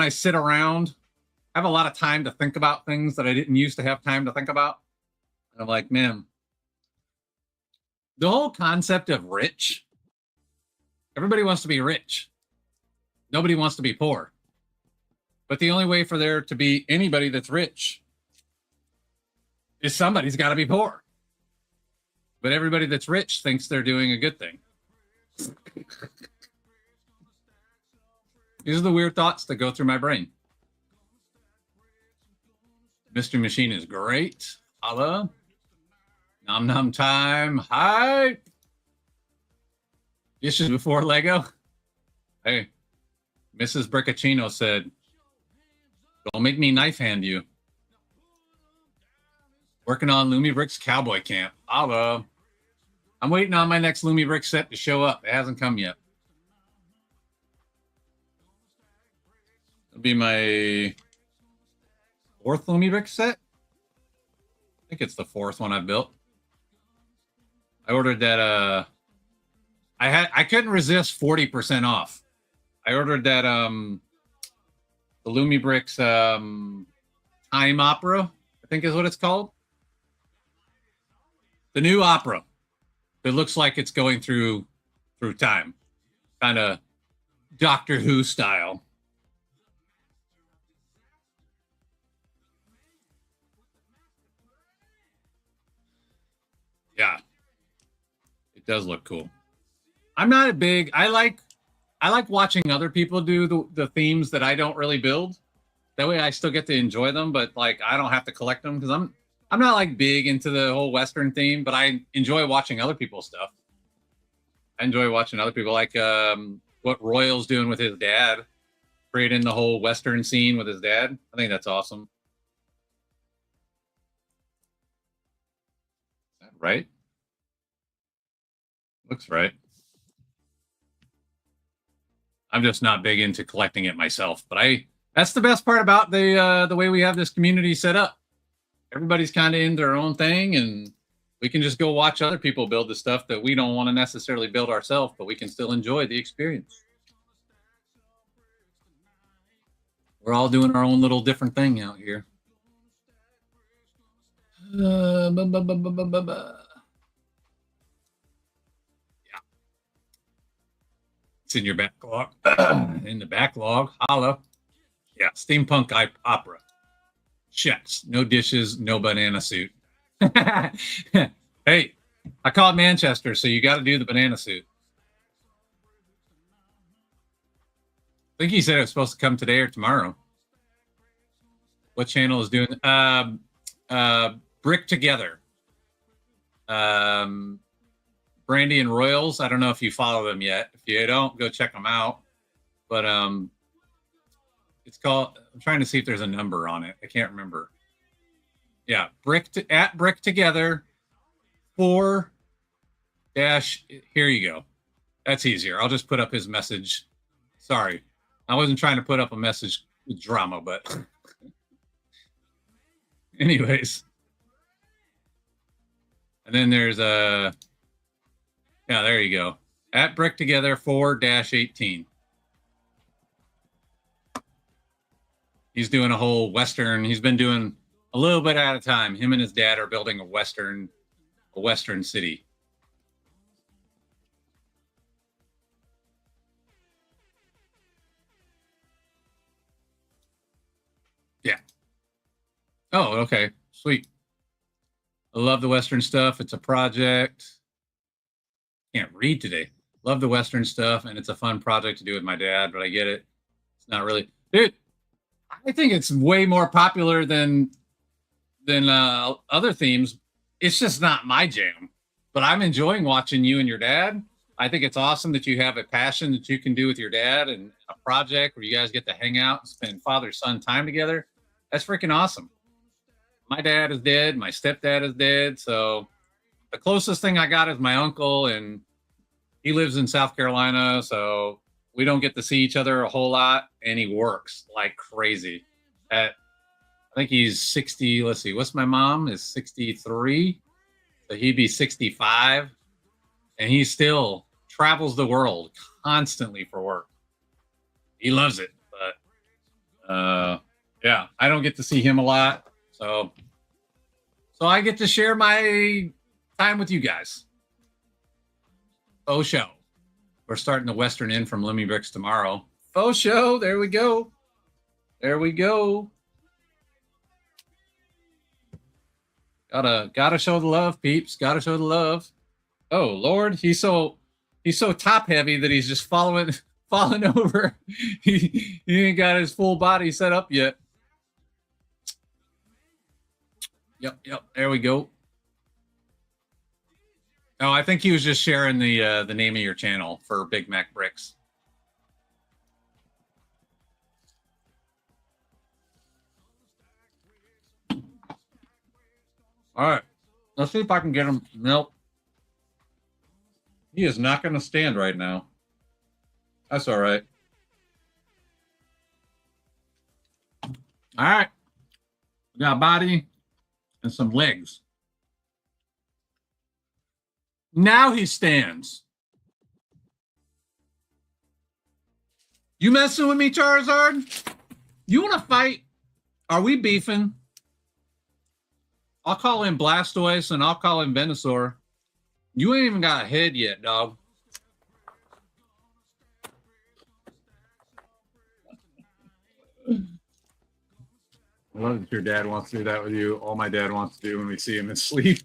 sit around, I have a lot of time to think about things that I didn't used to have time to think about. And I'm like, man, the whole concept of rich, everybody wants to be rich. Nobody wants to be poor. But the only way for there to be anybody that's rich is somebody's got to be poor. But everybody that's rich thinks they're doing a good thing. These are the weird thoughts that go through my brain. Mystery Machine is great. Holla. Nom nom time. Hi. Dishes before Lego. Hey, Mrs. Briccacino said, "Don't make me knife hand you." Working on Lumi Bricks Cowboy Camp. Holla. I'm waiting on my next Lumi Brick set to show up. It hasn't come yet. It'll be my 4th Lumi brick set. I think it's the 4th one I built. I ordered that. I couldn't resist 40% off. I ordered that the Lumi Bricks Time Opera, I think is what it's called. The new opera. It looks like it's going through time, kind of Doctor Who style. Yeah, it does look cool. I'm not a big. I like watching other people do the themes that I don't really build. That way, I still get to enjoy them, but like I don't have to collect them because I'm not like big into the whole Western theme, but I enjoy watching other people's stuff. I enjoy watching other people, like what Royal's doing with his dad, creating the whole Western scene with his dad. I think that's awesome. Is that right? Looks right. I'm just not big into collecting it myself, but that's the best part about the way we have this community set up. Everybody's kind of in their own thing, and we can just go watch other people build the stuff that we don't want to necessarily build ourselves, but we can still enjoy the experience. We're all doing our own little different thing out here. Yeah. It's in your backlog. In the backlog. Holla. Yeah, steampunk opera. Chefs, no dishes, no banana suit. Hey, I call it Manchester, so you got to do the banana suit. I think he said it was supposed to come today or tomorrow. What channel is doing? Brick Together. Brandy and Royals. I don't know if you follow them yet. If you don't, go check them out. But it's called. I'm trying to see if there's a number on it. I can't remember. Yeah, Brick Together 4 dash. Here you go. That's easier. I'll just put up his message. Sorry, I wasn't trying to put up a message with drama, but anyways. And then there's a. Yeah, there you go. At Brick Together 4-18. He's doing a whole Western. He's been doing a little bit at a time. Him and his dad are building a Western city. Yeah. Oh, okay. Sweet. I love the Western stuff. It's a project. Can't read today. Love the Western stuff, and it's a fun project to do with my dad, but I get it. It's not really. Dude, I think it's way more popular than other themes. It's just not my jam, but I'm enjoying watching you and your dad. I think it's awesome that you have a passion that you can do with your dad and a project where you guys get to hang out and spend father-son time together. That's freaking awesome. My dad is dead. My stepdad is dead. So the closest thing I got is my uncle, and he lives in South Carolina. So we don't get to see each other a whole lot, and he works like crazy. I think he's 60. Let's see. What's my mom is 63. So he'd be 65. And he still travels the world constantly for work. He loves it. But yeah, I don't get to see him a lot. So I get to share my time with you guys. Faux show. We're starting the Western Inn from Lumi Bricks tomorrow. Faux show. There we go. There we go. Gotta show the love, peeps. Gotta show the love. Oh Lord, he's so top heavy that he's just falling over. He ain't got his full body set up yet. Yep. There we go. Oh, I think he was just sharing the name of your channel for Big Mac Bricks. All right, let's see if I can get him. Nope. He is not going to stand right now. That's all right. All right. We got a body and some legs. Now he stands. You messing with me, Charizard? You want to fight? Are we beefing? I'll call in Blastoise and I'll call in Venusaur. You ain't even got a head yet, dog. I love that your dad wants to do that with you. All my dad wants to do when we see him in sleep.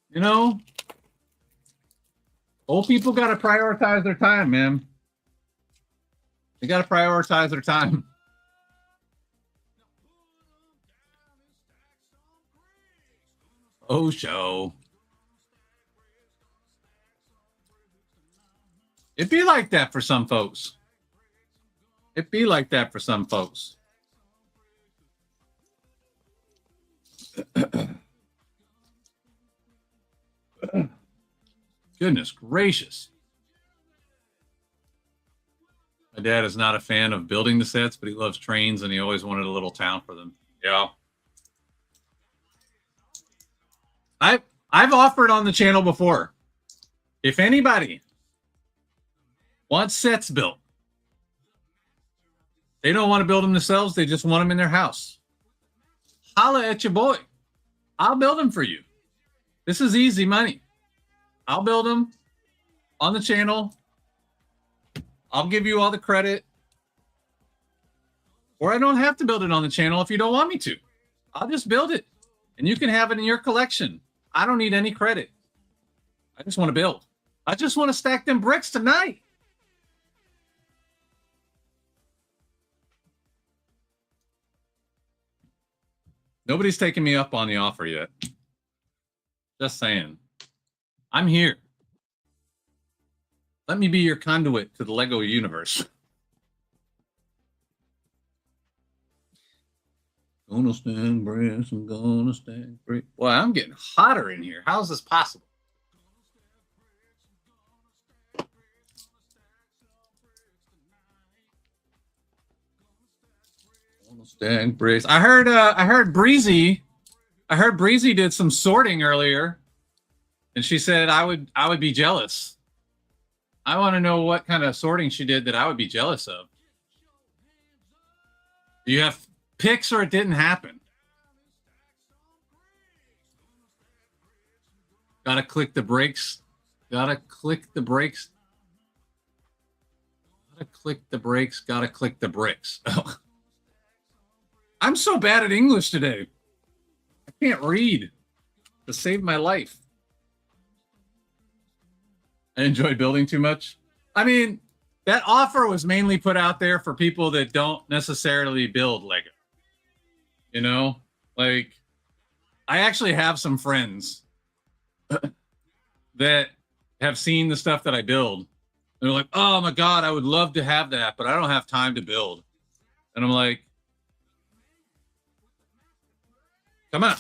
You know, old people got to prioritize their time, man. They got to prioritize their time. Oh, show. It'd be like that for some folks. It'd be like that for some folks. Goodness gracious. My dad is not a fan of building the sets, but he loves trains and he always wanted a little town for them. Yeah. I've offered on the channel before. If anybody wants sets built, they don't want to build them themselves, they just want them in their house. Holla at your boy. I'll build them for you. This is easy money. I'll build them on the channel. I'll give you all the credit. Or I don't have to build it on the channel if you don't want me to. I'll just build it. And you can have it in your collection. I don't need any credit. I just want to build. I just want to stack them bricks tonight. Nobody's taken me up on the offer yet. Just saying. I'm here. Let me be your conduit to the Lego universe. Gonna stack bricks, I'm gonna stack bricks. Well, I'm getting hotter in here. How is this possible? Gonna stack bricks. I heard Breezy did some sorting earlier, and she said I would be jealous. I want to know what kind of sorting she did that I would be jealous of. Do you have picks or it didn't happen? Gotta click the brakes. Gotta click the brakes. Gotta click the brakes. Gotta click the bricks. I'm so bad at English today. I can't read to save my life. I enjoy building too much. I mean, that offer was mainly put out there for people that don't necessarily build Lego. You know, like I actually have some friends that have seen the stuff that I build. They're like, oh my God, I would love to have that, but I don't have time to build. And I'm like, come on.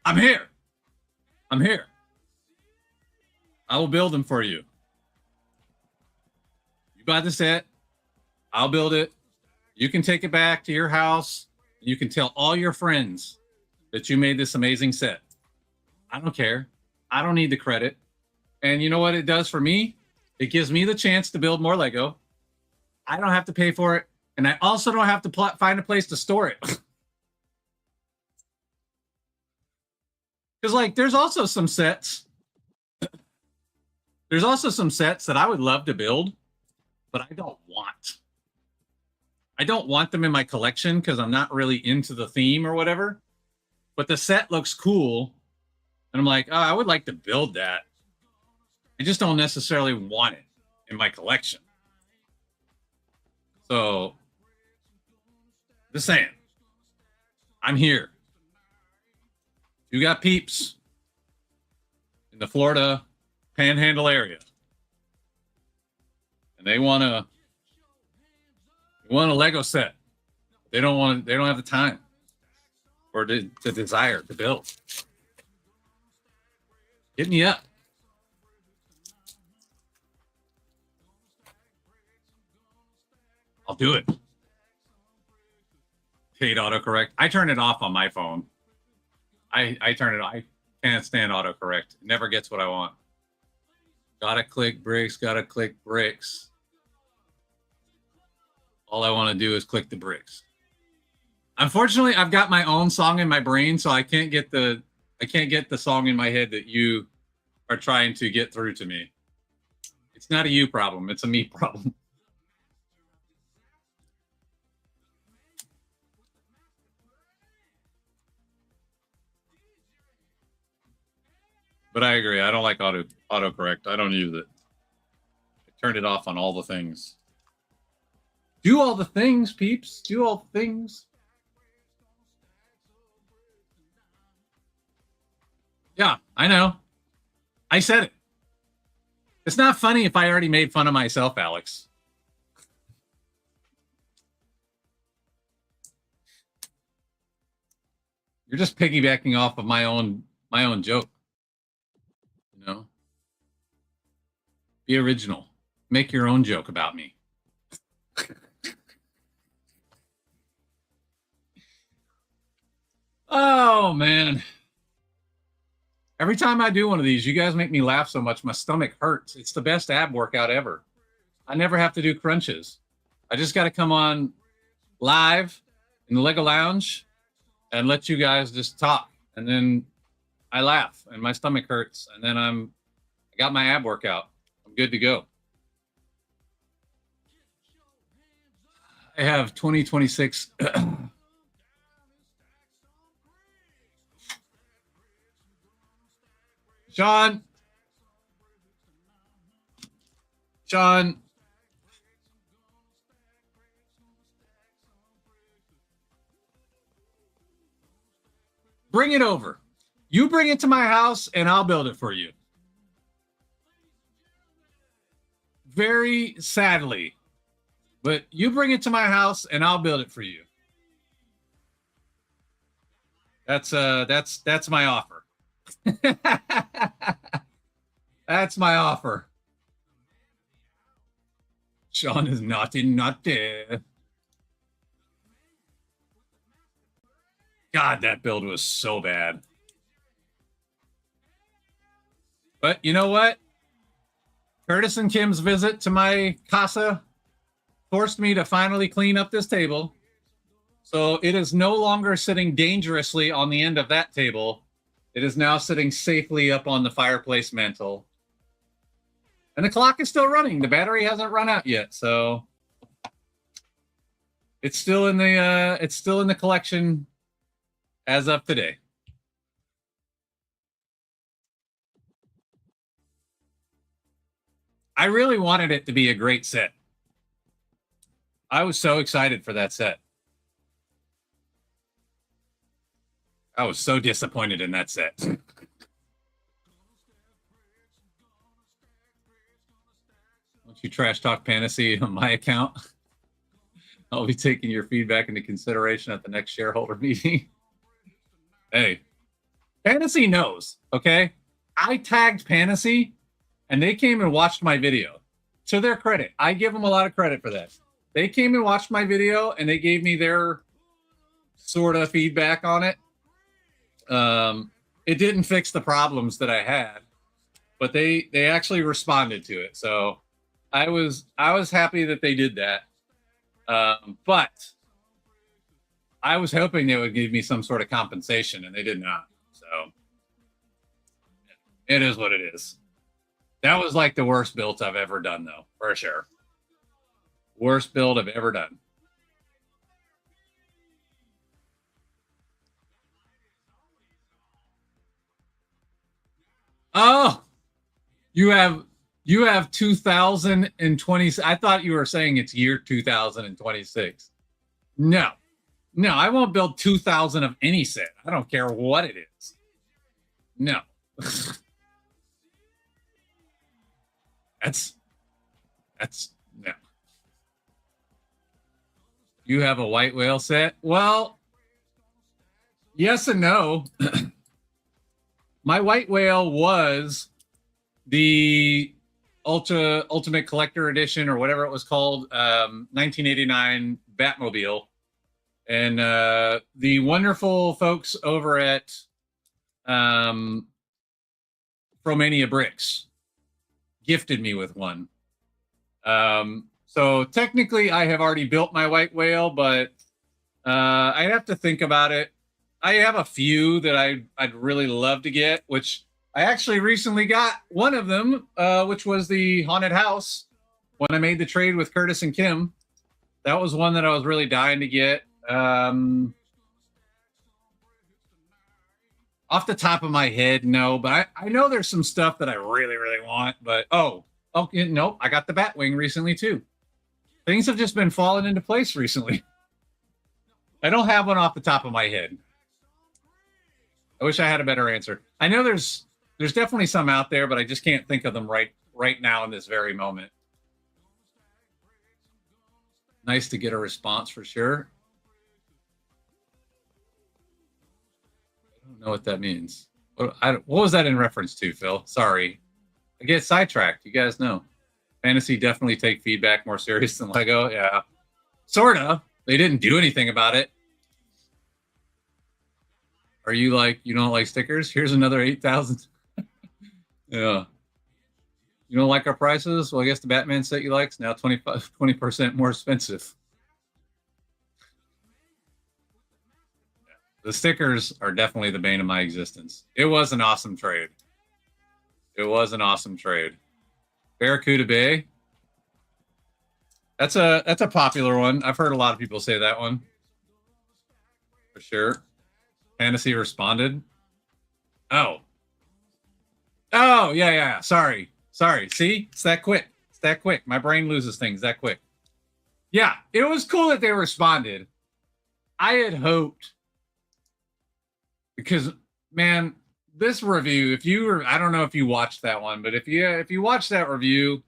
I'm here. I'm here. I will build them for you. You buy the set. I'll build it. You can take it back to your house. You can tell all your friends that you made this amazing set. I don't care. I don't need the credit. And you know what it does for me? It gives me the chance to build more Lego. I don't have to pay for it. And I also don't have to find a place to store it. Because, like, there's also some sets. There's also some sets that I would love to build, but I don't want. I don't want them in my collection because I'm not really into the theme or whatever. But the set looks cool. And I'm like, oh, I would like to build that. I just don't necessarily want it in my collection. So, just saying. I'm here. You got peeps in the Florida Panhandle area, and they want a Lego set. They don't have the time or the desire to build. Hit me up. I'll do it. Hate autocorrect. I turn it off on my phone. I turn it off. I can't stand autocorrect. It never gets what I want. Gotta click bricks, gotta click bricks. All I want to do is click the bricks. Unfortunately, I've got my own song in my brain, so I can't get the song in my head that you are trying to get through to me. It's not a you problem, it's a me problem. But I agree. I don't like autocorrect. I don't use it. I turned it off on all the things. Do all the things, peeps. Do all the things. Yeah, I know. I said it. It's not funny if I already made fun of myself, Alex. You're just piggybacking off of my own joke. You know? Be original. Make your own joke about me. Oh, man. Every time I do one of these, you guys make me laugh so much, my stomach hurts. It's the best ab workout ever. I never have to do crunches. I just got to come on live in the Lego Lounge and let you guys just talk. And then I laugh and my stomach hurts. And then I got my ab workout. I'm good to go. I have 2026. John, bring it over. You bring it to my house and I'll build it for you. Very sadly, but you bring it to my house and I'll build it for you. That's my offer. That's my offer. Sean is naughty. God, that build was so bad. But you know what? Curtis and Kim's visit to my casa forced me to finally clean up this table. So it is no longer sitting dangerously on the end of that table. It is now sitting safely up on the fireplace mantle. And the clock is still running. The battery hasn't run out yet, so it's still in the collection as of today. I really wanted it to be a great set. I was so excited for that set. I was so disappointed in that set. Once you trash talk Fantasy on my account, I'll be taking your feedback into consideration at the next shareholder meeting. Hey, Fantasy knows, okay? I tagged Fantasy, and they came and watched my video. To their credit, I give them a lot of credit for that. They came and watched my video, and they gave me their sort of feedback on it. It didn't fix the problems that I had, but they actually responded to it. So I was happy that they did that. But I was hoping they would give me some sort of compensation, and they did not. So it is what it is. That was like the worst build I've ever done, though, for sure. Worst build I've ever done. Oh, you have 2020. I thought you were saying it's year 2026. No, I won't build 2000 of any set. I don't care what it is. No. That's no. You have a white whale set? Well, yes and no. My white whale was the Ultimate Collector Edition or whatever it was called, 1989 Batmobile. And the wonderful folks over at Fromania Bricks gifted me with one. So technically I have already built my white whale, but I have to think about it. I have a few that I'd really love to get, which I actually recently got one of them, which was the Haunted House when I made the trade with Curtis and Kim. That was one that I was really dying to get. Off the top of my head, no, but I know there's some stuff that I really, really want. But okay, nope, I got the Batwing recently too. Things have just been falling into place recently. I don't have one off the top of my head. I wish I had a better answer. I know there's definitely some out there, but I just can't think of them right now in this very moment. Nice to get a response for sure. I don't know what that means. What was that in reference to, Phil? Sorry. I get sidetracked. You guys know. Fantasy definitely take feedback more serious than Lego. Yeah. Sorta. They didn't do anything about it. Are you like, you don't like stickers? Here's another 8,000. Yeah. You don't like our prices? Well, I guess the Batman set you likes now 20% more expensive. The stickers are definitely the bane of my existence. It was an awesome trade. It was an awesome trade. Barracuda Bay. That's a popular one. I've heard a lot of people say that one. For sure. Fantasy responded. Oh, yeah. Sorry. See? It's that quick. My brain loses things that quick. Yeah, it was cool that they responded. I had hoped, because, man, this review, I don't know if you watched that one, but if you watched that review,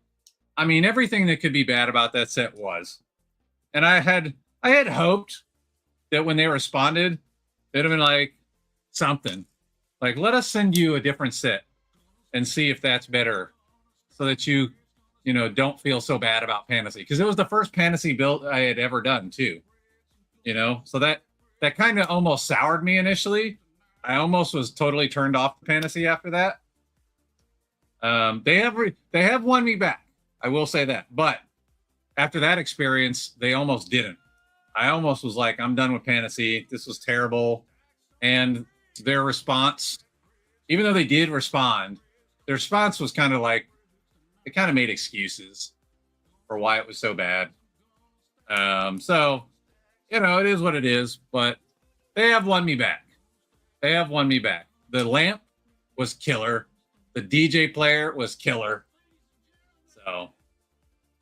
I mean, everything that could be bad about that set was. And I had hoped that when they responded, they'd have been like, something. Like, let us send you a different set and see if that's better, so that you don't feel so bad about Fantasy. Because it was the first Fantasy build I had ever done, too. So that kind of almost soured me initially. I almost was totally turned off Fantasy after that. They have won me back. I will say that. But after that experience, they almost didn't. I almost was like, I'm done with Fantasy. This was terrible. And their response, even though they did respond, their response was kind of like, it kind of made excuses for why it was so bad. So, it is what it is, but they have won me back. The lamp was killer. The DJ player was killer. So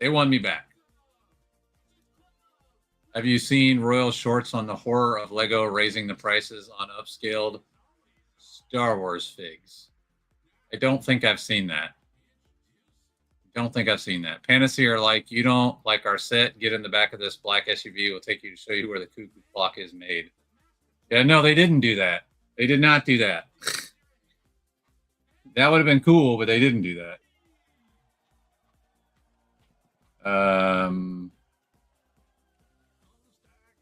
they won me back. Have you seen Royal shorts on the horror of Lego raising the prices on upscaled Star Wars figs? I don't think I've seen that. Fantasy are like, you don't like our set, get in the back of this black SUV. We'll take you to show you where the cuckoo clock is made. Yeah, no, they didn't do that. They did not do that. That would have been cool, but they didn't do that.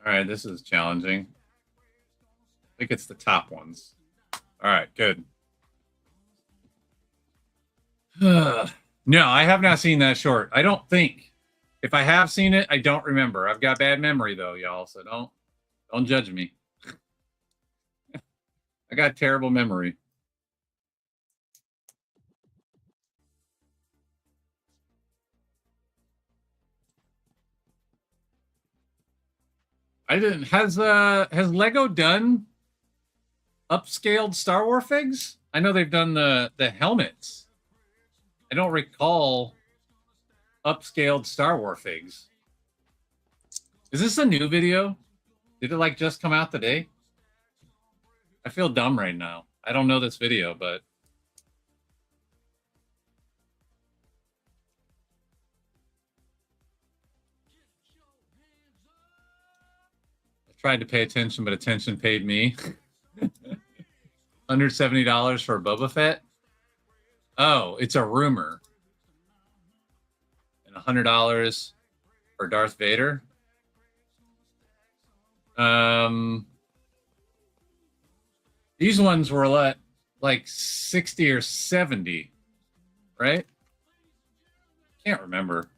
All right, this is challenging. I think it's the top ones. All right, good. No, I have not seen that short. I don't think. If I have seen it, I don't remember. I've got bad memory though, y'all, so don't judge me. I got terrible memory. Has Lego done upscaled Star Wars figs? I know they've done the helmets. I don't recall upscaled Star Wars figs. Is this a new video? Did it just come out today? I feel dumb right now. I don't know this video, but I tried to pay attention, but attention paid me. $170 for Boba Fett? Oh, it's a rumor. $100 for Darth Vader. These ones were like 60 or 70, right? Can't remember.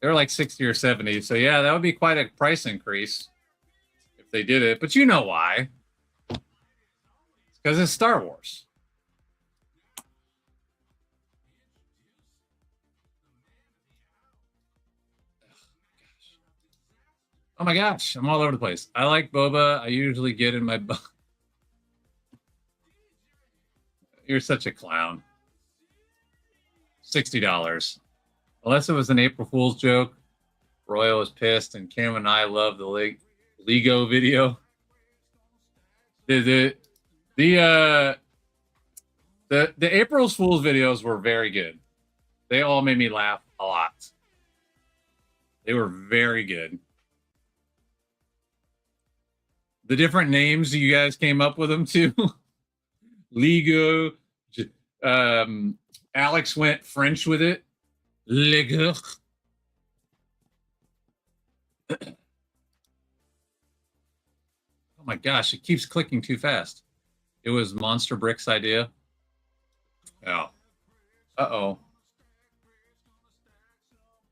They were like 60 or 70. So yeah, that would be quite a price increase if they did it. But you know why? Because it's Star Wars. Oh my gosh, I'm all over the place. I like boba. I usually get in my... You're such a clown. $60. Unless it was an April Fool's joke. Royal was pissed, and Cam and I love the Lego video. The April Fool's videos were very good. They all made me laugh a lot. They were very good. The different names you guys came up with them too. Lego. Alex went French with it. Lego. Oh my gosh, it keeps clicking too fast. It was Monster Brick's idea. Oh. Uh-oh.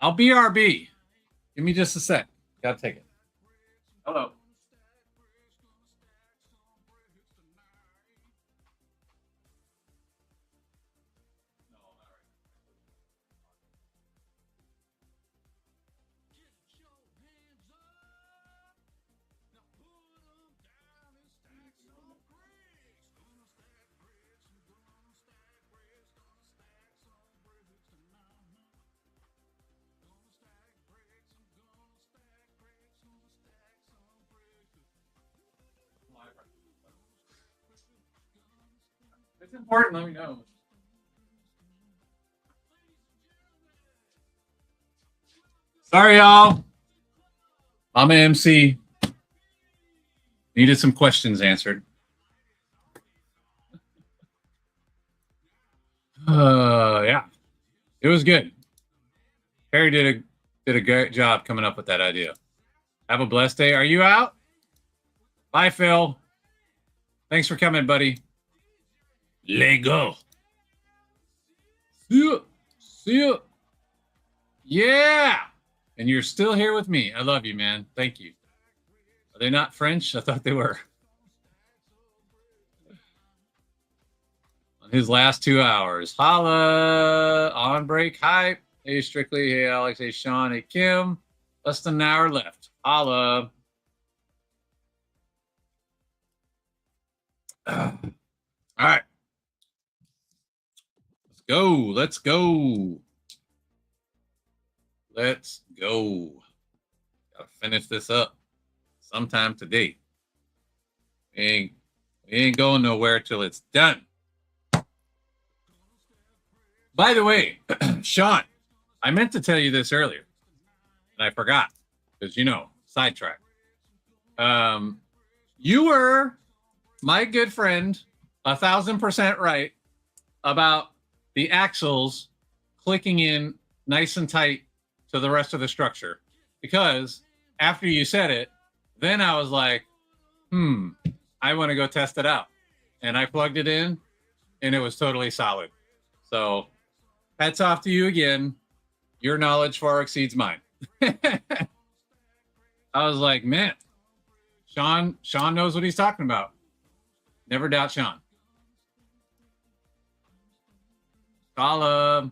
I'll BRB. Give me just a sec. Gotta take it. Hello. It's important, let me know. Sorry, y'all. I'm an MC. Needed some questions answered. Yeah. It was good. Harry did a great job coming up with that idea. Have a blessed day. Are you out? Bye, Phil. Thanks for coming, buddy. Lego. See ya. See ya. Yeah. And you're still here with me. I love you, man. Thank you. Are they not French? I thought they were. On his last 2 hours. Holla. On break hype. Hey, Strictly. Hey, Alex. Hey, Sean. Hey, Kim. Less than an hour left. Holla. All right. Go. Let's go. Let's go. Gotta finish this up sometime today. We ain't going nowhere till it's done. By the way, Sean, I meant to tell you this earlier, and I forgot because sidetrack. You were my good friend, 1,000% right about the axles clicking in nice and tight to the rest of the structure, because after you said it, then I was like, I want to go test it out. And I plugged it in and it was totally solid. So hats off to you again. Your knowledge far exceeds mine. I was like, man, Sean knows what he's talking about. Never doubt Sean. Holla.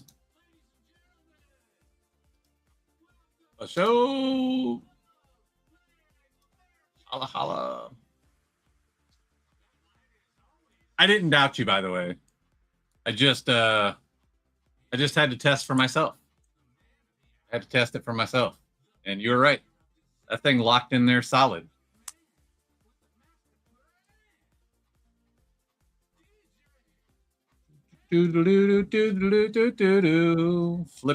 A show. Holla, holla. I didn't doubt you, by the way. I just had to test for myself. I had to test it for myself. And you were right. That thing locked in there solid. Flip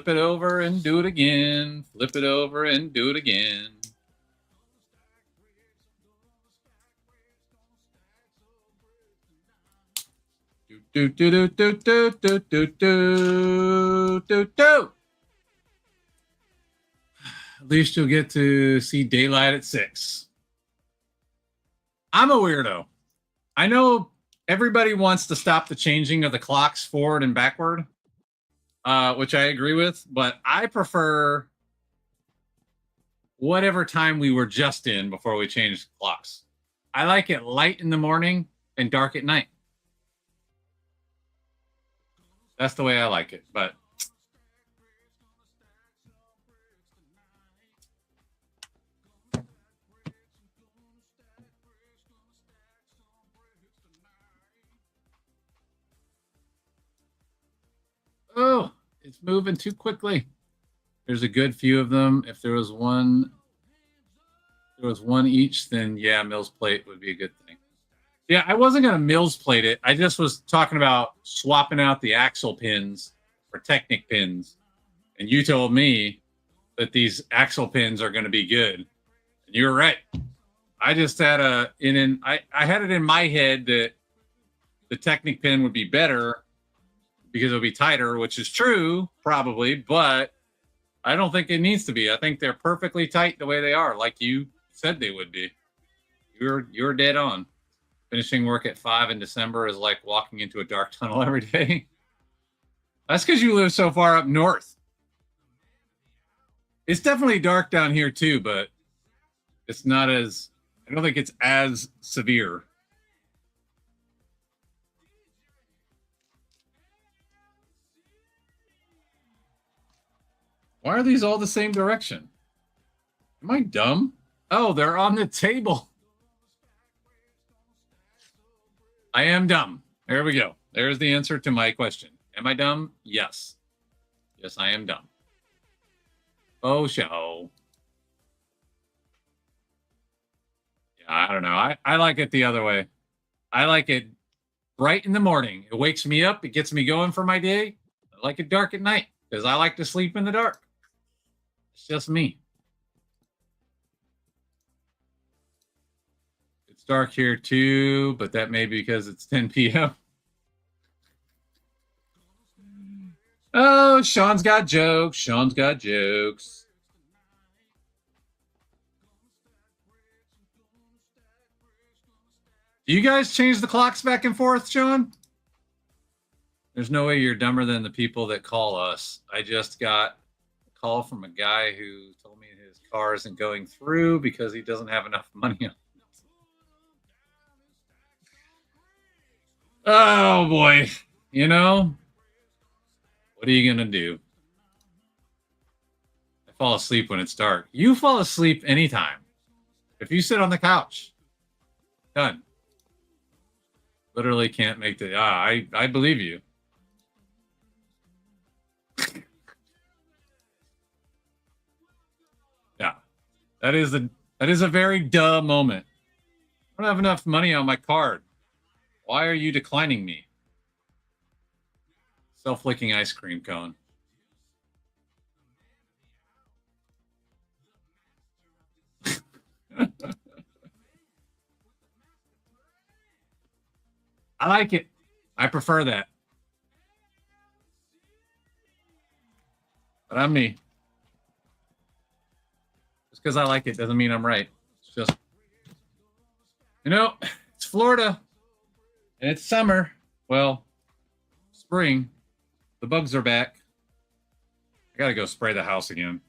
it over and do it again. Flip it over and do it again. Do. At least you'll get to see daylight at 6. I'm a weirdo. I know everybody wants to stop the changing of the clocks forward and backward, which I agree with, but I prefer whatever time we were just in before we changed clocks. I like it light in the morning and dark at night. That's the way I like it, but oh, it's moving too quickly. There's a good few of them. If there was one each, then yeah, Mills plate would be a good thing. Yeah, I wasn't going to Mills plate it. I just was talking about swapping out the axle pins for Technic pins. And you told me that these axle pins are going to be good. And you were right. I just had I had it in my head that the Technic pin would be better because it would be tighter, which is true, probably, but I don't think it needs to be. I think they're perfectly tight the way they are, like you said they would be. You're dead on. Finishing work at 5 in December is like walking into a dark tunnel every day. That's because you live so far up north. It's definitely dark down here too, but it's not as, I don't think it's as severe. Why are these all the same direction? Am I dumb? Oh, they're on the table. I am dumb. There we go. There's the answer to my question. Am I dumb? Yes. Yes, I am dumb. Oh, show. Yeah, I don't know. I like it the other way. I like it bright in the morning. It wakes me up. It gets me going for my day. I like it dark at night because I like to sleep in the dark. It's just me. It's dark here too, but that may be because it's 10 p.m. Oh, Sean's got jokes. Sean's got jokes. Do you guys change the clocks back and forth, Sean? There's no way you're dumber than the people that call us. I just got a call from a guy who told me his car isn't going through because he doesn't have enough money on it. Oh, boy. You know, what are you going to do? I fall asleep when it's dark. You fall asleep anytime. If you sit on the couch, done. Literally can't make the... I believe you. Yeah. That is a very duh moment. I don't have enough money on my card. Why are you declining me? Self-licking ice cream cone. I like it. I prefer that. But I'm me. Just because I like it doesn't mean I'm right. It's just, you know, it's Florida. And it's summer. Well, spring. The bugs are back. I got to go spray the house again.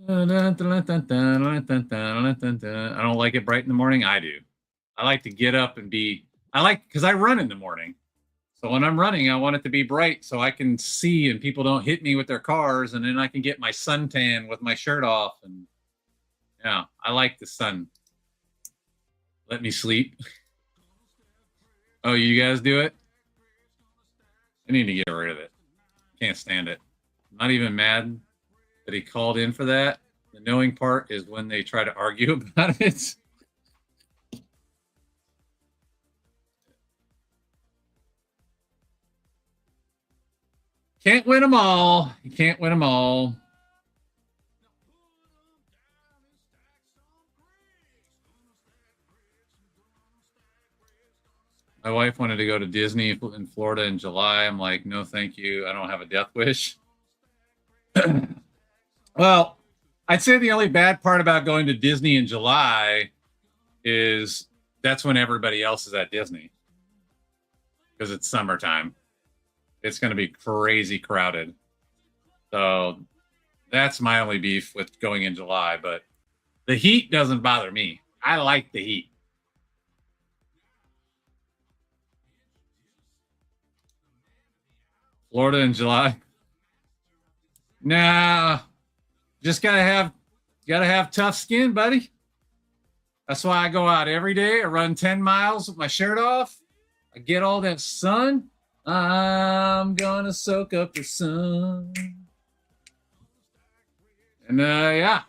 I don't like it bright in the morning. I do. I like to get up and because I run in the morning. So when I'm running, I want it to be bright so I can see and people don't hit me with their cars. And then I can get my suntan with my shirt off. And yeah, I like the sun. Let me sleep. Oh, you guys do it? I need to get rid of it. Can't stand it. I'm not even mad that he called in for that. The knowing part is when they try to argue about it. Can't win them all. You can't win them all. My wife wanted to go to Disney in Florida in July. I'm like, no, thank you. I don't have a death wish. Well, I'd say the only bad part about going to Disney in July is that's when everybody else is at Disney because it's summertime. It's going to be crazy crowded. So that's my only beef with going in July. But the heat doesn't bother me. I like the heat. Florida in July. Nah, just gotta have tough skin, buddy. That's why I go out every day. I run 10 miles with my shirt off. I get all that sun. I'm gonna soak up the sun. And yeah,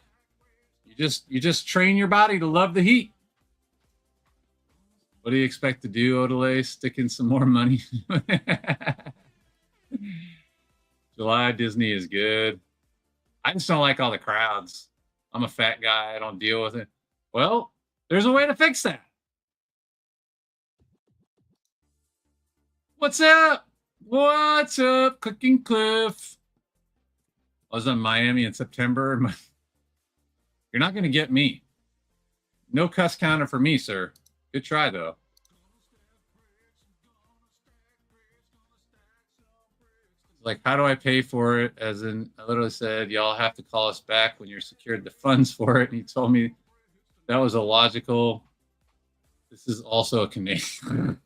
you just train your body to love the heat. What do you expect to do, Odelay? Stick in some more money. July Disney is good. I just don't like all the crowds. I'm a fat guy. I don't deal with it. Well, there's a way to fix that. What's up? What's up, Cooking Cliff? I was in Miami in September. You're not going to get me. No cuss counter for me, sir. Good try, though. Like, how do I pay for it? As in, I literally said, y'all have to call us back when you're secured the funds for it. And he told me that was illogical. This is also a Canadian.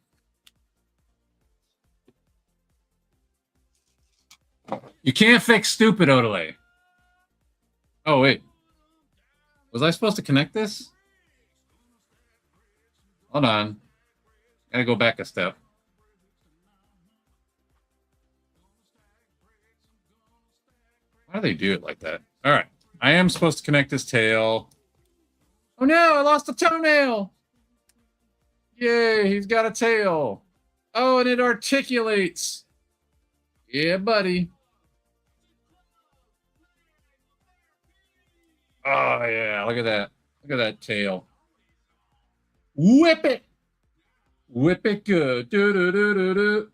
You can't fix stupid, Odelay. Oh, wait. Was I supposed to connect this? Hold on. Gotta go back a step. Why do they do it like that? All right. I am supposed to connect his tail. Oh, no. I lost a toenail. Yay. He's got a tail. Oh, and it articulates. Yeah, buddy. Oh, yeah. Look at that. Look at that tail. Whip it. Whip it good. Do-do-do-do-do.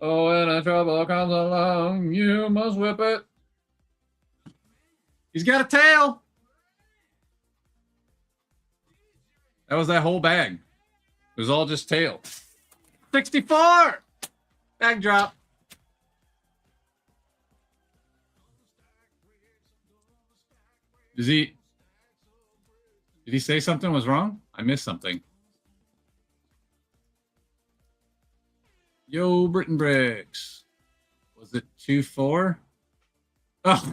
Oh, when a trouble comes along, you must whip it. He's got a tail. That was that whole bag. It was all just tail. 64. Bag drop. Did he say something was wrong? I missed something. Yo, Britain Bricks. Was it 2-4? Oh,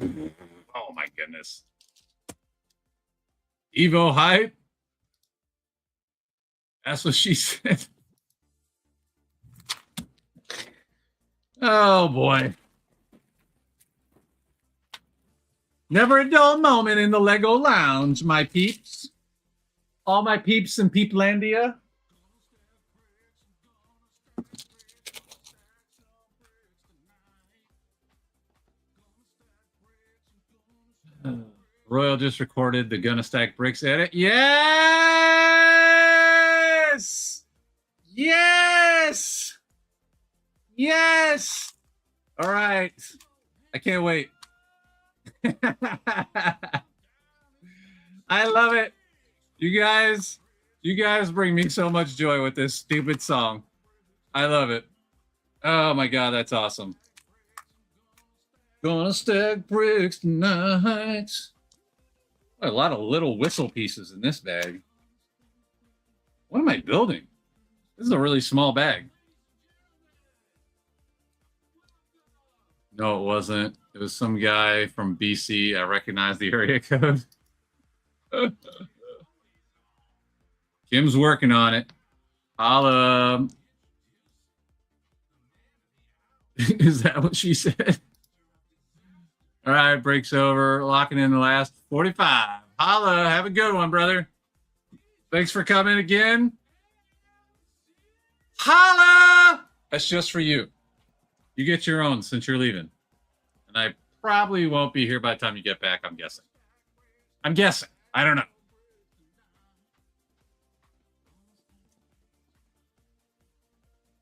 oh my goodness. Evo hype? That's what she said. Oh boy. Never a dull moment in the Lego Lounge, my peeps. All my peeps in Peeplandia. Royal just recorded the Gonna Stack Bricks edit. Yes! Yes! Yes! All right. I can't wait. I love it. You guys bring me so much joy with this stupid song. I love it. Oh my God, that's awesome. Gonna stack bricks tonight. A lot of little whistle pieces in this bag. What am I building? This is a really small bag. No, it wasn't. It was some guy from BC. I recognize the area code. Kim's working on it. Holla. Is that what she said? All right, breaks over. Locking in the last 45. Holla. Have a good one, brother. Thanks for coming again. Holla. That's just for you. You get your own since you're leaving. And I probably won't be here by the time you get back, I'm guessing. I'm guessing. I don't know.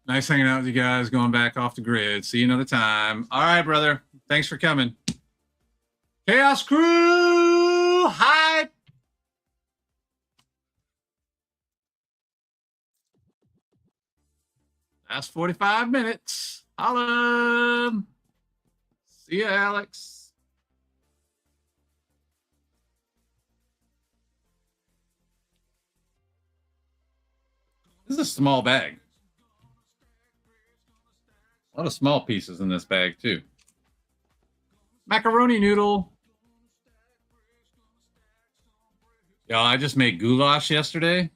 Nice hanging out with you guys, going back off the grid. See you another time. All right, brother. Thanks for coming. Chaos Crew, hype. Last 45 minutes. Holla. See ya, Alex. This is a small bag. A lot of small pieces in this bag, too. Macaroni noodle. Yeah, I just made goulash yesterday.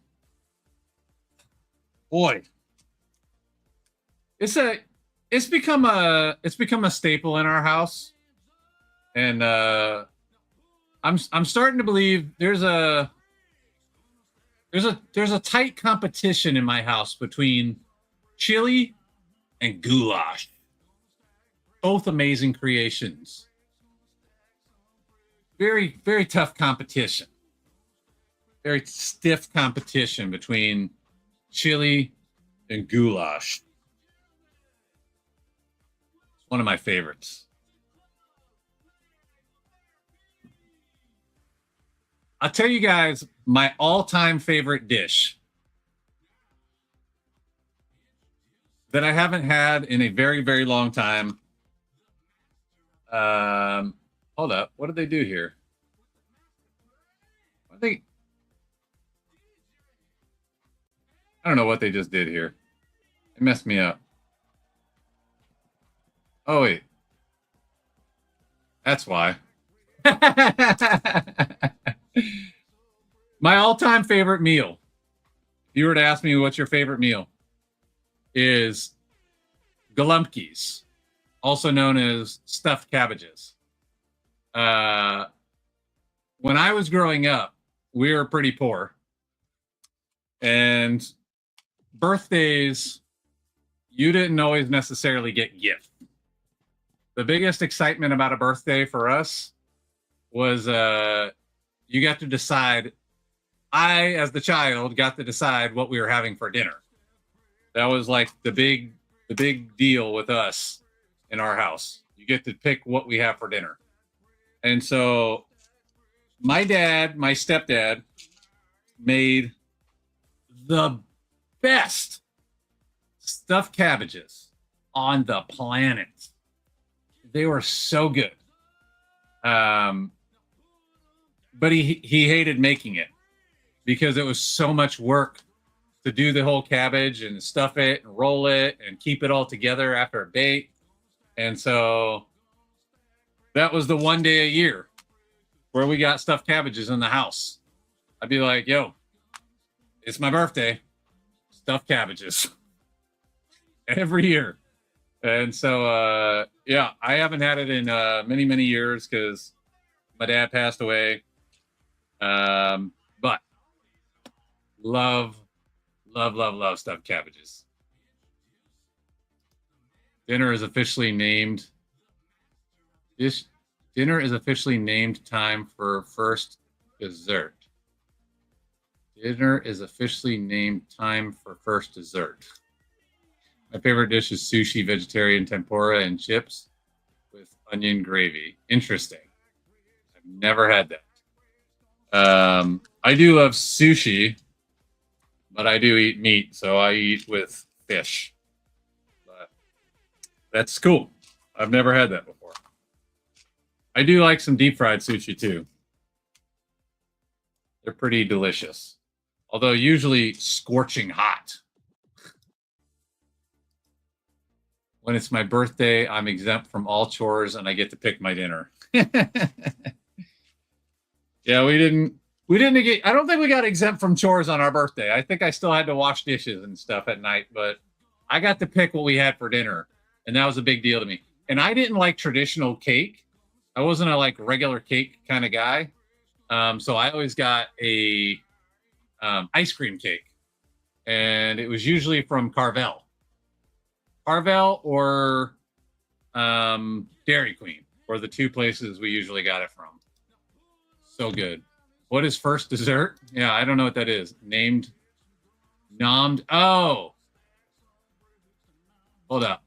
Boy. It's become a staple in our house. And I'm starting to believe there's a tight competition in my house between chili and goulash. Both amazing creations. Very, very tough competition. Very stiff competition between chili and goulash. It's one of my favorites. I'll tell you guys my all-time favorite dish that I haven't had in a very, very long time. Hold up. What did they do here? I don't know what they just did here. It messed me up. Oh, wait. That's why. My all-time favorite meal, if you were to ask me what's your favorite meal, is Golumpkies, also known as stuffed cabbages. When I was growing up, we were pretty poor. And birthdays, you didn't always necessarily get gifts. The biggest excitement about a birthday for us was you got to decide. I, as the child, got to decide what we were having for dinner. That was like the big deal with us in our house. You get to pick what we have for dinner. And so my stepdad, made the best stuffed cabbages on the planet. They were so good. But he hated making it because it was so much work to do the whole cabbage and stuff it and roll it and keep it all together after a bake. And so that was the one day a year where we got stuffed cabbages in the house. I'd be like, yo, it's my birthday, stuffed cabbages every year. And so, yeah, I haven't had it in many, many years because my dad passed away. But love stuffed cabbages. Dinner is officially named time for first dessert. Dinner is officially named time for first dessert. My favorite dish is sushi, vegetarian tempura, and chips with onion gravy. Interesting. I've never had that. I do love sushi, but I do eat meat, so I eat with fish. But that's cool. I've never had that before. I do like some deep fried sushi too. They're pretty delicious, although usually scorching hot. When it's my birthday, I'm exempt from all chores and I get to pick my dinner. Yeah, we didn't get, I don't think we got exempt from chores on our birthday. I think I still had to wash dishes and stuff at night, but I got to pick what we had for dinner. And that was a big deal to me. And I didn't like traditional cake. I wasn't a like regular cake kind of guy. So I always got a ice cream cake. And it was usually from Carvel. Carvel or Dairy Queen were the two places we usually got it from. So good. What is first dessert? Yeah, I don't know what that is. Nommed. Oh. Hold up.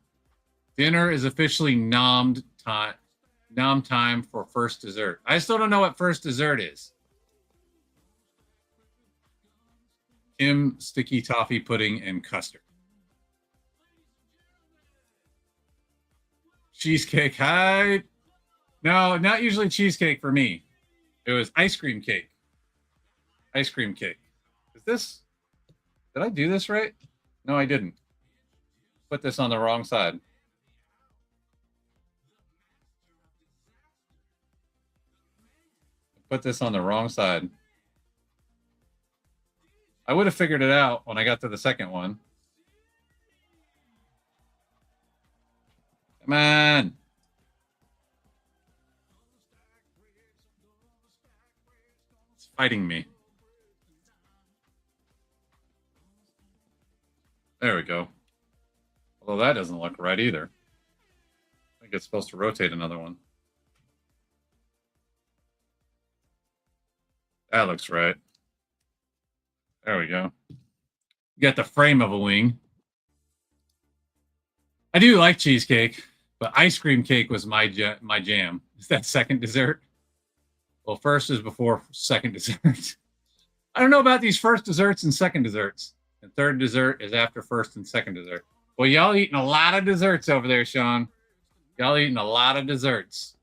Dinner is officially nom time for first dessert. I still don't know what first dessert is. Kim, sticky toffee pudding, and custard. Cheesecake. Hi. No, not usually cheesecake for me. It was ice cream cake. Ice cream cake. Is this? Did I do this right? No, I didn't. Put this on the wrong side. Put this on the wrong side. I would have figured it out when I got to the second one. Come on. It's fighting me. There we go. Although that doesn't look right either. I think it's supposed to rotate another one. That looks right. There we go. You got the frame of a wing. I do like cheesecake, but ice cream cake was my jam. Is that second dessert? Well, first is before second dessert. I don't know about these first desserts and second desserts. And third dessert is after first and second dessert. Well, y'all eating a lot of desserts over there, Sean. Y'all eating a lot of desserts.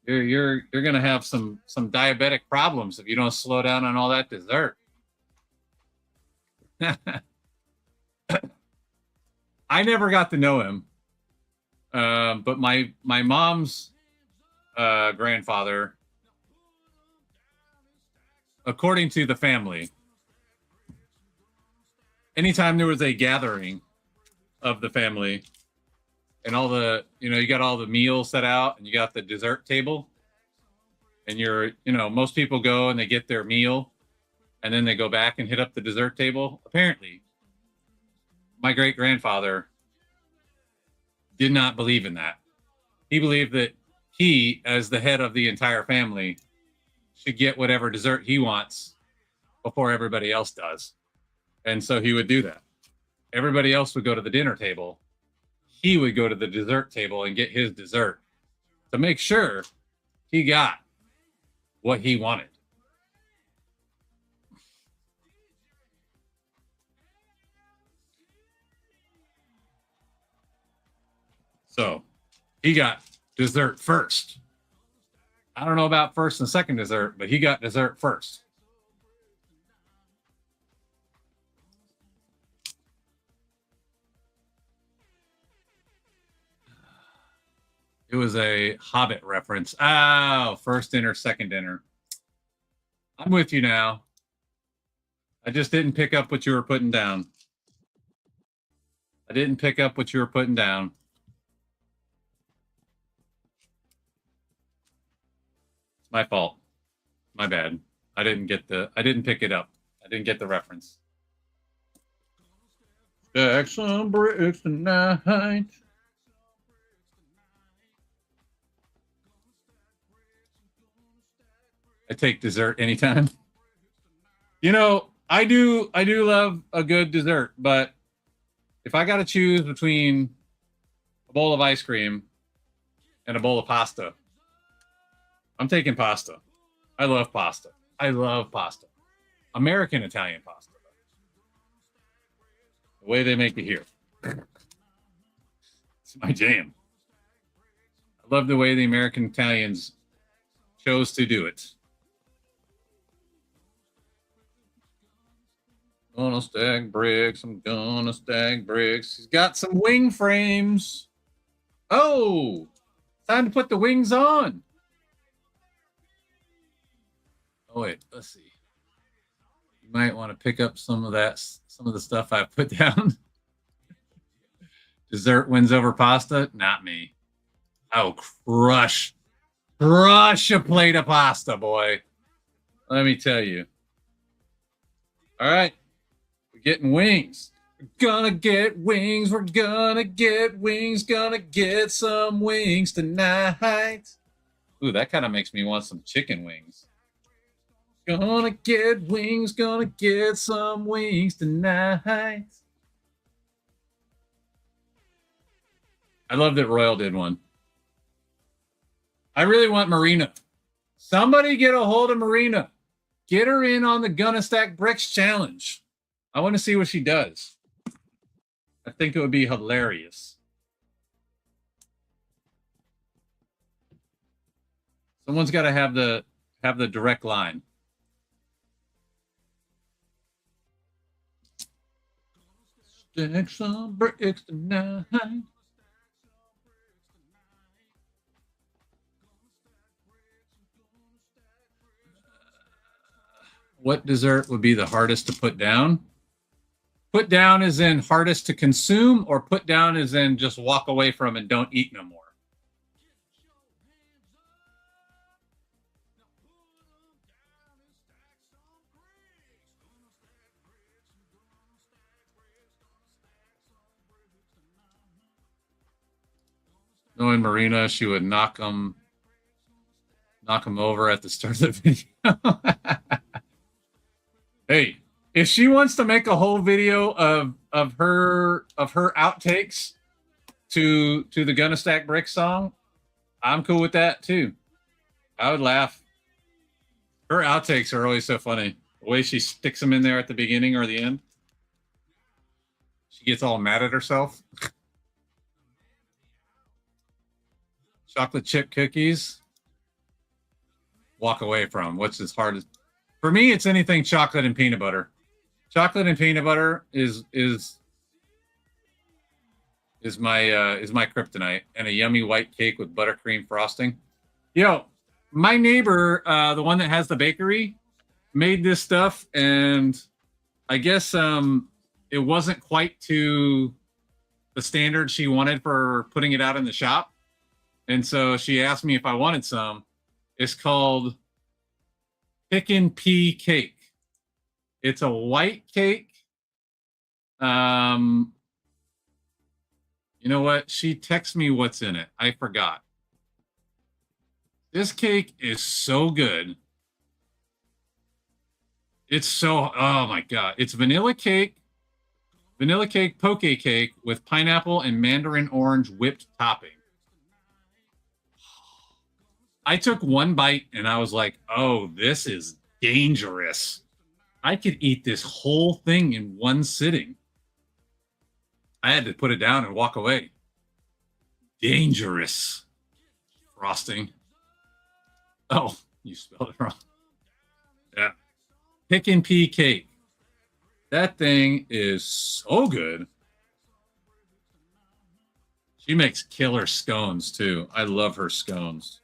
You're gonna have some diabetic problems if you don't slow down on all that dessert. I never got to know him, but my mom's grandfather, according to the family, anytime there was a gathering of the family and all the, you got all the meals set out and you got the dessert table and most people go and they get their meal and then they go back and hit up the dessert table. Apparently, my great grandfather did not believe in that. He believed that he, as the head of the entire family, should get whatever dessert he wants before everybody else does. And so he would do that. Everybody else would go to the dinner table. He would go to the dessert table and get his dessert to make sure he got what he wanted. So he got dessert first. I don't know about first and second dessert, but he got dessert first. It was a Hobbit reference. Oh, first dinner, second dinner. I'm with you now. I just didn't pick up what you were putting down. I didn't pick up what you were putting down. It's my fault. My bad. I didn't pick it up. I didn't get the reference. Stack some bricks tonight. I take dessert anytime. I do love a good dessert, but if I got to choose between a bowl of ice cream and a bowl of pasta, I'm taking pasta. I love pasta. American Italian pasta. The way they make it here. It's my jam. I love the way the American Italians chose to do it. Gonna stack bricks. I'm gonna stack bricks. He's got some wing frames. Oh, time to put the wings on. Oh, wait, let's see. You might want to pick up some of the stuff I put down. Dessert wins over pasta? Not me. I'll crush a plate of pasta, boy. Let me tell you. All right. Getting wings. We're gonna get wings. We're gonna get wings. Gonna get some wings tonight. Ooh, that kind of makes me want some chicken wings. Gonna get wings. Gonna get some wings tonight. I love that Royal did one. I really want Marina. Somebody get a hold of Marina. Get her in on the Gonna Stack Bricks challenge. I want to see what she does. I think it would be hilarious. Someone's got to have the direct line. Stack some bricks tonight. What dessert would be the hardest to put down? Put down is in hardest to consume, or put down is in just walk away from and don't eat no more? Knowing Marina, she would knock him over at the start of the video. Hey, if she wants to make a whole video of her outtakes to the Gonna Stack Brick song, I'm cool with that too. I would laugh. Her outtakes are always so funny. The way she sticks them in there at the beginning or the end. She gets all mad at herself. Chocolate chip cookies. Walk away from. What's as hard as... For me, it's anything chocolate and peanut butter. Chocolate and peanut butter is my kryptonite, and a yummy white cake with buttercream frosting. Yo, my neighbor, the one that has the bakery, made this stuff, and I guess it wasn't quite to the standard she wanted for putting it out in the shop, and so she asked me if I wanted some. It's called Pickin' Pea Cake. It's a white cake. You know what? She texted me what's in it. I forgot. This cake is so good. It's so, oh my God. It's vanilla cake poke cake with pineapple and mandarin orange whipped topping. I took one bite and I was like, oh, this is dangerous. I could eat this whole thing in one sitting. I had to put it down and walk away. Dangerous. Frosting. Oh, you spelled it wrong. Yeah. Pickin' Pea Cake. That thing is so good. She makes killer scones too. I love her scones.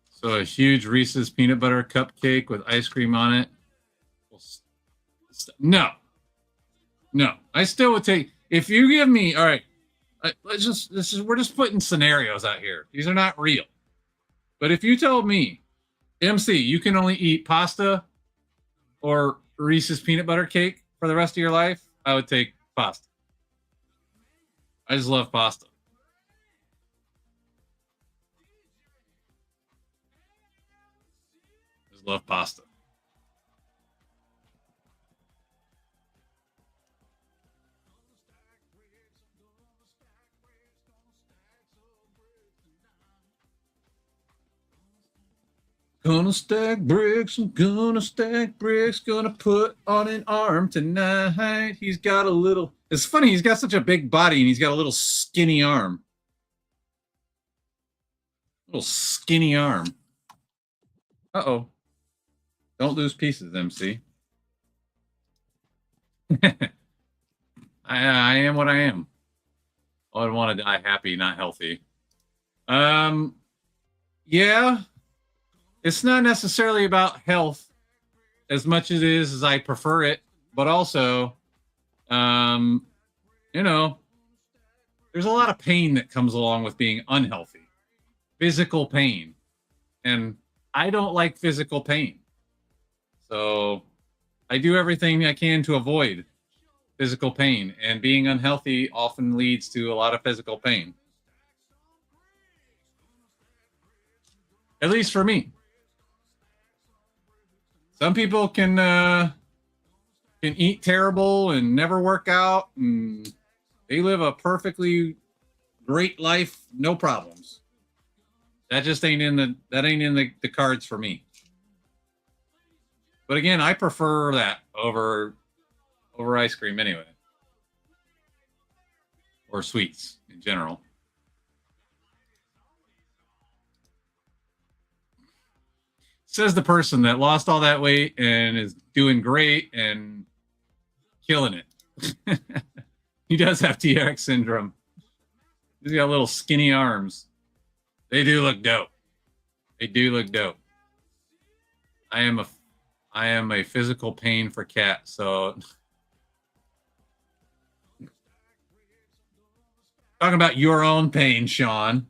So a huge Reese's peanut butter cupcake with ice cream on it. No. I still would take, if you give me, all right, we're just putting scenarios out here. These are not real. But if you told me, MC, you can only eat pasta or Reese's peanut butter cake for the rest of your life, I would take pasta. I just love pasta. Love pasta. Gonna stack bricks, I'm gonna stack bricks, gonna put on an arm tonight. He's got a little, it's funny, he's got such a big body and he's got a little skinny arm. Little skinny arm. Uh-oh. Don't lose pieces, MC. I am what I am. Oh, I want to die happy, not healthy. Yeah. It's not necessarily about health as much as it is as I prefer it, but also, you know, there's a lot of pain that comes along with being unhealthy. Physical pain. And I don't like physical pain. So I do everything I can to avoid physical pain, and being unhealthy often leads to a lot of physical pain. At least for me. Some people can can eat terrible and never work out, and they live a perfectly great life, no problems. That just ain't in the cards for me. But again, I prefer that over ice cream anyway, or sweets in general. Says the person that lost all that weight and is doing great and killing it. He does have TRX syndrome. He's got little skinny arms. They do look dope. They do look dope. I am a physical pain for Cat, so talking about your own pain, Sean.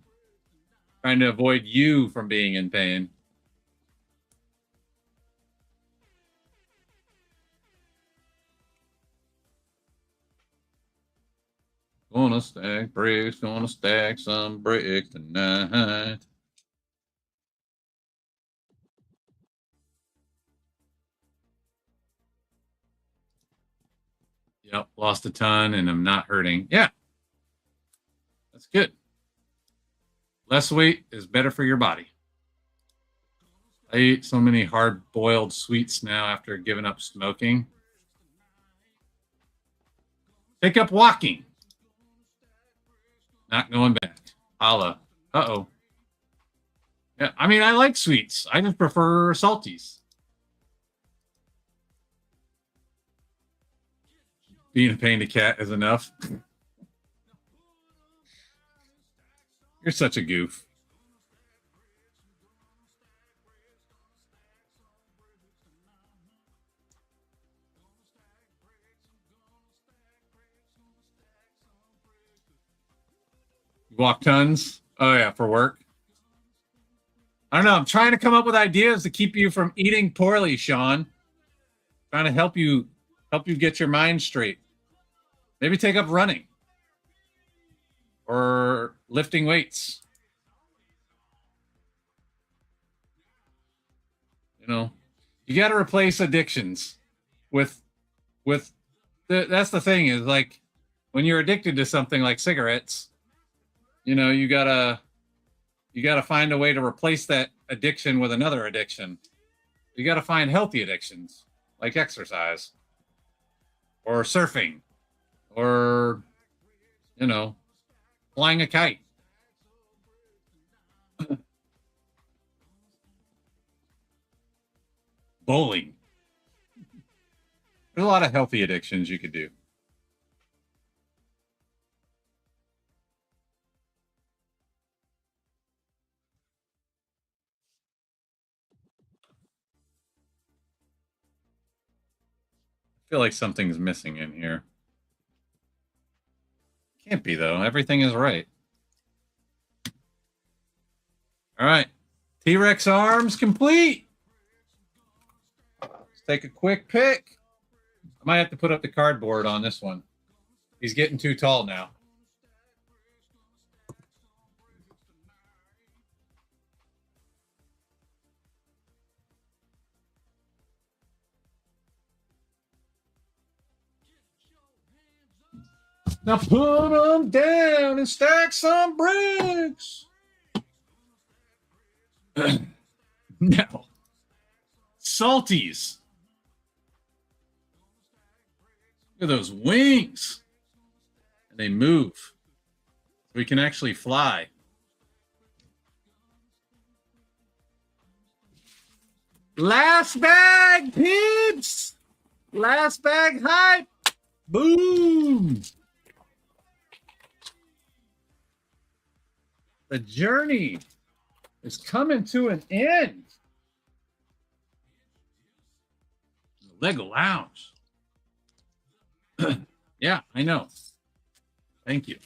Trying to avoid you from being in pain. Gonna stack bricks, gonna stack some bricks tonight. Yep, lost a ton and I'm not hurting. Yeah, that's good. Less weight is better for your body. I eat so many hard-boiled sweets now after giving up smoking. Take up walking. Not going back. Holla. Uh-oh. Yeah, I mean, I like sweets. I just prefer salties. Being a pain to Cat is enough. You're such a goof. You walk tons? Oh, yeah, for work. I don't know. I'm trying to come up with ideas to keep you from eating poorly, Sean. Trying to help you get your mind straight. Maybe take up running or lifting weights. You know, you got to replace addictions with that's the thing is like when you're addicted to something like cigarettes, you know, you gotta find a way to replace that addiction with another addiction. You got to find healthy addictions like exercise or surfing or, you know, flying a kite. Bowling. There's a lot of healthy addictions you could do. I feel like something's missing in here. Can't be, though. Everything is right. All right. T-Rex arms complete. Let's take a quick pick. I might have to put up the cardboard on this one. He's getting too tall now. Now put them down and stack some bricks. No. Salties. Look at those wings. And they move. We can actually fly. Last bag, peeps. Last bag hype. Boom. The journey is coming to an end. Lego Lounge. Yeah, I know. Thank you.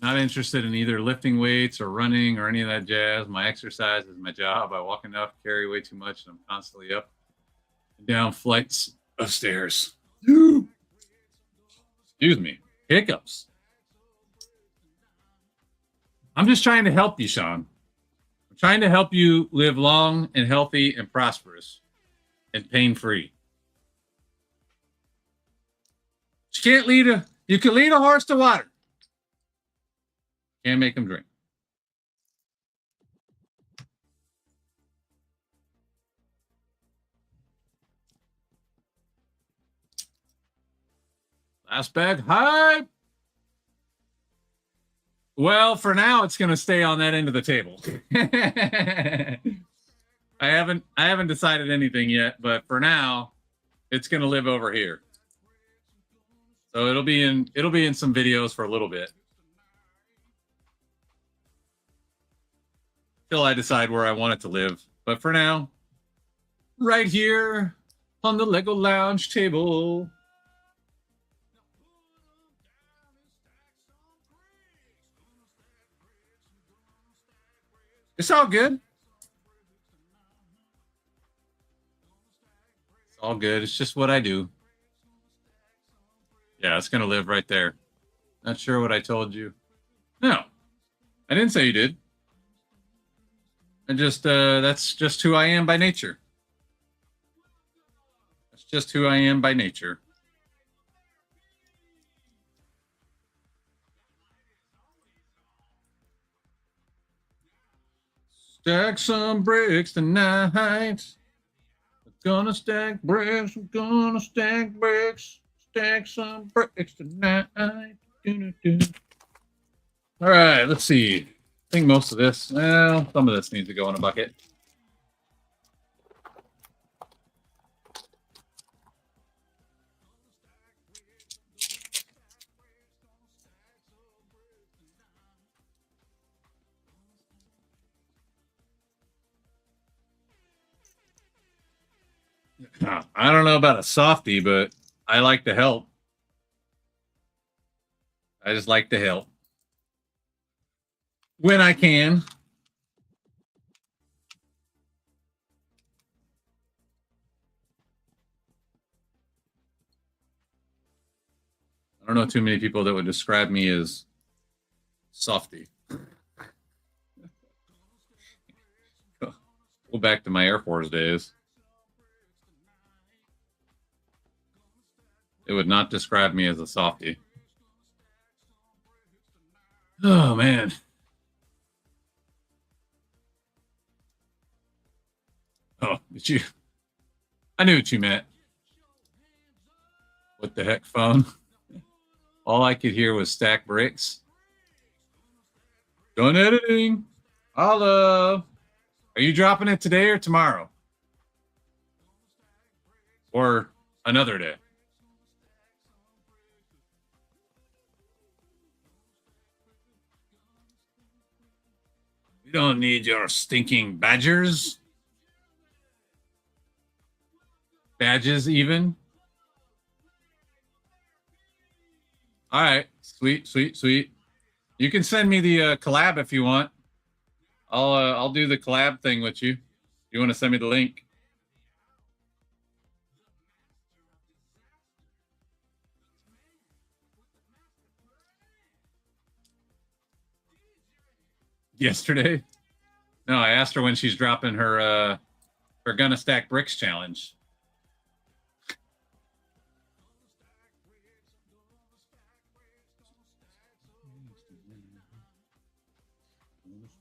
Not interested in either lifting weights or running or any of that jazz. My exercise is my job. I walk enough, carry way too much, and I'm constantly up and down flights of stairs. Excuse me. Hiccups. I'm just trying to help you, Sean. I'm trying to help you live long and healthy and prosperous. and pain-free. You can lead a horse to water. Can't make him drink. Last bag hype. Well, for now, it's going to stay on that end of the table. I haven't decided anything yet, but for now, it's going to live over here. So it'll be in some videos for a little bit till I decide where I want it to live. But for now, right here on the Lego Lounge table. It's all good. It's all good. It's just what I do. Yeah, it's going to live right there. Not sure what I told you. No, I didn't say you did. That's just who I am by nature. That's just who I am by nature. Stack some bricks tonight. We're gonna stack bricks. We're gonna stack bricks. Stack some bricks tonight. Do-do-do. All right, let's see. I think most of this, well, some of this needs to go in a bucket. I don't know about a softie, but I like to help. I just like to help when I can. I don't know too many people that would describe me as softie. Go back to my Air Force days. It would not describe me as a softie. Oh, man. Oh, did you? I knew what you meant. What the heck, phone? All I could hear was stack bricks. Done editing. Hello. Are you dropping it today or tomorrow? Or another day? We don't need your stinking badgers. Badges, even. All right. Sweet, sweet, sweet. You can send me the collab if you want. I'll do the collab thing with you. You want to send me the link? Yesterday? No, I asked her when she's dropping her Gonna Stack Bricks challenge.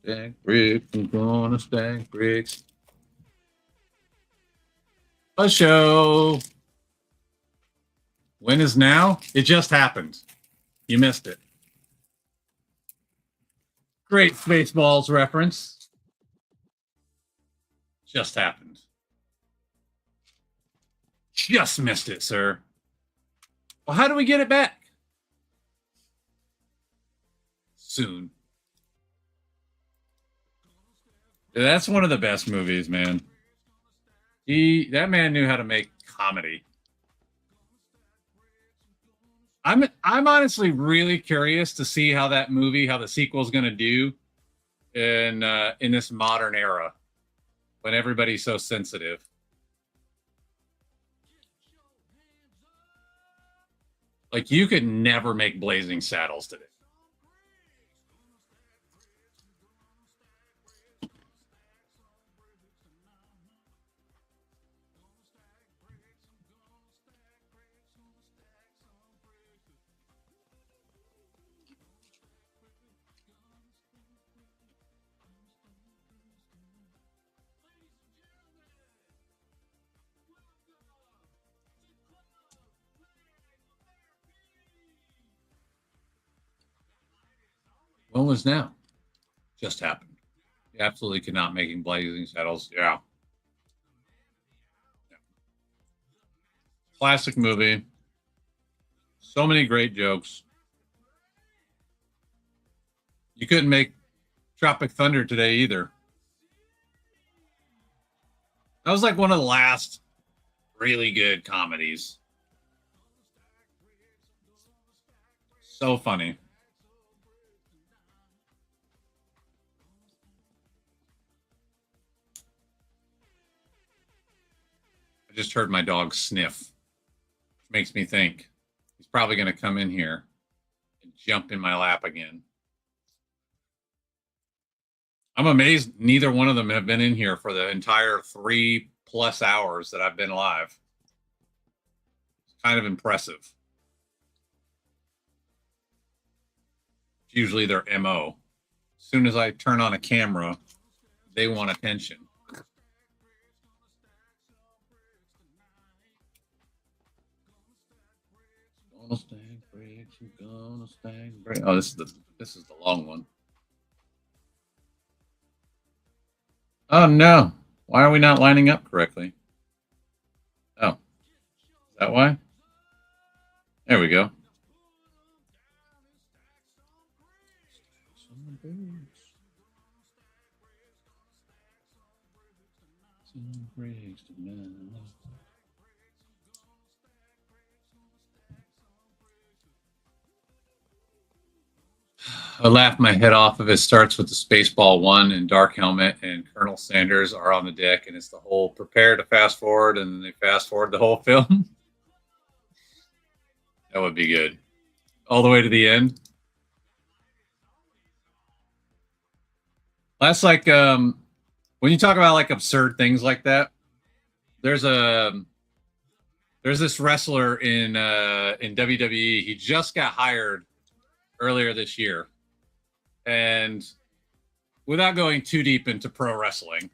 Stack bricks, I'm gonna stack bricks. A show. When is now? It just happened. You missed it. Great Spaceballs reference. Just happened. Just missed it, sir. Well, how do we get it back? Soon. That's one of the best movies, man. That man knew how to make comedy. I'm honestly really curious to see how that movie, how the sequel is going to do in this modern era when everybody's so sensitive. Like, you could never make Blazing Saddles today. When was now? Just happened. You absolutely could not making Blazing Saddles. Yeah. Classic movie. So many great jokes. You couldn't make Tropic Thunder today either. That was like one of the last really good comedies. So funny. I just heard my dog sniff, which makes me think he's probably going to come in here and jump in my lap again. I'm amazed neither one of them have been in here for the entire 3+ hours that I've been live. It's kind of impressive. It's usually their MO. As soon as I turn on a camera, they want attention. Gonna stack bricks, we're gonna stack bricks. Oh, this is the long one. Oh no. Why are we not lining up correctly? Oh. Is that why? There we go. I laughed my head off if it starts with the Spaceball 1 and Dark Helmet and Colonel Sanders are on the deck and it's the whole prepare to fast forward and then they fast forward the whole film. That would be good. All the way to the end. That's like when you talk about like absurd things like that, there's this wrestler in WWE. He just got hired earlier this year. And without going too deep into pro wrestling,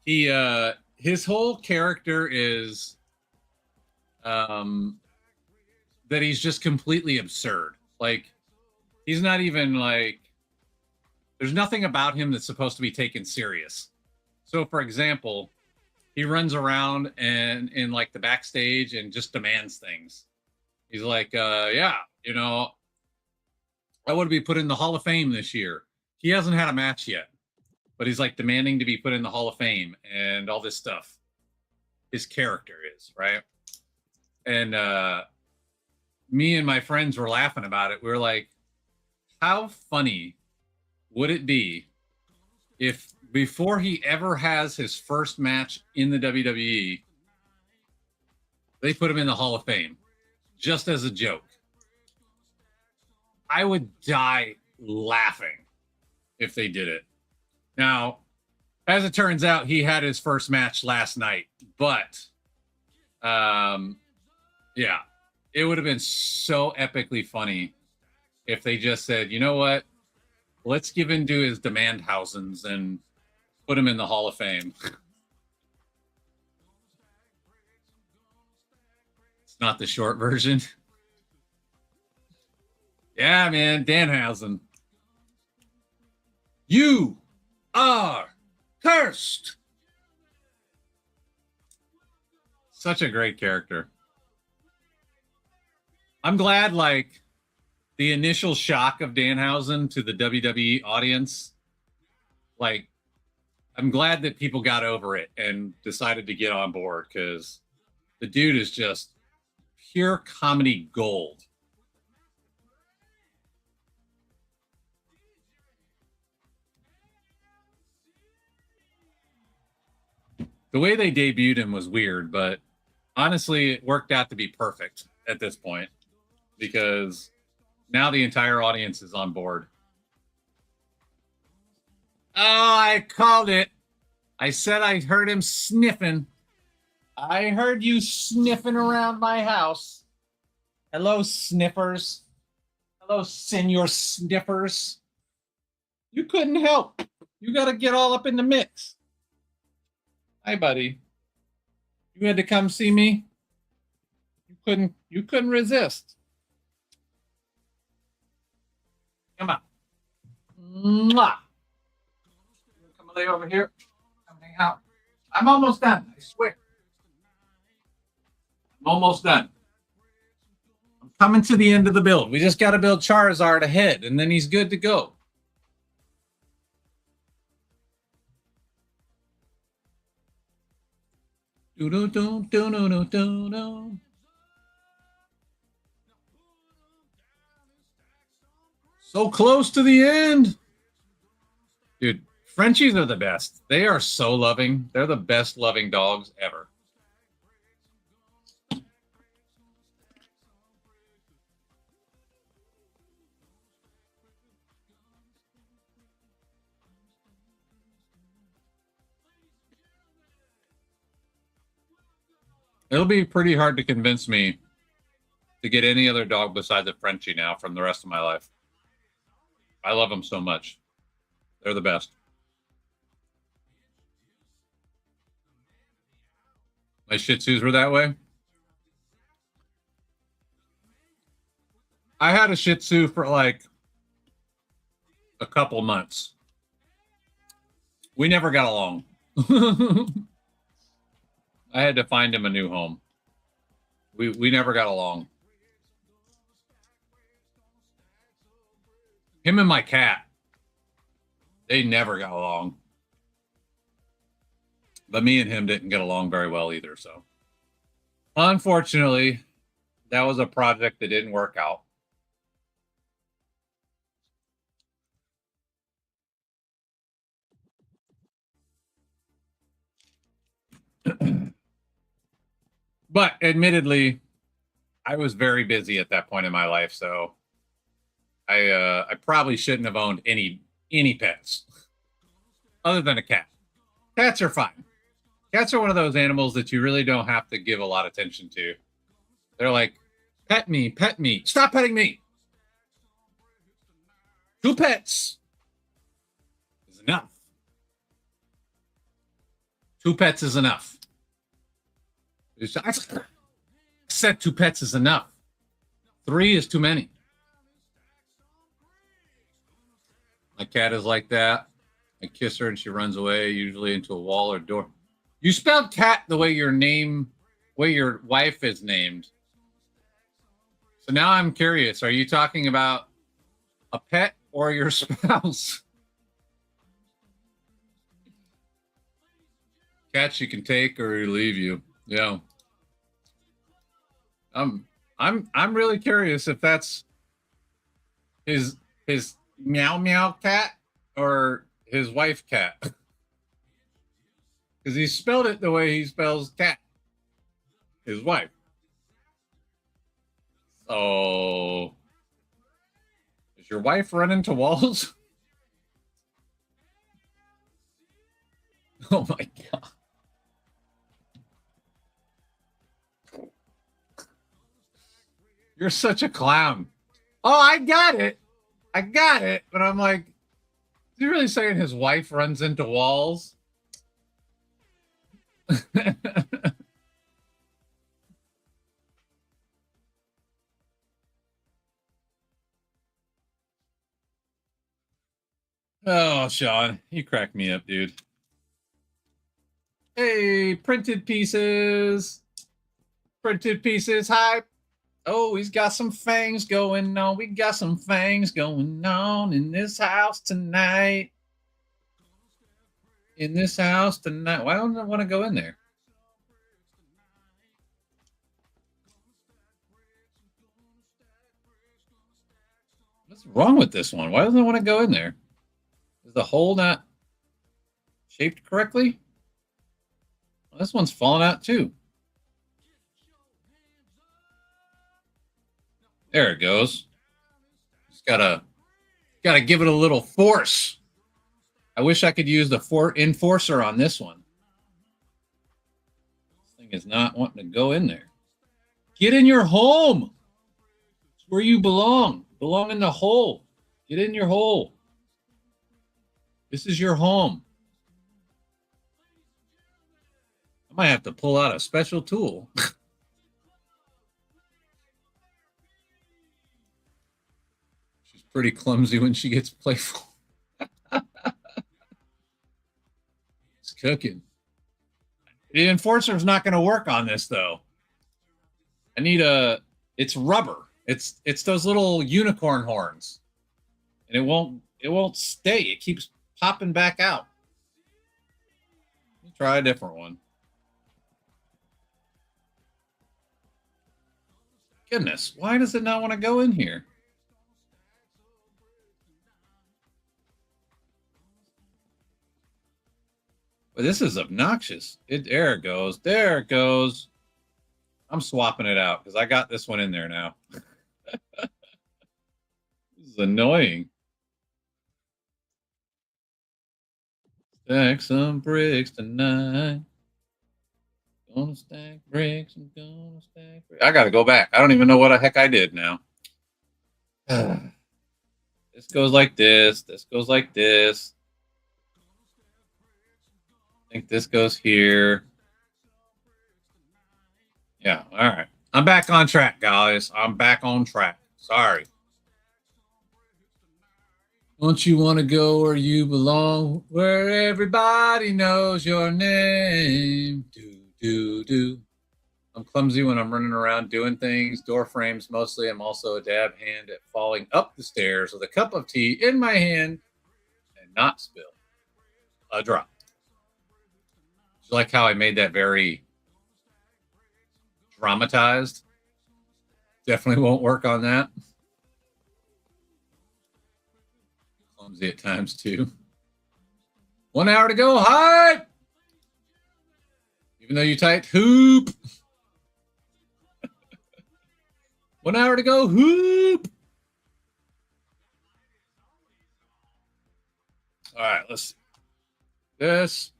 his whole character is that he's just completely absurd. Like he's not even like there's nothing about him that's supposed to be taken serious. So for example, he runs around and in like the backstage and just demands things. He's like, yeah, you know, I want to be put in the Hall of Fame this year. He hasn't had a match yet, but he's like demanding to be put in the Hall of Fame and all this stuff. His character is, right? And me and my friends were laughing about it. We were like, how funny would it be if before he ever has his first match in the WWE, they put him in the Hall of Fame just as a joke? I would die laughing if they did it. Now, as it turns out, he had his first match last night, but yeah, it would have been so epically funny if they just said, you know what, let's give into his Demandhausens and put him in the Hall of Fame. It's not the short version. Yeah, man, Danhausen. You are cursed. Such a great character. I'm glad, like, the initial shock of Danhausen to the WWE audience, like, I'm glad that people got over it and decided to get on board because the dude is just pure comedy gold. The way they debuted him was weird, but honestly, it worked out to be perfect at this point because now the entire audience is on board. Oh, I called it. I said I heard him sniffing. I heard you sniffing around my house. Hello, sniffers. Hello, Senor Sniffers. You couldn't help. You got to get all up in the mix. Hi, buddy. You had to come see me? You couldn't resist. Come on. Mwah. Come lay over here. Come hang out. I'm almost done. I swear. I'm almost done. I'm coming to the end of the build. We just got to build Charizard ahead, and then he's good to go. Do do do do do do do do. So close to the end. Dude, Frenchies are the best. They are so loving. They're the best loving dogs ever. It'll be pretty hard to convince me to get any other dog besides a Frenchie now from the rest of my life. I love them so much. They're the best. My Shih Tzus were that way. I had a Shih Tzu for like a couple months. We never got along. I had to find him a new home. We never got along. Him and my cat, they never got along. But me and him didn't get along very well either. So, unfortunately, that was a project that didn't work out. But admittedly, I was very busy at that point in my life, so I probably shouldn't have owned any pets other than a cat. Cats are fine. Cats are one of those animals that you really don't have to give a lot of attention to. They're like, pet me, pet me. Stop petting me. 2 pets is enough. 2 pets is enough. I said 2 pets is enough. 3 is too many. My cat is like that. I kiss her and she runs away, usually into a wall or door. You spelled cat the way your wife is named. So now I'm curious. Are you talking about a pet or your spouse? Cats you can take or leave you. Yeah. I'm really curious if that's his meow meow cat or his wife cat. Because he spelled it the way he spells cat. His wife. So does your wife run into walls? Oh my God. You're such a clown. Oh, I got it. But I'm like, is he really saying his wife runs into walls? Oh, Sean, you crack me up, dude. Hey, printed pieces. Printed pieces hype. Oh, he's got some fangs going on. We got some fangs going on in this house tonight. In this house tonight. Why don't I want to go in there? What's wrong with this one? Why doesn't it want to go in there? Is the hole not shaped correctly? Well, this one's falling out too. There it goes. Just gotta give it a little force. I wish I could use the enforcer on this one. This thing is not wanting to go in there. Get in your home. It's where you belong. Belong in the hole. Get in your hole. This is your home. I might have to pull out a special tool. She's pretty clumsy when she gets playful. cooking. The enforcer's not going to work on this though. I need it's rubber. It's those little unicorn horns. And it won't stay. It keeps popping back out. Let me try a different one. Goodness, why does it not want to go in here? Well, this is obnoxious. There it goes. There it goes. I'm swapping it out because I got this one in there now. This is annoying. Stack some bricks tonight. Gonna stack bricks. I'm gonna stack bricks. I gotta go back. I don't even know what the heck I did now. This goes like this. This goes like this. I think this goes here. Yeah, all right. I'm back on track, guys. I'm back on track. Sorry. Don't you want to go where you belong, where everybody knows your name? Do. I'm clumsy when I'm running around doing things, door frames mostly. I'm also a dab hand at falling up the stairs with a cup of tea in my hand and not spill a drop. Just like how I made that very dramatized. Definitely won't work on that. Clumsy at times too. 1 hour to go. Hype! Even though you typed hoop. 1 hour to go. Hoop. All right, let's see. This.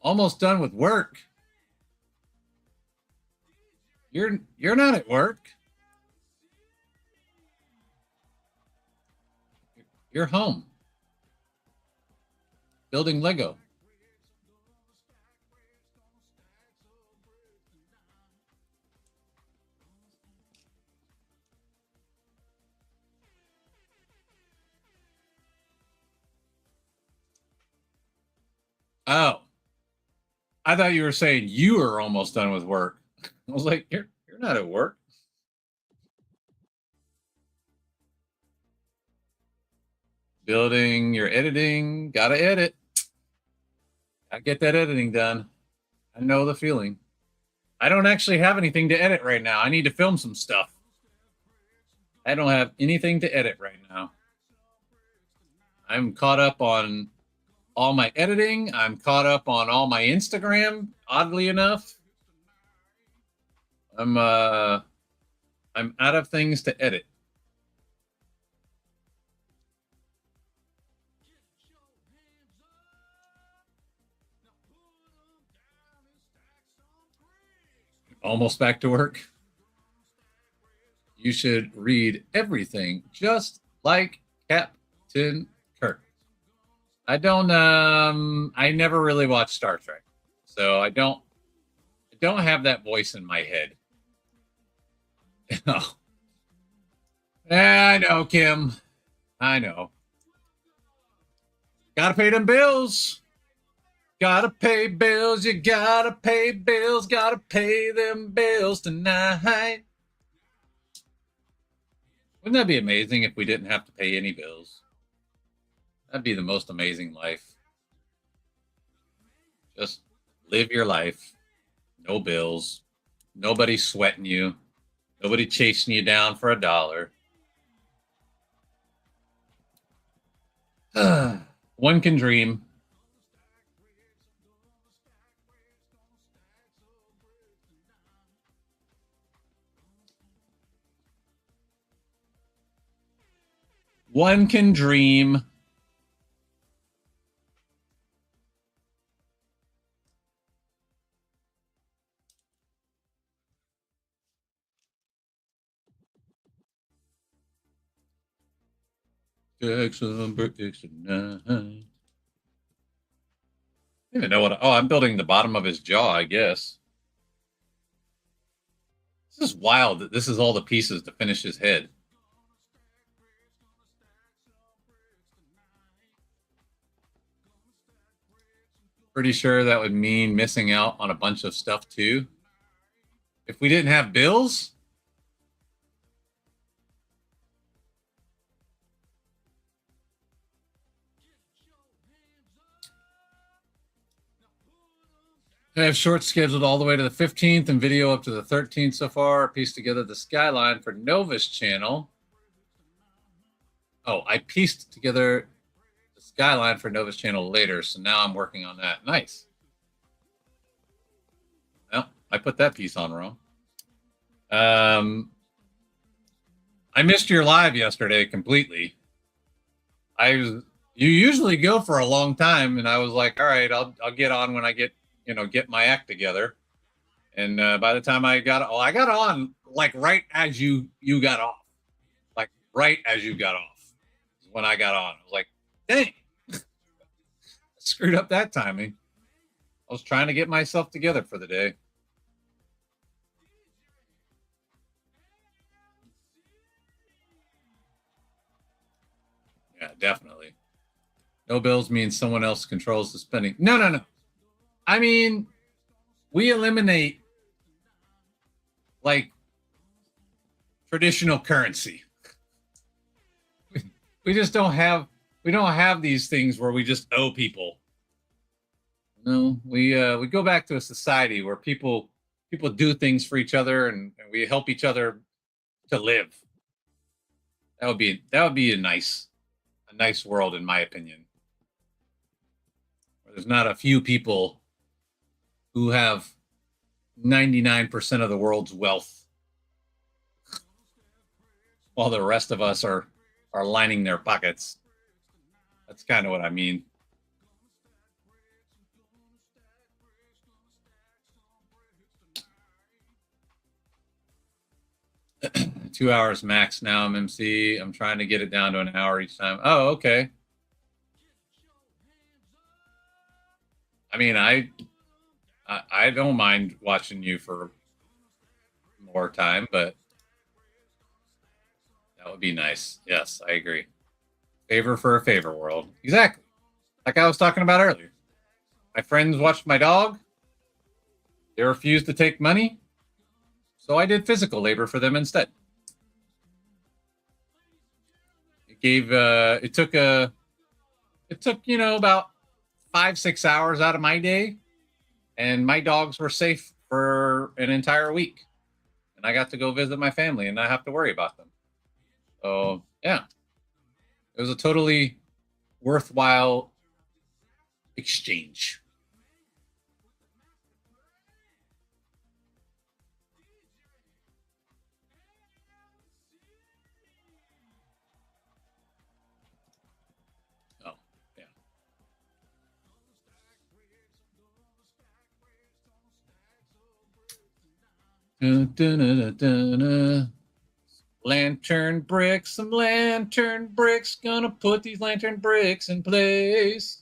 Almost done with work. You're not at work. You're home. Building Lego. Oh, I thought you were saying you were almost done with work. I was like, you're not at work. Building, you're editing, gotta edit. Gotta get that editing done. I know the feeling. I don't actually have anything to edit right now. I need to film some stuff. I don't have anything to edit right now. I'm caught up on all my editing. I'm caught up on all my Instagram, oddly enough. I'm out of things to edit. Almost back to work. You should read everything just like Captain Kirk. I don't I never really watched Star Trek. So I don't have that voice in my head. Oh. I know, Kim. I know. Gotta pay them bills. Gotta pay bills, you gotta pay bills, gotta pay them bills tonight. Wouldn't that be amazing if we didn't have to pay any bills? That'd be the most amazing life. Just live your life. No bills. Nobody sweating you. Nobody chasing you down for $1. One can dream. One can dream. Take some bricks tonight. I don't even know what. Oh, I'm building the bottom of his jaw, I guess. This is wild that this is all the pieces to finish his head. Pretty sure that would mean missing out on a bunch of stuff too. If we didn't have bills, I have shorts scheduled all the way to the 15th and video up to the 13th so far. I pieced together the skyline for Nova's channel. Oh, I pieced together the skyline for Nova's channel later, so now I'm working on that. Nice. Well, I put that piece on wrong. I missed your live yesterday completely. You usually go for a long time, and I was like, all right, I'll get on when I get my act together. And by the time I got on like right as you got off, like right as you got off is when I got on. I was like, dang, I screwed up that timing. I was trying to get myself together for the day. Yeah, definitely. No bills means someone else controls the spending. No. I mean, we eliminate like traditional currency. We just don't have these things where we just owe people. No, we go back to a society where people do things for each other and we help each other to live. That would be a nice world, in my opinion. Where there's not a few people who have 99% of the world's wealth, while the rest of us are lining their pockets. That's kind of what I mean. Two hours max now. I'm MC. I'm trying to get it down to an hour each time. Oh, okay. I mean, I don't mind watching you for more time, but that would be nice. Yes, I agree. Favor for a favor world. Exactly. Like I was talking about earlier. My friends watched my dog. They refused to take money. So I did physical labor for them instead. It took about 5-6 hours out of my day, and my dogs were safe for an entire week, and I got to go visit my family and not have to worry about them. So yeah, it was a totally worthwhile exchange. Lantern bricks, some lantern bricks. Gonna put these lantern bricks in place.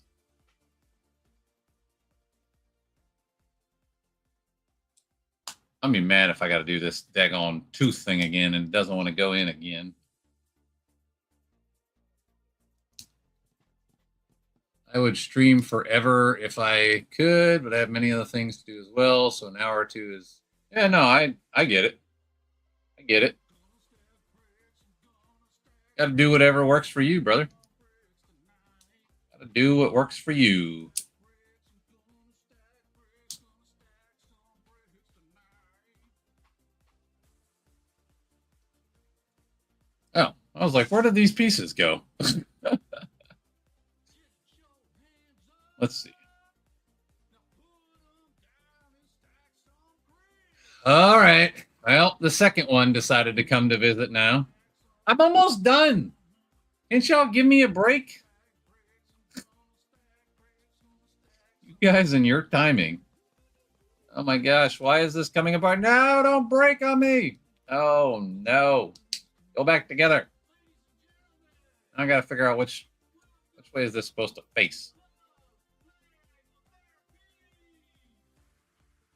I'll be mad if I got to do this daggone tooth thing again and it doesn't want to go in again. I would stream forever if I could, but I have many other things to do as well. So an hour or two is... Yeah, no, I get it. I get it. Got to do whatever works for you, brother. Got to do what works for you. Oh, I was like, where did these pieces go? Let's see. All right. Well, the second one decided to come to visit now. I'm almost done. Can't y'all give me a break? You guys and your timing. Oh my gosh, why is this coming apart? No, don't break on me. Oh no. Go back together. I gotta figure out which way is this supposed to face.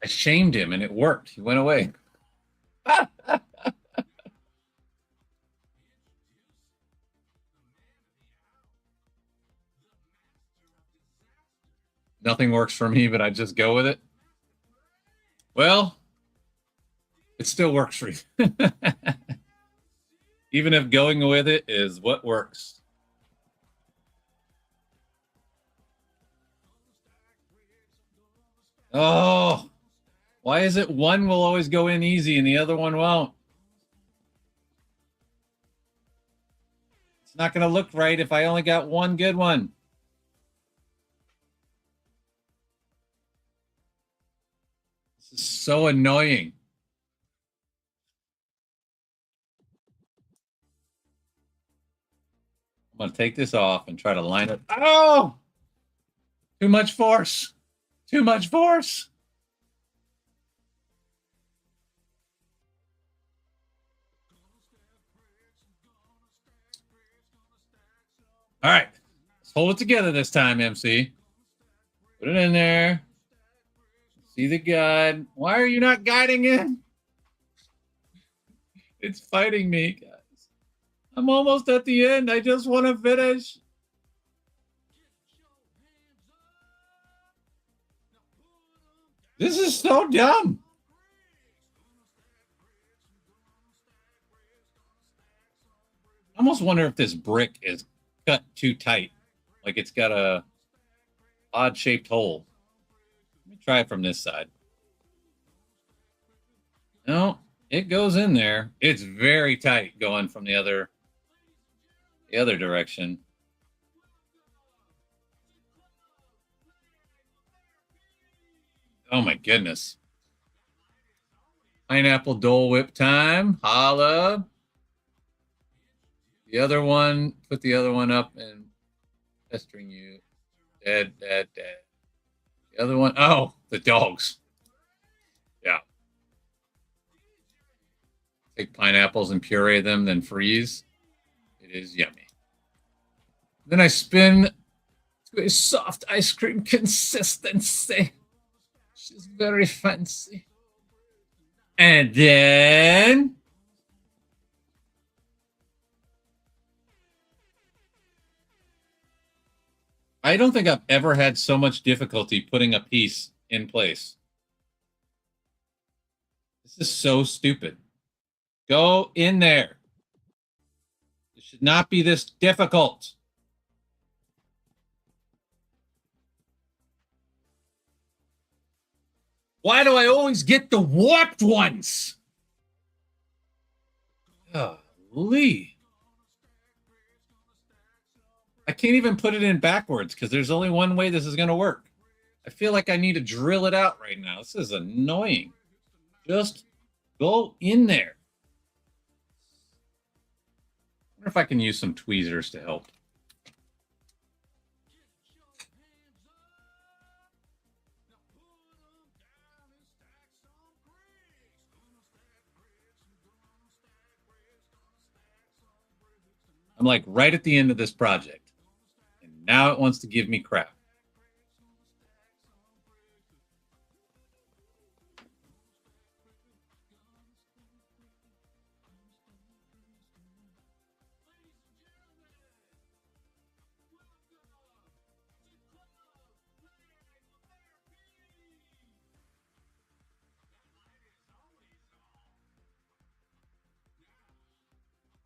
I shamed him and it worked. He went away. nothing works for me, but I just go with it. Well, it still works for you. Even if going with it is what works. Oh, why is it one will always go in easy and the other one won't? It's not going to look right if I only got one good one. This is so annoying. I'm going to take this off and try to line it. Oh! Too much force. Too much force. All right. Let's hold it together this time, MC. Put it in there. See the guide. Why are you not guiding it? It's fighting me, guys. I'm almost at the end. I just want to finish. This is so dumb. I almost wonder if this brick is cut too tight. Like it's got a odd-shaped hole. Let me try it from this side. No, it goes in there. It's very tight going from the other direction. Oh my goodness. Pineapple Dole Whip time. Holla. The other one, put the other one up and pestering you. Dead. The other one, oh, the dogs. Yeah. Take pineapples and puree them, then freeze. It is yummy. Then I spin to a soft ice cream consistency. She's very fancy. And then I don't think I've ever had so much difficulty putting a piece in place. This is so stupid. Go in there. It should not be this difficult. Why do I always get the warped ones? Golly. I can't even put it in backwards because there's only one way this is going to work. I feel like I need to drill it out right now. This is annoying. Just go in there. I wonder if I can use some tweezers to help. I'm like right at the end of this project. And now it wants to give me crap.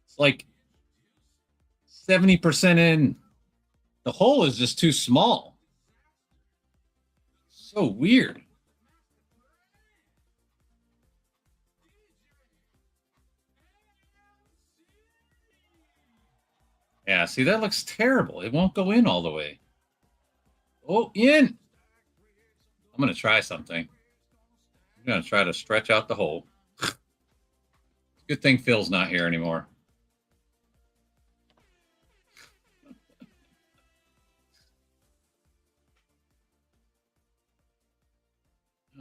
It's like 70% in. The hole is just too small. So weird. Yeah, see, that looks terrible. It won't go in all the way. Oh, in. I'm going to try something. I'm going to try to stretch out the hole. Good thing Phil's not here anymore.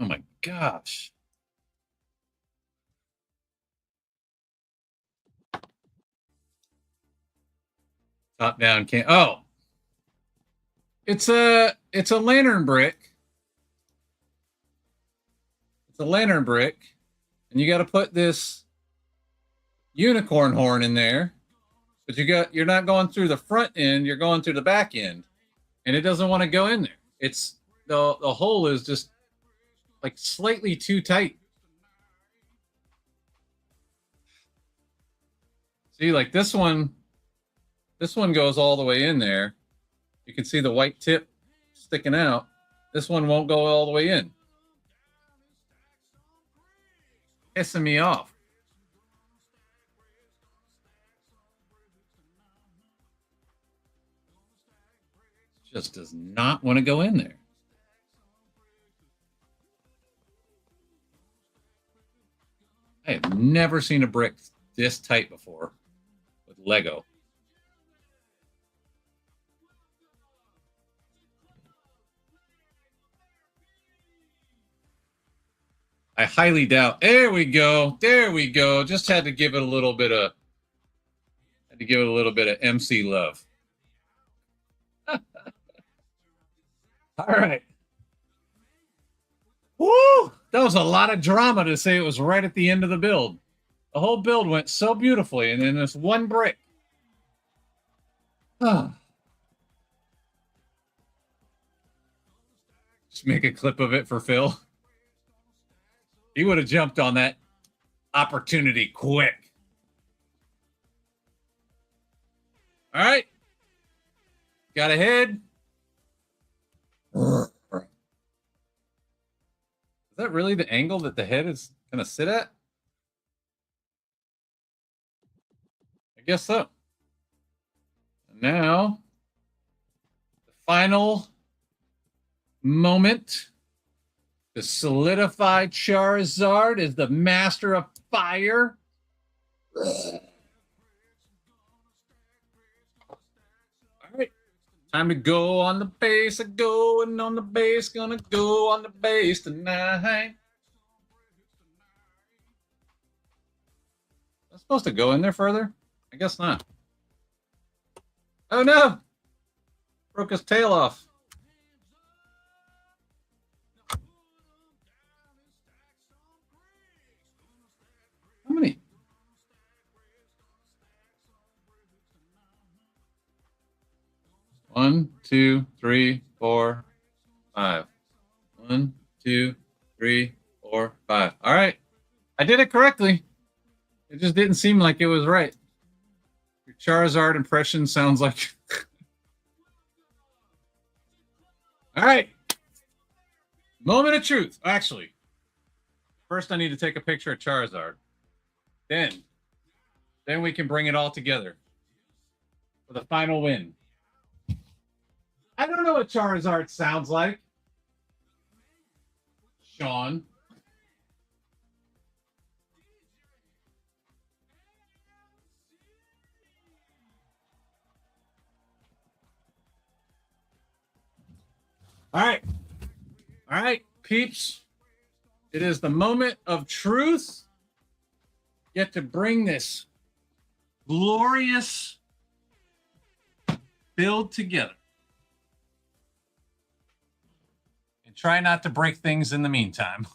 Oh my gosh. Top down can. Oh. It's a lantern brick. It's a lantern brick. And you got to put this unicorn horn in there. But you're not going through the front end, you're going through the back end. And it doesn't want to go in there. the hole is just like slightly too tight. See, like this one goes all the way in there. You can see the white tip sticking out. This one won't go all the way in. Pissing me off. Just does not want to go in there. I have never seen a brick this tight before with Lego. I highly doubt. There we go. There we go. Just had to give it a little bit of MC love. All right. Woo! That was a lot of drama to say it was right at the end of the build. The whole build went so beautifully, and then this one brick. Just make a clip of it for Phil. He would have jumped on that opportunity quick. All right. Got a head. Is that really the angle that the head is going to sit at? I guess so. And now, the final moment to solidify Charizard as the master of fire. All right. Time to go on the base. Going on the base. Gonna go on the base tonight. I'm supposed to go in there further? I guess not. Oh no! Broke his tail off. How many? One, two, three, four, five. 1, 2, 3, 4, 5. All right. I did it correctly. It just didn't seem like it was right. Your Charizard impression sounds like... All right. Moment of truth. Actually, first I need to take a picture of Charizard. Then we can bring it all together for the final win. I don't know what Charizard sounds like. Sean. All right. All right, peeps. It is the moment of truth. Get to bring this glorious build together. And try not to break things in the meantime.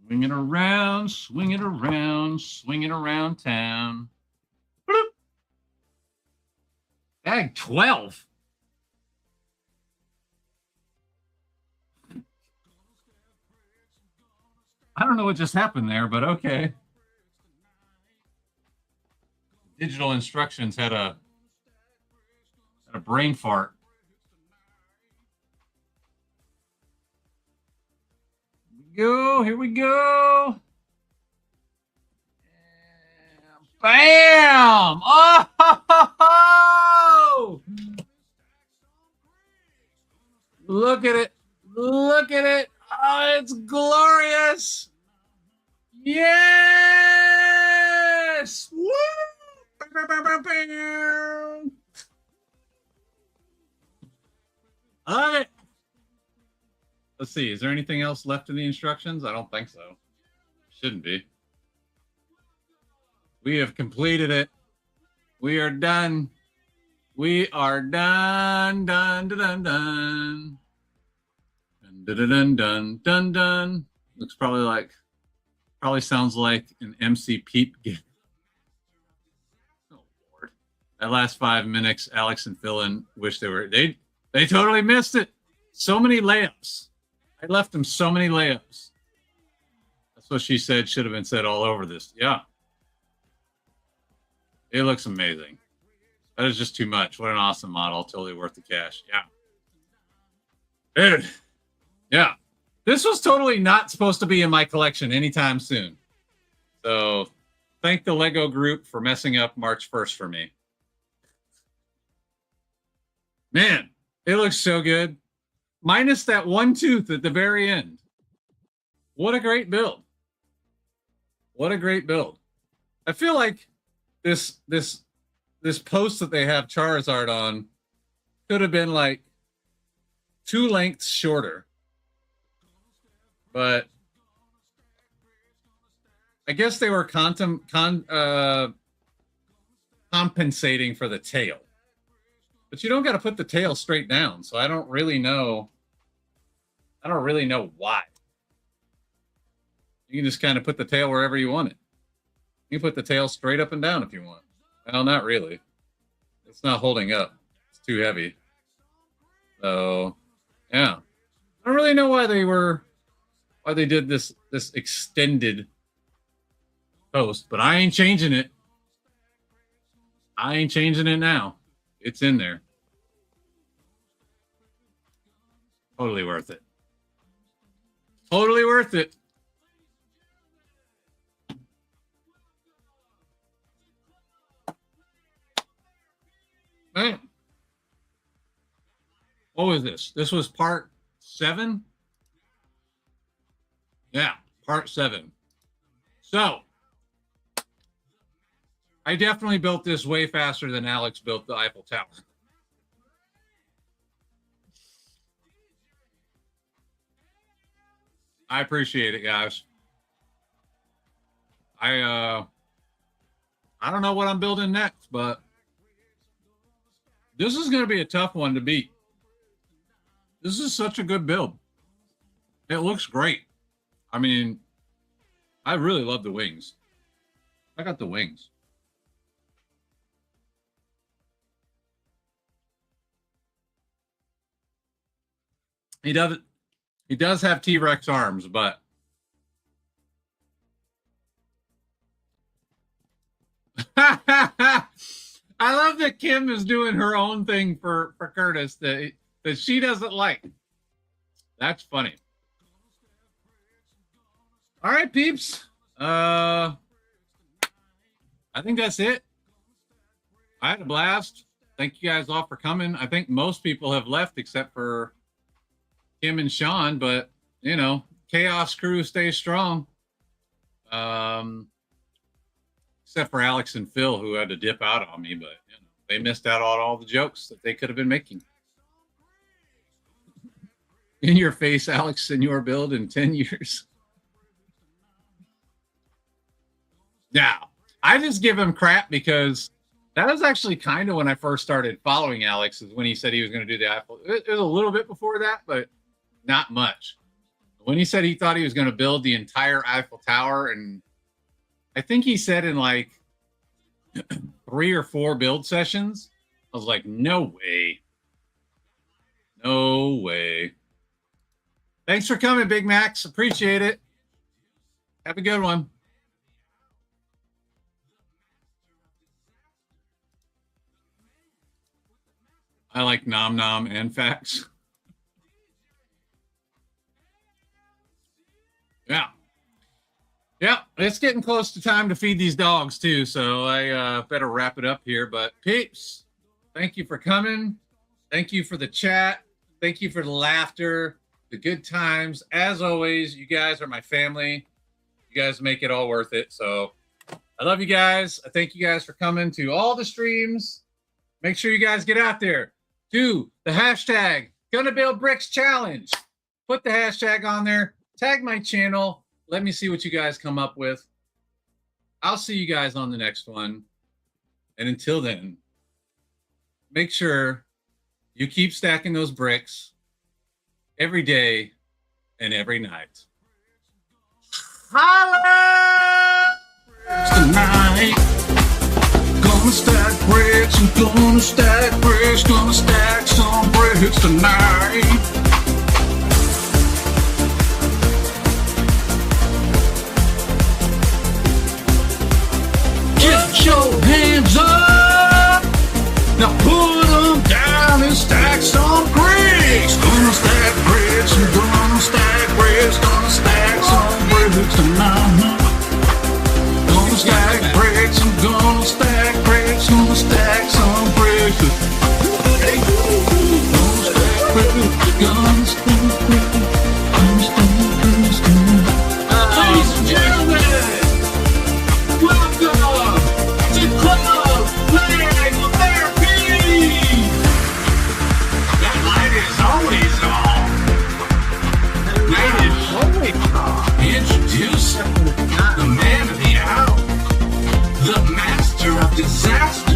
Swing it around, swing it around, swing it around town. Bloop. Bag 12. I don't know what just happened there, but okay. Digital instructions had a brain fart. Here we go. Bam! Oh! Look at it. Look at it. Oh, it's glorious. Yes! Woo! I love it. Let's see. Is there anything else left in the instructions? I don't think so. Shouldn't be. We have completed it. We are done. We are done. Done. Done. Done. Dun dun dun dun dun dun. Looks probably sounds like an MC Peep gift. Oh Lord. That last 5 minutes, Alex and Phil wish they totally missed it. So many layups. I left them so many layups. That's what she said should have been said all over this. Yeah. It looks amazing. That is just too much. What an awesome model. Totally worth the cash. Yeah. Dude. Yeah. This was totally not supposed to be in my collection anytime soon. So thank the Lego group for messing up March 1st for me. Man, it looks so good. Minus that one tooth at the very end. What a great build. What a great build. I feel like this post that they have Charizard on could have been like 2 lengths shorter. But I guess they were compensating for the tail. But you don't got to put the tail straight down, so I don't really know. I don't really know why. You can just kind of put the tail wherever you want it. You can put the tail straight up and down if you want. Well, not really. It's not holding up. It's too heavy. So, yeah. I don't really know why they did this extended post, but I ain't changing it. I ain't changing it now. It's in there. Totally worth it. Totally worth it. Man. What was this? This was part 7? Yeah, part 7. So, I definitely built this way faster than Alex built the Eiffel Tower. I appreciate it, guys. I don't know what I'm building next, but this is going to be a tough one to beat. This is such a good build. It looks great. I mean, I really love the wings. I got the wings. He does have T-Rex arms, but I love that Kim is doing her own thing for Curtis that she doesn't like. That's funny. All right, peeps. I think that's it. I had a blast. Thank you guys all for coming. I think most people have left except for Kim and Sean, but you know, Chaos Crew stays strong. Except for Alex and Phil, who had to dip out on me, but you know, they missed out on all the jokes that they could have been making. In your face, Alex, in your build in 10 years. Now, I just give him crap because that was actually kind of when I first started following Alex, is when he said he was going to do the Eiffel. It was a little bit before that, but not much. When he said he thought he was going to build the entire Eiffel Tower, and I think he said in like 3 or 4 build sessions, I was like, no way. No way. Thanks for coming, Big Max. Appreciate it. Have a good one. I like Nom Nom and Facts. Yeah. Yeah, it's getting close to time to feed these dogs too, so I better wrap it up here. But peeps, thank you for coming. Thank you for the chat. Thank you for the laughter, the good times. As always, you guys are my family. You guys make it all worth it. So I love you guys. I thank you guys for coming to all the streams. Make sure you guys get out there. Do the hashtag Gonna Build Bricks Challenge. Put the hashtag on there. Tag my channel. Let me see what you guys come up with. I'll see you guys on the next one. And until then, make sure you keep stacking those bricks every day and every night. Holla! Tonight, gonna stack bricks, I'm gonna stack bricks, gonna stack some bricks tonight. Get your hands up, now put them down and stack some bricks. Gonna stack bricks, I'm gonna stack bricks, gonna stack some bricks tonight. Gonna stack bricks, I'm gonna stack bricks, gonna stack some bricks. Hey, gonna stack bricks, gonna stack bricks, gonna stack bricks tonight. Ladies and gentlemen, welcome to Club Language Therapy. That light is always on. That light is always on. Introduce the man of the hour, the master of disaster.